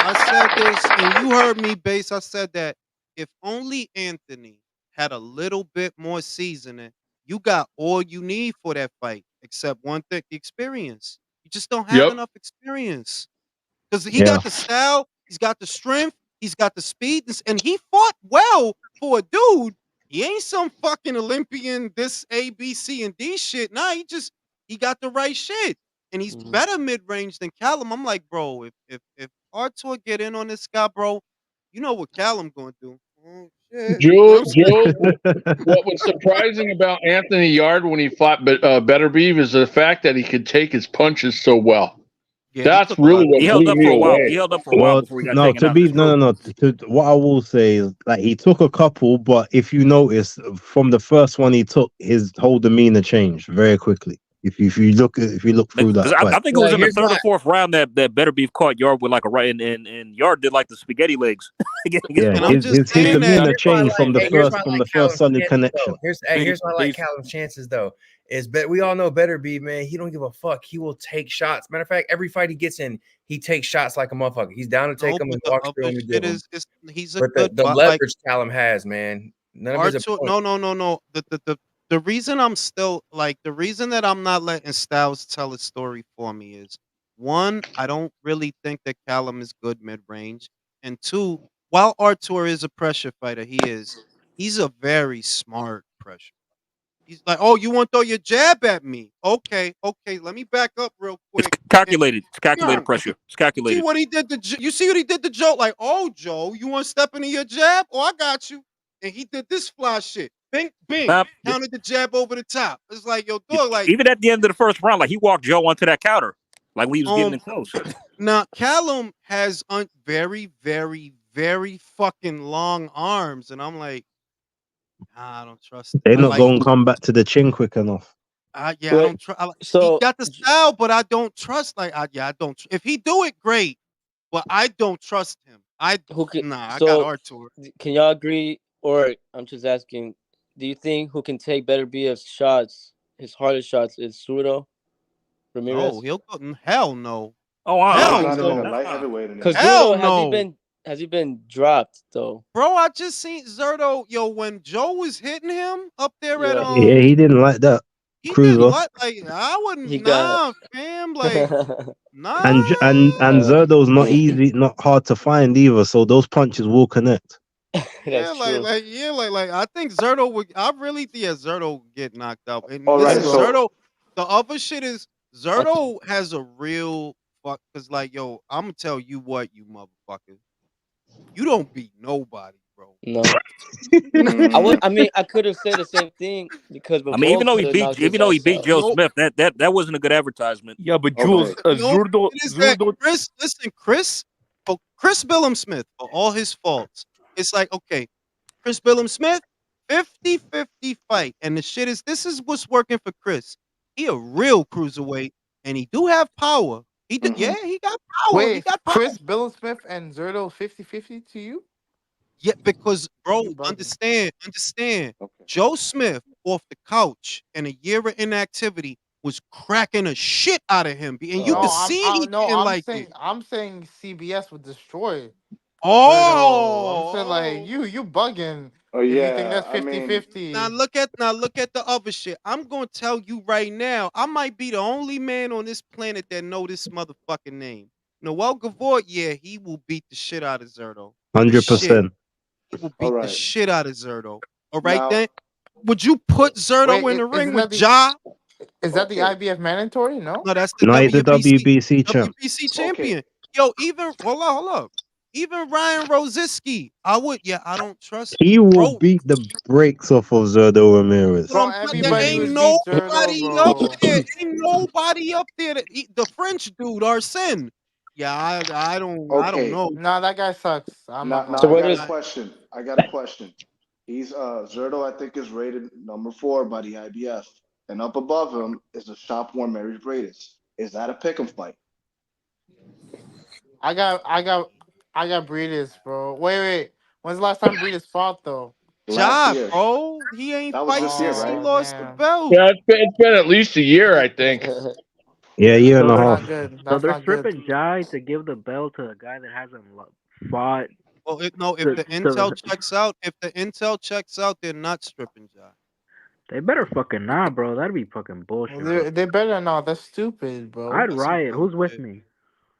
I said this, and you heard me, Base. I said that if only Anthony had a little bit more seasoning, you got all you need for that fight, except one thing: experience. You just don't have Yep. enough experience. Because he Yeah. got the style, he's got the strength, he's got the speed, and he fought well for a dude. He ain't some fucking Olympian, this A, B, C, and D shit. Nah, he got the right shit. And he's better mid-range than Callum. I'm like, bro, if Artur get in on this guy, bro, you know what Callum gonna do. Oh shit. You know what I'm saying? What was surprising about Anthony Yard when he fought Beterbiev is the fact that he could take his punches so well. Yeah, he That's took a lot really of what He blew held up me for a while. away. He held up for a while Well, before he got no, taken to out. be That's no, true. no, no. What I will say is, like, he took a couple, but if you notice from the first one he took, his whole demeanor changed very quickly. If you look through Because that I fight, think it was in the Here's third why. or fourth round that Better Beef caught Yard with like a right, and Yard did like the spaghetti legs. yeah, And I'm just his saying that demeanor Here's why I changed from the like. Hey, here's first why I like Callum's solid chances, connection. though. Here's why I like Base. Callum's chances though. Is we all know Better Beef, man. He don't give a fuck. He will take shots. Matter of fact, every fight he gets in, he takes shots like a motherfucker. He's down to take no, them but and the walks other through them and give shit them. is he's a But good the but like leverage Callum has, man. None of his Artur, opponents. no. The reason I'm still like the reason that I'm not letting Styles tell his story for me is one, I don't really think that Callum is good mid range, and two, while Artur is a pressure fighter, he's a very smart pressure. He's like, oh, you want to throw your jab at me? Okay, let me back up real It's quick. calculated. It's calculated Yeah. pressure. It's See calculated. what he did to you see what he did to Joe? Like, oh Joe, you want to step into your jab? Oh, I got you. And he did this fly shit. Bing, bing. Nah, Counted the jab over the top. It's like, yo, dog, like even at the end of the first round, like he walked Joe onto that counter, like when he was getting in close. now Callum has very, very, very fucking long arms, and I'm like, I don't trust it. They're not Like, going to come back to the chin quick enough. I But don't trust. He so got the style, but I don't trust. Like, I don't. If he do it, great, but I don't trust him. I Who can? I got So, Artur. can y'all agree? Or I'm just asking, do you think who can take better BF shots, his hardest shots, is Suro No, Ramirez? he'll go. Hell no. Oh, He's Hell not even a no. light heavyweight Because anymore. Hell Zurdo, no. has he been dropped though? Bro, I just seen Zurdo. Yo, when Joe was hitting him up there at Yeah, Yeah, he didn't like that he didn't cruiser. like I he wouldn't got. fam, like And nah. and Zerdo's not easy, not hard to find either. So those punches will connect. Yeah, That's true. like I think Zurdo would. I really think Zurdo would get knocked out. And All right, listen, Zurdo. so Zurdo. The other shit is Zurdo has a real fuck. Cause like yo, I'm gonna tell you what, you motherfucker. You don't beat nobody, bro. No, mm, I mean, I could have said the same thing because I mean, Bivol could have knocked his even though he ass beat out. Joe No, Smith, that wasn't a good advertisement. Yeah, but Jules, okay. no, Zurdo, it is that Zurdo, Chris. Listen, Chris Billum Smith, for all his faults, it's like okay, Chris Billum Smith, 50-50 fight, and the shit is this is what's working for Chris. He a real cruiserweight, and he do have power. He do, hmm yeah, he got power. He Wait, got power. Chris Bill Smith and Zurdo 50-50 to you? Yeah, because bro, You bugging. understand. Okay. Joe Smith off the couch and a year of inactivity was cracking a shit out of him, and you No, could Oh, see he didn't like it. I'm saying CBS would destroy Zurdo. I'm saying like Oh, you bugging oh if you think yeah. that's I mean, 50-50. now look at the other shit. I'm gonna tell you right now, I might be the only man on this planet that know this motherfucking name. Noel Gavor, yeah, he will beat the shit out of Zurdo. The shit. 100%. He will all beat the right. shit out of Zurdo. All right Now, then. Would you put Wait, Zurdo in the ring isn't with that the Ja? okay, IBF mandatory? No. No, that's the No, he's the WBC WBC champ. WBC okay. champion. Yo, even hold up. Even Ryan Rosiski, I don't trust He will bro. beat the brakes off of Zerdo But Ramirez. Bro, there everybody ain't would beat Zurdo, nobody up bro. there. Ain't nobody up there. The French dude, Arsene. Yeah, I don't Okay. know. Nah, that guy sucks. I'm not Now gonna So I lie. where got a does? question. I got a question. He's Zerdo, I think, is rated number 4 by the IBF. And up above him is the shop worn Mary Bradis. Is that a pick'em fight? I got Breeders, bro. Wait. When's the last time Breeders fought though? Last Ja, year. bro. He ain't That was fight this year, since he right? Oh lost the damn. belt. Yeah, it's been at least a year, I think. Yeah, year and So a That's they're not half. good. so That's they're not good. stripping Jai to give the belt to a guy that hasn't fought. Well, no, if To, the to, intel checks out, they're not stripping Ja. they better fucking not, bro. That'd be fucking Well, bullshit. they better not. That's stupid, bro. I'd That's some riot. Who's with bullshit. me?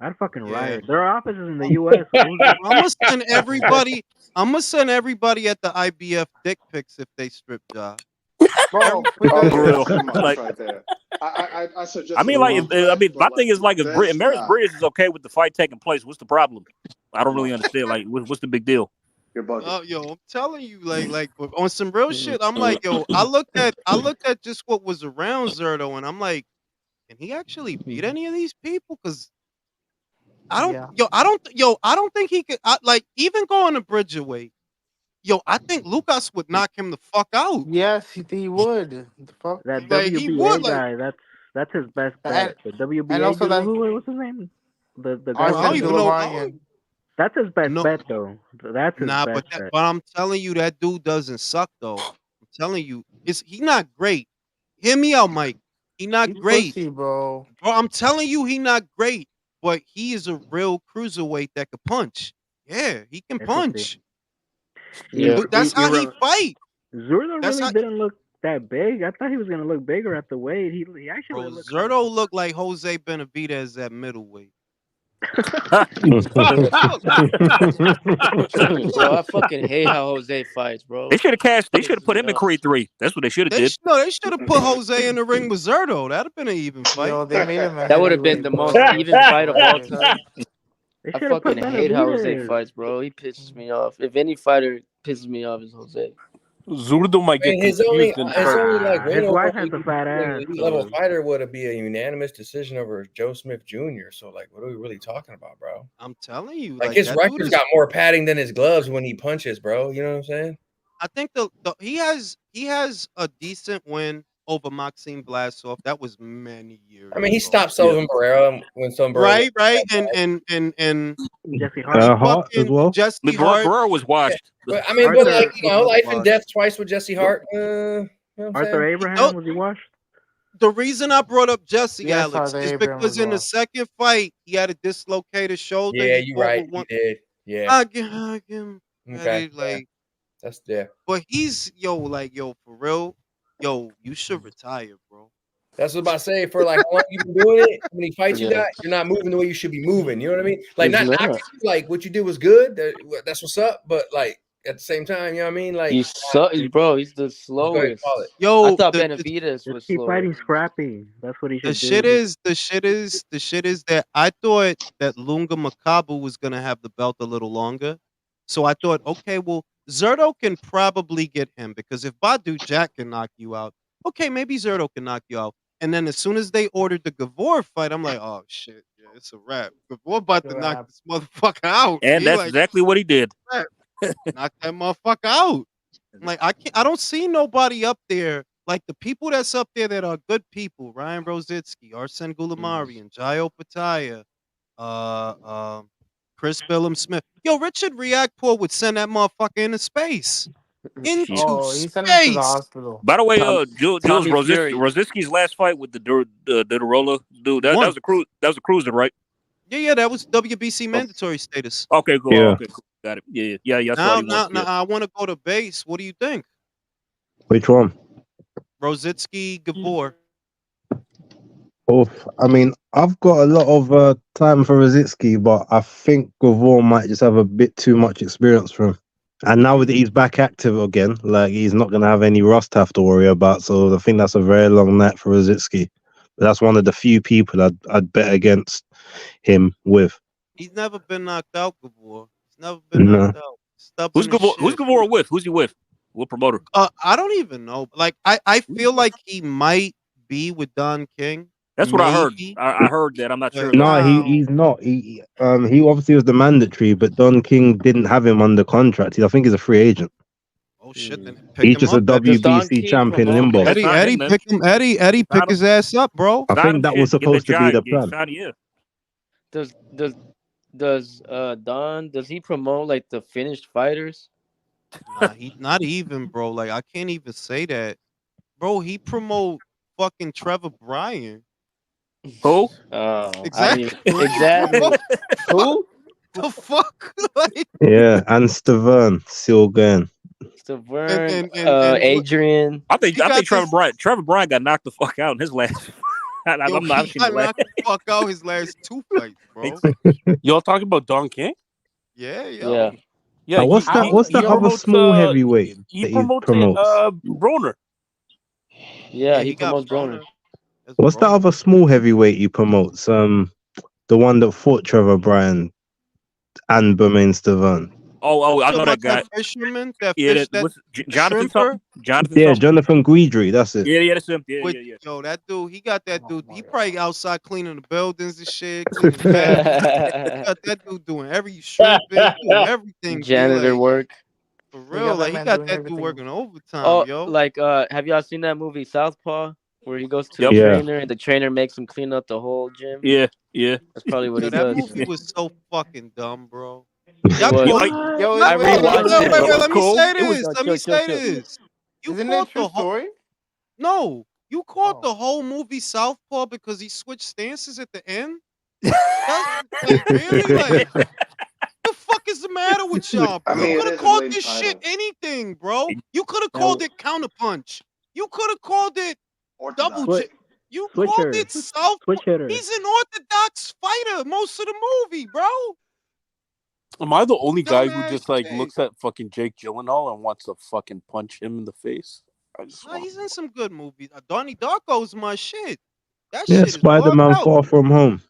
I'd fucking Yeah. riot. Their office is in the U.S. So who's with? I'm gonna send everybody. I'm gonna send everybody at the IBF dick pics if they strip Ja. Bro, Okay, For because real. that's too much Like, right there. I I suggested mean, a like, little flex, my but thing like is like, if this, Maris nah, Bridges is okay with the fight taking place, what's the problem? I don't come really on, understand. Like, what's the big deal? you're bugging. Yo, I'm telling you, like on some real shit. I'm like, yo, I looked at just what was around Zerto, and I'm like, can he actually beat any of these people? Because yeah. I don't think he could. Like even going to Bridgerweight, I think Lucas would knock him the fuck out. Yes, he would. The fuck. That Like he would. WBA Like guy? That's his best And bet. The and WBA also dude. that What's his name? The guy I with don't Arsene the. even know. Delamarian. That's his best No, bet though. That's his nah, best bet. but I'm telling you, that dude doesn't suck though. I'm telling you, he not great. Hear me out, Mike. He not He's great. pussy, bro. Bro, I'm telling you, he not great, but he is a real cruiserweight that could punch. Yeah, he can Eso sí. punch. Yeah. That's how he fight. Zurdo That's really how, didn't look that big. I thought he was gonna look bigger at the weight. He actually bro. looks. Zerto looked like Jose Benavidez at middleweight. Bro, I fucking hate how Jose fights, bro. They should have cashed. They should have Pisses put me him in off. Creed 3. That's what they should have did. They should have put Jose in the ring with Zerto. That'd have been an even fight. Yo, they made him a That would have been heavyweight, the bro. most That's even fight of all hilarious. time. They I should have put fucking hate how Jose Benavidez. fights, bro. He pisses me off. If any fighter pisses me off, it's Jose. Zurdo might I get mean, confused and his start. only like win His over wife an has a fat ass. elite level So fighter would be a unanimous decision over Joe Smith Jr. So like, what are we really talking about, bro? I'm telling you, Like like his that dude record's is. got more padding than his gloves when he punches, bro. You know what I'm saying? I think he has a decent win over Maxime Vlasov. That was many years I mean, he ago. stopped Sullivan Barrera when Sullivan Barrera. Right, and Jesse he Hart. Hart as fucking well. Jesse Hart. Barrera was washed. But I mean, but like Arthur you know, life and washed. death twice with Jesse Hart. You know what I'm Arthur saying? Abraham, was he washed? The reason I brought up Jesse, Yes, Alex, Arthur is Abraham because as in the well. second fight he had a dislocated shoulder. Yeah, He you're fought right. with one. He did. Yeah. I give him Okay. credit, Yeah. like, That's yeah. but he's yo, for real, yo, you should retire, bro. That's what I'm about to say. For like how long you been doing it, how many fights you Yeah. got, you're not moving the way you should be moving. You know what I mean? Like He's not not. knocking you, like what you did was good. That's what's up. But like at the same time, you know what I mean? Like He's bro. He's the go ahead and slowest. call it. I Yo, thought the Benavides Just was keep slower. fighting Scrappy. That's what he the should shit do. is that I thought that Lunga Makabu was gonna have the belt a little longer. So I thought, okay, well, Zerto can probably get him because if Badu Jack can knock you out, okay, maybe Zerto can knock you out. And then as soon as they ordered the Gavor fight, I'm like, oh shit, yeah, it's a wrap. Gavor about to knock this motherfucker out. And He that's like, exactly what he did. knock that motherfucker out. I'm like, I don't see nobody up there. Like the people that's up there that are good people, Ryan Rositsky, Arsen Goulamarian, Jayo Pataya, Chris Billum Smith. Yo, Richard Riakpur would send that motherfucker into space. Into Oh, he sent him to the space. hospital. By the way, Jules Tommy Fury. Rosicki's last fight with the Durarola dude, that was a cruiser, right? Yeah, that was WBC mandatory status. Okay, cool. Yeah. Okay, cool. Got it. Yeah. I Now, saw he won. I want to go to base. What do you think? Which one? Rositsky, Gabor. Oh, I mean, I've got a lot of time for Rositsky, but I think Gavor might just have a bit too much experience for him. And now that he's back active again, like he's not going to have any rust to have to worry about. So I think that's a very long night for Rositsky. But that's one of the few people I'd bet against him with. He's never been knocked out, Gabor. He's never been knocked out. Who's Gavor with? Who's he with? What promoter? I don't even know. Like I feel like he might be with Don King. That's what I heard. I heard that. I'm not sure. No, he's not. He obviously was the mandatory, but Don King didn't have him under contract. I think he's a free agent. Oh shit! Then He's just a WBC champion in limbo. Eddie, pick him. Eddie, pick his ass up, bro. I think that was supposed to be the plan. Does Don, does he promote like the finished fighters? Nah, he not even, bro. Like I can't even say that, bro. He promote fucking Trevor Bryan. Who? Exactly. Exactly. Who? The fuck? Like, Yeah, and Stavern still going. Stavern, Adrian. I think Trevor Bryan got knocked the fuck out in his last. I'm not he got knocked the fuck out his last two fights, bro. Y'all talking about Don King? Yeah. Yeah. What's that other small heavyweight He that promotes Broner. Yeah, he promotes Broner. What's that other small heavyweight he promotes? The one that fought Trevor Bryan and Bermain Stavern. Oh, I know that guy. That fisherman, Jonathan something? Jonathan Guidry, that's it. Yeah, that's him. Yeah. Yo, that dude, he got that dude. He probably outside cleaning the buildings and shit. Cleaning the he got that dude doing doing everything. Janitor work. For real, like he got that dude working overtime, Oh, yo. like have y'all seen that movie Southpaw, where he goes to the trainer and the trainer makes him clean up the whole gym? Yeah. That's probably what he that does. movie was so fucking dumb, bro. I rewatched it. Wait, let me Cool. say It was this. Let me say this. Isn't it true story? No, you called the whole movie Southpaw because he switched stances at the end. Like, really? Like, what the fuck is the matter with y'all? Bro? You could have called this shit anything, bro. You could have called it counterpunch. You could have called it double. You called it Southpaw. He's an orthodox fighter most of the movie, bro. Am I the only guy who just like looks at fucking Jake Gyllenhaal and wants to fucking punch him in the face? He's in some good movies. Donnie Darko's my shit. That Yeah, shit is Spider-Man Far From Home.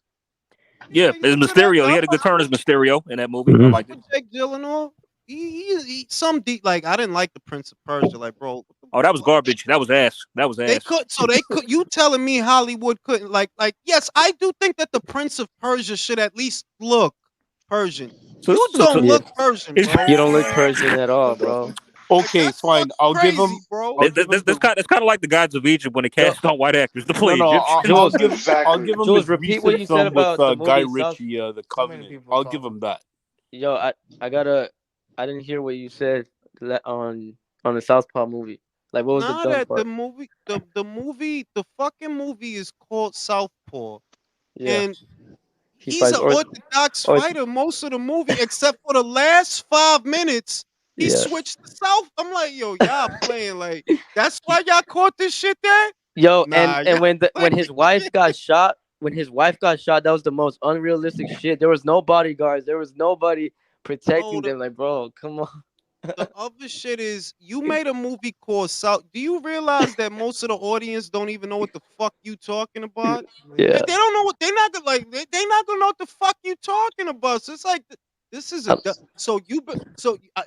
Yeah, it's Mysterio. He had a good turn as Mysterio in that movie. Mhm. I liked it. Jake Gyllenhaal. He some deep, like I didn't like the Prince of Persia, like bro. Oh, that was garbage. That was ass. They could. You telling me Hollywood couldn't like? Yes, I do think that the Prince of Persia should at least look Persian. You don't look Persian, bro. You don't look Persian at all, bro. Okay, that's fine. fucking I'll give crazy, him. bro. I'll give him It's kind of like the Gods of Egypt when they Yo, cast on white actors to no, play no. Egyptians. I'll Jules, give. I'll Exactly. give him Jules, his repeat what recent you said film with about the Guy movie South. Ritchie, The So many Covenant. people I'll give talk. him that. Yo, I gotta. I didn't hear what you said on the Southpaw movie. Like, what was the Now dumb that part? the fucking movie is called Southpaw, Yeah, and he he's fights an orthodox or fighter most of the movie, except for the last 5 minutes. He yeah. switched to South. I'm like, yo, y'all playing like that's why y'all caught this shit there? Yo, and Nah, and y'all when playing his wife shit. got shot, that was the most unrealistic shit. There was no bodyguards. There was nobody No, protecting them. Like, bro, come on. the other shit is you made a movie called South. Do you realize that most of the audience don't even know what the fuck you talking about? Yeah. They don't know what they're not gonna like. They not gonna know what the fuck you talking about. So it's like this is a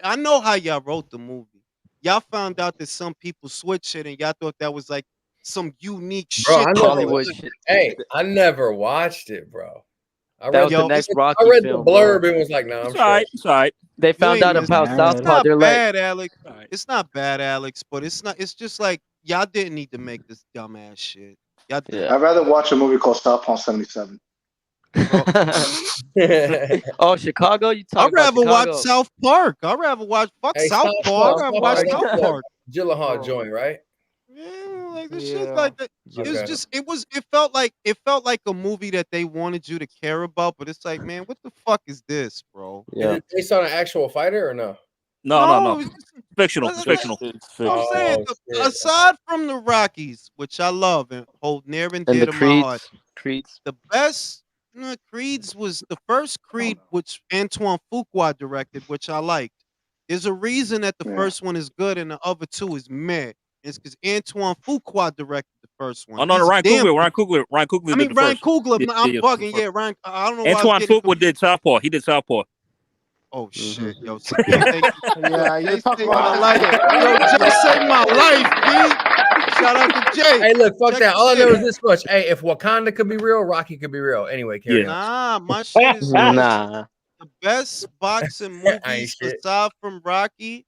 I know how y'all wrote the movie. Y'all found out that some people switch it, and y'all thought that was like some unique Bro, shit. I never. Hollywood shit. Hey, I never watched it, bro. I That read was the Yo, next I Rocky read the film, bro. blurb and was like, nah, I'm It's all right. straight. It's all right. They you found ain't out missed. about It's Southpaw. not They're like, bad, Alex. All right. It's not bad, Alex. But it's not. It's just like y'all didn't need to make this dumbass shit. Y'all did. yeah. I'd rather watch a movie called Southpaw 77. Bro, Oh, Chicago? You I'd talking about rather watch Chicago? South Park. I'd rather watch fuck Hey, Southpaw. I'd South rather watch Park. That's South that Park. Gyllenhaal Bro. joint, right? Yeah, like the shit Yeah. like that. It was Okay. just it felt like a movie that they wanted you to care about, but it's like, man, what the fuck is this, bro? Is Yeah. it based on an actual fighter or no? No, Oh, it's just Fictional. uh, uh, Fictional. It's I'm fictional. saying shit. aside from the Rockies, which I love and hold near and And dear the to my heart, Creeds. the best Creed's was the first Creed, which Antoine Fuqua directed, which I liked. There's a reason that the Yeah. first one is good and the other two is meh. It's because Antoine Fuqua directed the first one. Oh no, He's a Ryan damn Coogler. good. Ryan Coogler I did mean the Ryan first. Coogler. Yeah, I'm yeah, bugging. Yeah, Ryan. I don't know why I was Antoine getting Fuqua did Southpaw. He did Southpaw. Oh Mm-hmm. shit, yo, see, Yeah, Jay you talk saved about my this life. shit. Yo, Jay saved my life, B. Shout out to Jay. Hey, look, fuck Check that. All I this know shit. is this much. Hey, if Wakanda could be real, Rocky could be real. Anyway, carry Yeah. on. Nah, my shit is Nah. the best boxing I ain't movies shit. aside from Rocky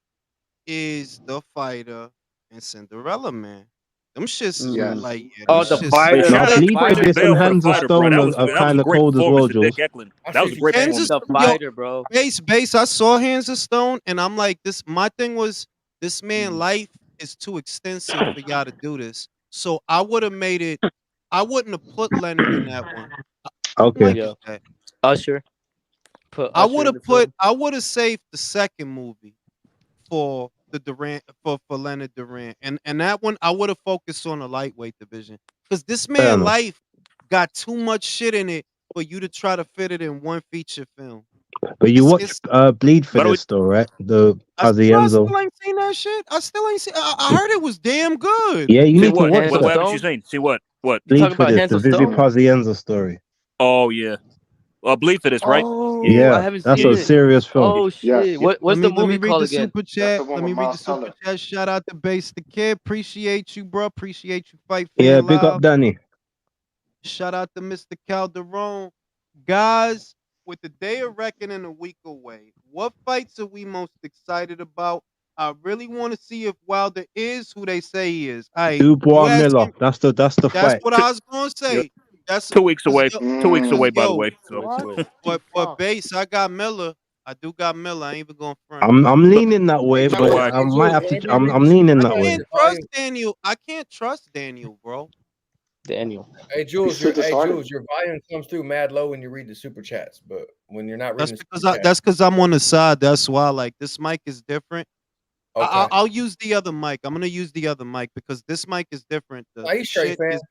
is The Fighter and Cinderella Man. Them shits is Yes. like yeah, them Oh, the shits. Hey, fighter. Now, shout out The to Bleed for fighter. Christian This and Bale for the Hands of fighter, bro. Stone That are was kind a of great cold as performance well, to Dick Jules. Eklund. I That was a see great Hands Fans of The performance. yo, fighter, bro. base. I saw Hands of Stone, and I'm like, this. My thing was, this man' life is too extensive for y'all to do this. So I would have made it. I wouldn't have put Leonard in that one. Who Okay. mic Yeah. is that? Usher. Put I Usher would in have the put. film. I would have saved the second movie for the Durant for Leonard Durant, and that one I would have focused on the lightweight division because this Fair man' enough. life got too much shit in it for you to try to fit it in one feature film. But you It's watch it's. Bleed for By the way, this though, right? The I still Pazienzo. ain't seen that shit. I still ain't seen. I heard it was damn good. Yeah, you see need to what? watch Hands What of that. haven't you Stone. seen? See what? What? You Bleed talking for about this, Hands the of Vivi Stone? Pazienzo story. Oh yeah. Bleed for this, right? Oh, I Yeah, haven't that's seen a it. serious film. Oh Yes. shit. Yeah, What's the let me movie read called the again? super That's chat. the one Let with me read the Miles super Teller. chat. Shout out to Base the Kid. Appreciate you, bro. Appreciate you, Fight Yeah, Fan big up Live. Danny. Shout out to Mr. Calderon. Guys, with the day of reckoning a week away, what fights are we most excited about? I really want to see if Wilder is who they say he is. You Dubois Miller. asking? That's the That's fight. what I was gonna Yeah. say. That's 2 weeks because away. 2 weeks away, by the yo, way. So Wait, What wait. the but fuck? base, I got Miller. I do got Miller. I ain't even going front. I'm leaning that way, Hey, so but do Jules, I. I hey, might Jules, have to. whenever you read I'm the super leaning I that chat, way. can't your trust volume. Daniel. I can't trust Daniel, bro. Daniel. Hey, He's too disheartened. Jules, your volume comes through mad low when you read the super chats, but when you're not That's reading the because super chat, that's because I'm on the side. That's why. Like this mic is different. okay. I'll use the other mic. I'm gonna use the other mic because this mic is different. The Are you straight, shit fam? is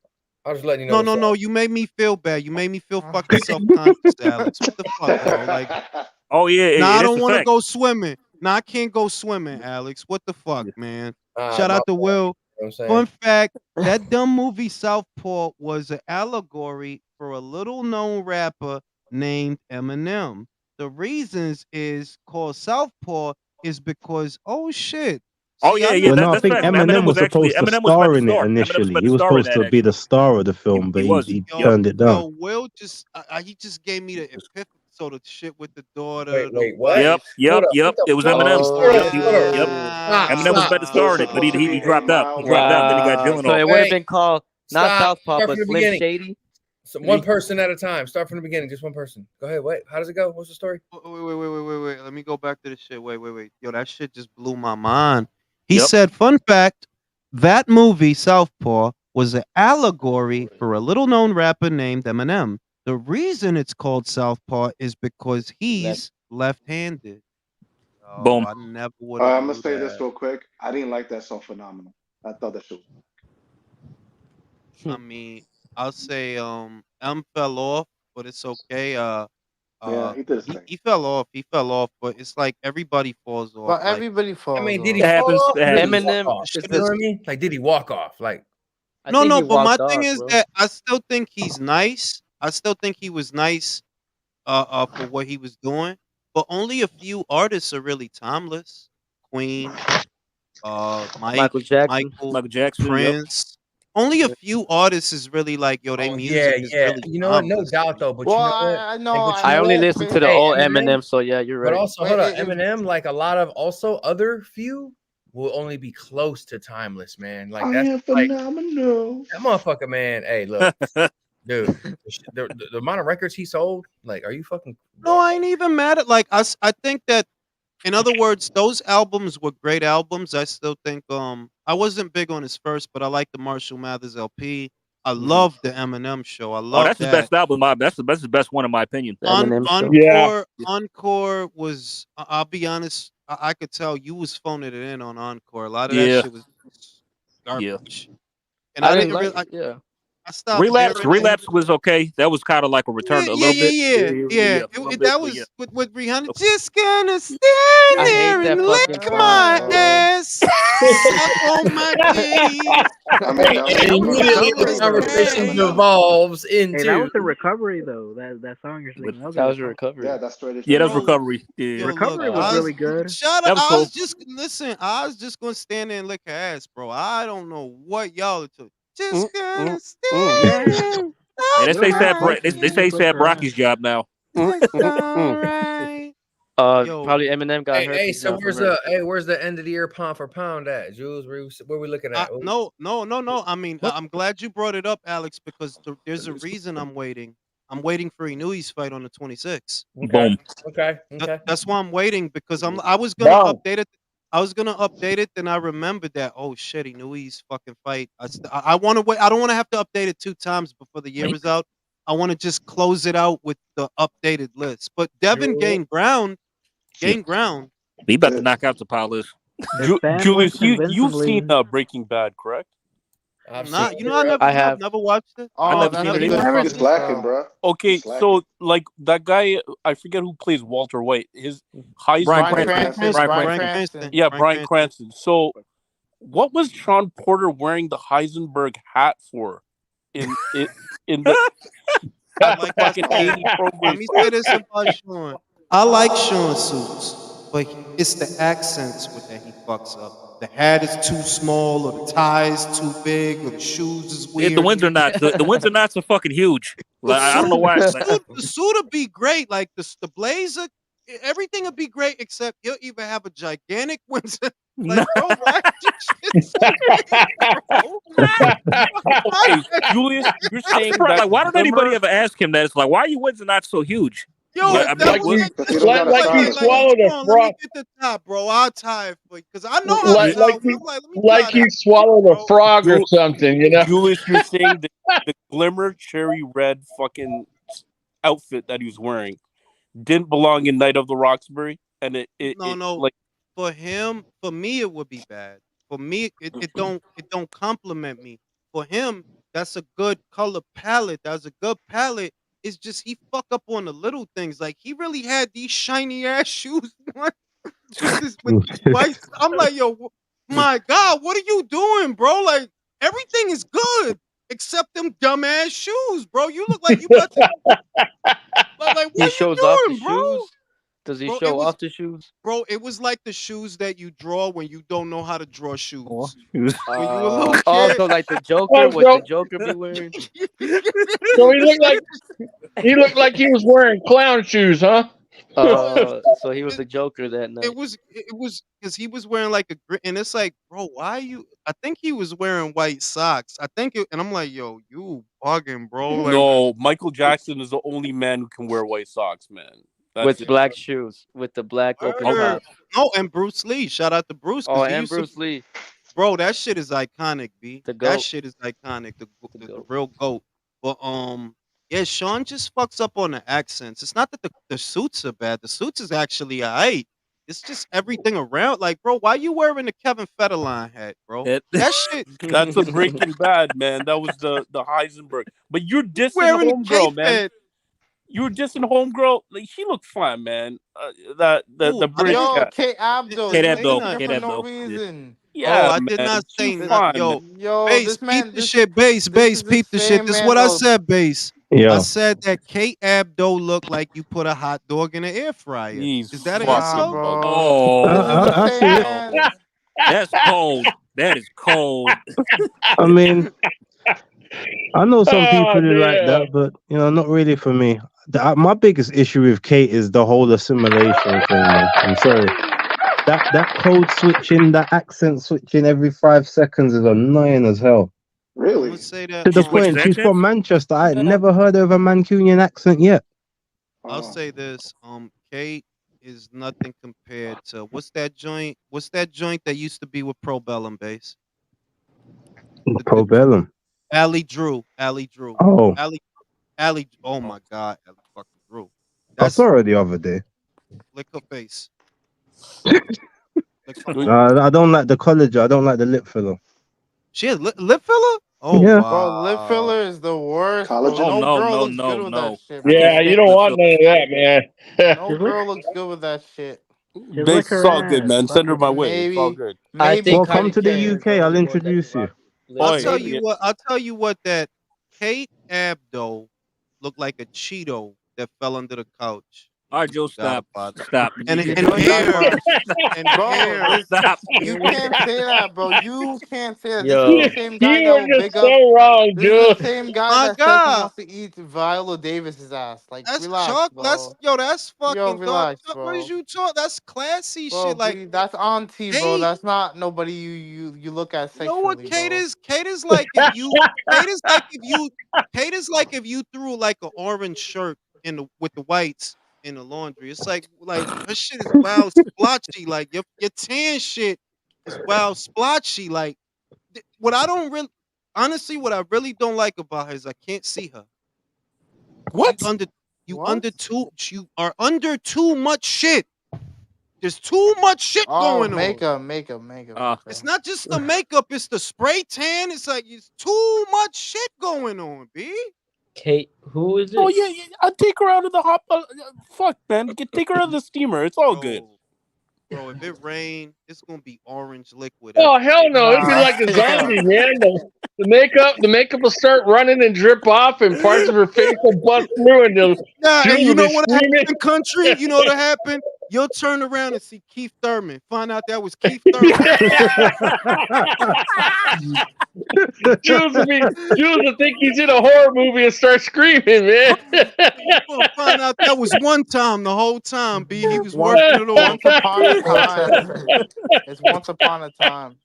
I was just letting you know no, what's no. up. You made me feel bad. You made me feel fucking self conscious, Alex. What the fuck, bro? Like, Oh yeah, nah, I that's don't a want to fact. go swimming. Nah, I can't go swimming, Alex. What the fuck, Yeah. man? My Shout out to fault. Will. You know what I'm saying? Fun fact: that dumb movie Southpaw was an allegory for a little known rapper named Eminem. The reasons is called Southpaw is because oh shit. Oh See, yeah, I yeah. never Well, no, I That's think facts. understood. Eminem Eminem was was actually supposed to Eminem was meant star to in it star. Eminem was initially. meant He to was star in supposed that to be the actually. star of the film, He but was. he Yo, turned it down. Will just he just gave me the epiphany. So the shit with the daughter, Wait, the what? wife. Yep. What the It was fuck? Eminem. Hold Yep. up, hold up. Yep. Stop, Eminem was stop. meant to So start it's it, but supposed to he be 8 dropped out. Mile, He dropped out. Then he got Wow. Dylan So off. it would have Wait, been called not stop. Southpaw, Start but from the Slim beginning. Shady. So one person at a time. Start from the beginning. Just one person. Go ahead. Wait. How does it go? What's the story? Wait. Let me go back to the shit. Wait. Yo, that shit just blew my mind. He Yep. said, fun fact, that movie, Southpaw, was an allegory for a little known rapper named Eminem. The reason it's called Southpaw is because he's left-handed. Oh, Boom. I never would have I'm gonna knew say this that. real quick. I didn't like that song Phenomenal. I thought that shit was I mean, I'll say M fell off, but it's okay. yeah, he did his he, thing. he fell off. He fell off, but it's like everybody falls off. But Like everybody I falls mean, did he It off. fall happens. off It or did he happens. walk Eminem off? is You know the. what I mean? Like, did he walk off? Like, I no, think he but my walked thing off, is bro. that I still think he's nice. I still think he was nice for what he was doing. But only a few artists are really timeless. Queen, Mike, Michael Jackson. Michael, Michael Jackson. Yep. Prince. Only a few artists is really like, yo, their oh yeah, music is yeah. really You know what? No timeless. doubt though. But Well, you know what? I know. And but you I know only what? listen to the Hey, old Eminem. Eminem, so yeah, you're But right. also, hold up, Eminem. Like a lot of also other few will only be close to timeless, man. Like I that's am like phenomenal. that motherfucker, man. Hey, look, dude, the amount of records he sold. Like, are you fucking? No, I ain't even mad at like I think that in other words, those albums were great albums. I still think I wasn't big on his first, but I like the Marshall Mathers LP. I love the Eminem show. I Oh, love that's his that. best album. That's his best one in my opinion. The Eminem show. Yeah. Encore was I'll be honest, I could tell you was phoning it in on Encore. A lot of that Yeah. shit was Yeah. garbage. And I I didn't didn't like. really Yeah. I stopped hearing it. Relapse was okay. That was kind of like a return a little bit. Yeah. Yeah, a little bit, That but yeah. was with Rihanna. Just gonna stand I hate there and that lick fucking song, my bro. ass, suck on my titties. I mean, that was And a That was a immediately the recovery Just though. conversation stay. devolves Hey, that was into a recovery though. That song you're With, singing. That was a That was a recovery. yeah, recovery. that's straight as yeah, shit. that's Bro, recovery. Yeah. yo, look, Recovery was really good. shut up. That was I cool. was just listen. I was just gonna stand there and lick her ass, bro. I don't know what y'all are doing. Just Mm, gonna mm, mm. stand Yeah, there. And Suck it was nice my They licking. You say just licked Sad her Brocky's ass. job now. Mm, It's mm, mm. alright. Yo, Probably Eminem got hey, herpes so now from her. where's the end of the year pound for pound at, Jules? Where we looking at? no. I mean, I'm glad you brought it up, Alex, because there's a reason I'm waiting. I'm waiting for Inui's fight on the 26th. Okay, Boom. okay. That's why I'm waiting because I was gonna Wow. update it. I was gonna update it, then I remembered that oh shit, Inui's fucking fight. I want to wait. I don't want to have to update it 2 times before the year is out. I want to just close it out with the updated list. But Devin gained ground. Shit. Gained ground. He about to knock out the Paulus. If Stan wins Julius, you've seen convincingly, Breaking Bad, correct? I've Nah, seen you know I I have. never watched it. I Oh, never that's seen a it good either. He's fucking slacking, show. bro. Okay, He's slacking. so like that guy, I forget who plays Walter White. His Heisman. Brian Bryan Cranston. Cranston. Brian Bryan Cranston. Cranston. Yeah, Bryan Bryan Cranston. So, what was Sean Porter wearing the Heisenberg hat for? In the I at the like that fucking suit. 80 Pro Let me say this about Sean. I like Sean's suits, but it's the accents with that he fucks up. The hat is too small, or the tie is too big, or the shoes is Yeah, weird. the Windsor knots. The Windsor knots are fucking huge. The Like I don't know suit, why. the Like, suit, the suit would be great. Like the blazer, everything would be great except he'll even have a gigantic Windsor. Like, bro, why is your shit so big, bro? Okay, Julius, you're I'm saying surprised. that Like, why don't anybody Glimmer? ever ask him that? It's like, why are your Windsor knots so huge? Yo, Like, I mean, that like was you like Because this. he don't got a like you stylist, bro. swallowed a Hold on, let me frog. get the top, bro. I'll tie it for you because I know how it Like sounds. you I'm like, let me tie like you that, swallowed a bro. frog or something, you know? Julius, you're saying the Glimmer cherry red fucking outfit that he was wearing didn't belong in Night of the Roxbury, and it No. like For him, for me, it would be bad. For me, it don't compliment me. For him, that's a good color palette. That's a good palette. It's just he fuck up on the little things. Like he really had these shiny ass shoes on with this white. I'm like, yo, my God, what are you doing, bro? Like everything is good except them dumbass shoes, bro. You look like you about to like He what shows you off the doing, bro? shoes. Does he Bro, show off the shoes? Bro, it was like the shoes that you draw when you don't know how to draw shoes. oh, When you a little Oh, kid. so like the Joker, Oh, what so, the Joker be wearing? so he looked like He looked like he was wearing clown shoes, huh? So he was the Joker that night. It was because he was wearing like a grit, and it's like, bro, why are you? I think he was wearing white socks. I think, and I'm like, yo, you bugging, bro. Like, No, Michael Jackson is the only man who can wear white socks, man. That's With it. black shoes, with the black open word. top. No, and Bruce Lee. Shout out to Bruce Oh, because he and used to. Bruce Lee, Bro, that shit is iconic, B. the That goat. shit is iconic. The The goat. real goat. But yeah, Sean just fucks up on the accents. It's not that the suits are bad. The suits is actually alright. It's just everything around. Like, bro, why you wearing the Kevin Federline hat, bro? That shit. That's a Breaking Bad, man. That was the Heisenberg. But you're dissing Wearing the Homegirl, man. K-Fed. You were dissing Homegirl. Like, she looked fine, man. The Ooh, British Yo, cat. Kate Abdo, Kate you Abdo. dissing her Kate for no Abdo. reason. Oh, Yeah, I did man. not say She's not. fine, man. Yo, Base, this man, peep the shit. Base, this is the peep the shit. same This is man what that I was. said, Base. I Yeah. said that Kate Abdo looked like you put a hot dog in an air fryer. He's Is that an Nah, insult? bro. Oh, This is the I same see it. man. that's cold. That is cold. I mean, I know some people Oh, who like damn. that, but not really for me. My biggest issue with Kate is the whole assimilation thing, man. I'm sorry. That code switching, that accent switching every 5 seconds is annoying as hell. I'm Really? gonna say that. To She the switches point, she's accents? from Manchester. I had Yeah. never heard of a Mancunian accent yet. I'll say this. Kate is nothing compared to what's that joint? What's that joint that used to be with Pro Bellum Base? Pro Bellum. Allie Drew. Allie Drew. Oh, Allie. Oh my God, Allie fucking Drew. I That's saw her the other day. lick her face. Lick her Good. arm. I don't like the collager. I don't like the lip filler. She has lip filler? Oh Yeah. Bro, lip wow. filler is the worst, bro. Collagen? Oh, No no, girl no, looks no, good with that no. shit, I bro. can't Yeah, you stand don't lip want filler. none of that, man. No girl looks good with that shit. Just lick Base is all her good, ass. man. Fuck Send her it. my way. It's all Maybe, good. I maybe think Well, come Kylie to the Jenner UK. girls I'll are more that introduce you. rock lip I'll Oi, tell filler. you yeah. what. I'll tell you what. That Kate Abdo looked like a Cheeto that fell under the couch. All right, Joe, Forgot stop. about it. Stop. And You're and doing that hair much. and Bro, hair. this Stop. you can't say that, bro. You can't say that. This is Yo, the same guy You that are will just big up. so wrong, This is the dude. same guy My that says he God, wants to eat Viola Davis's ass. Like, that's relax, Chuck. bro. That's Yo, fucking dog. relax, What is bro. you talk? That's classy Bro, shit. Like that's auntie, bro. Kate. That's not nobody you look at You know what sexually, Kate bro. is? Kate is like if you. Kate is like if you. Kate is like if you threw like an orange shirt in the with the whites in the laundry. It's like her shit is wild splotchy. Like your tan shit is wild splotchy. Like what I don't really. Honestly, what I really don't like about her is I can't see her. You What? under What? you are under too much shit. There's too much shit Oh, going on. makeup. It's not just the makeup, it's the spray tan. It's like it's too much shit going on, B. Kate, who is Oh it? yeah. I'll take her out of the hot. Fuck, man. Take her out of the steamer. It's all good. Bro, if it rain, it's gonna be orange liquid Oh everywhere. hell no! It'd be Nah, like a yeah. zombie, man. The makeup will start running and drip off, and parts of her face will bust through, and the Nah, and Jules you will be know what screaming. happened, country? You know what happened? You'll turn around and see Keith Thurman. Find out that was Keith Thurman. Jules will think he's in a horror movie and start screaming, man. You're gonna find out that was one time the whole time, B. He was Once working it off. upon a time. It's once upon a time.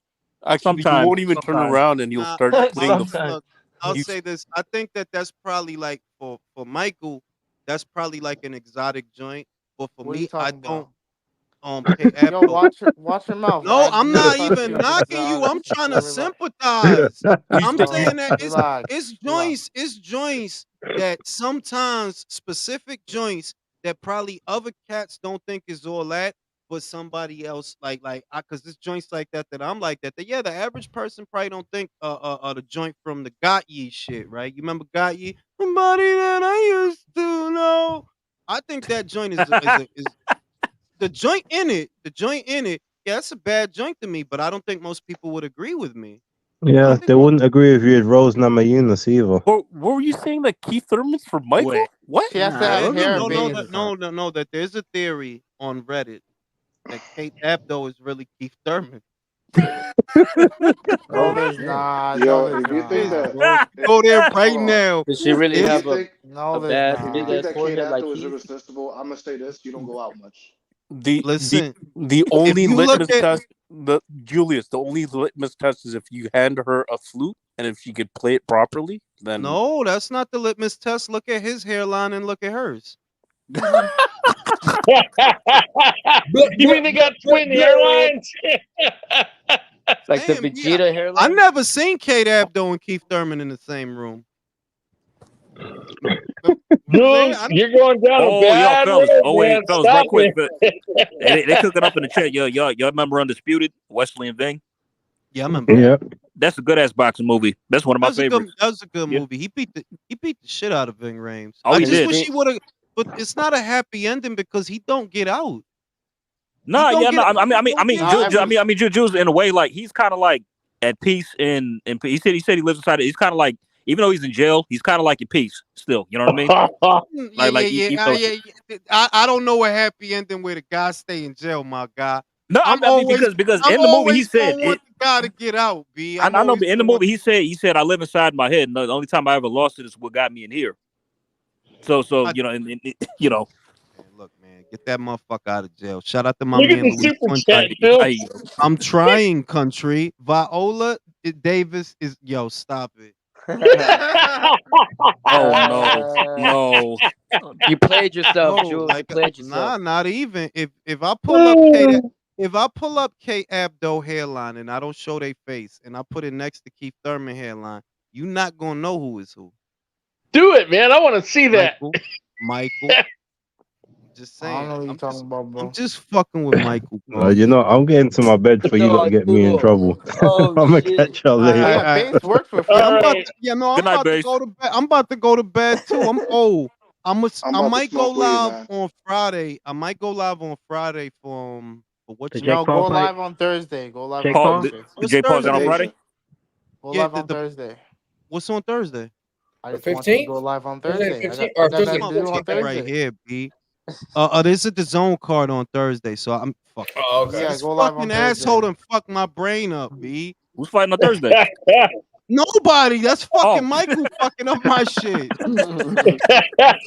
Actually, he Sometimes. won't even turn around, and he'll Nah, start putting the. Sometimes. look, I'll You- say this. I think that's probably like for Michael, that's probably like an exotic joint. But for What are you me, I talking don't. about? Kate Yo, Abdo. watch your mouth. No, I I'm never not thought she even was knocking you. exotic. I'm trying Yo, to sympathize. I'm Bro, saying that relax. it's joints that sometimes specific joints that probably other cats don't think is all that, but somebody else like I because it's joints like that I'm like that. Yeah, the average person probably don't think the joint from the Got Ye shit, right? You remember Got Ye? Somebody that I used to know. I think that joint is the joint in it, yeah, that's a bad joint to me, but I don't think most people would agree with me. Yeah, they wouldn't agree with you with Rose Namajunas either. What were you saying that Keith Thurman's for Michael? Wait. What? She has to have hair base. No, that there's a theory on Reddit that Kate Abdo is really Keith Thurman. No, there's not. No, Yo, there's if you think not. that, Go there right hold on. now. Does she really If you have think No, a there's if you big think ass not. that Kate forehead like Abdo is Keith? irresistible, I'm gonna say this: you don't go out much. The Listen, the if only you look litmus at test, the Julius, the only litmus test is if you hand her a flute and if she could play it properly, then no, that's not the litmus test. Look at his hairline and look at hers. You mean they got twin hairlines? It's like the Damn, yeah. Vegeta I hairline. never seen Kate Abdo and Keith Thurman in the same room. Jules, you're going down a Oh, yo, bad fellas. road, Oh, man. wait, fellas, Stop right quick. it. They cooking up in the chat. Y'all remember Undisputed? Wesley and Ving? Yeah, I remember that. Yeah. That's a good ass boxing movie. That's one of my favorites. That was a good Yeah. movie. He beat the shit out of Ving Rhames. Oh, I he just did. wish he would have, but it's not a happy ending because he don't get out. No, He yeah, don't no. get- I mean, he don't get out. Jules in a way, like he's kind of like at peace, and he said he lives inside it. He's kind of like, even though he's in jail, he's kind of like at peace still. You know what I mean? I don't know a happy ending where the guy stay in jail, my guy. No, I'm I mean, always because I'm in the movie he always said gonna want it. the guy to get out, B. I know, but in the movie he said I live inside my head, and the only time I ever lost it is what got me in here. So you know, and you know. Man, look, man, get that motherfucker out of jail. Shout out to my Look at man the Louis super Fuente. chat, Phil. I'm trying, country. Viola Davis is stop it. Oh no. You played yourself, No, Jules. like, You played yourself. nah, not even. If I pull up Kate Abdo hairline and I don't show their face and I put it next to Keith Thurman hairline, you not gonna know who is who. Do it, man. I want to see that. Michael. Just saying. I don't know what you're talking about, bro. I'm just fucking with Michael, bro. You know, I'm getting to my bed for you lot to get me in trouble. I'm gonna catch y'all later. Yeah, Base works for Yeah, I'm free. about to go to bed. I'm about to go to bed too. I'm old. I about might to go smoke weed, live man. on Friday. I might go live on Friday for what The you Jake No, Paul go fight? live on Thursday. Go live Jake on Paul? Thursday. What's Jay Paul's out on Thursday? Friday? Go Yeah, live on Thursday. What's on Thursday? I The just want you to 15th? go live on Thursday the Thursday. 15th? Or I got Thursday nothing the to do on 14th? Right Thursday. here, B. This is the zone card on Thursday, so I'm fuck. Oh, okay. Yeah, This go live on fucking Thursday. asshole done fuck my brain up, B. Who's fighting on Thursday? Nobody. That's fucking Oh. Michael fucking up my shit.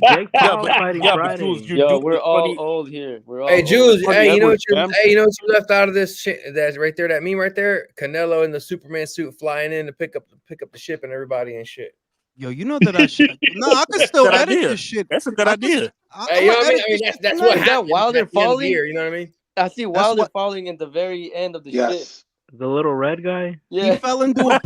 Jake Paul but fighting Jules, Friday. you're Yo, doing we're it all funny. old here. We're all Hey, Jules. old. Hey, you know what Edwards, you you left out of this shit? That's right there. That meme right there. Canelo in the Superman suit flying in to pick up the ship and everybody and shit. Yo, you know that I should. No, I can still Good edit idea. this shit. That's a good idea. Hey, you know what I mean? I mean, that's what Is that happened Wilder at the end of the falling? year. You know what I mean? I see Wilder falling in the very end of the ship. Yes. The little red guy? Yeah. He fell into a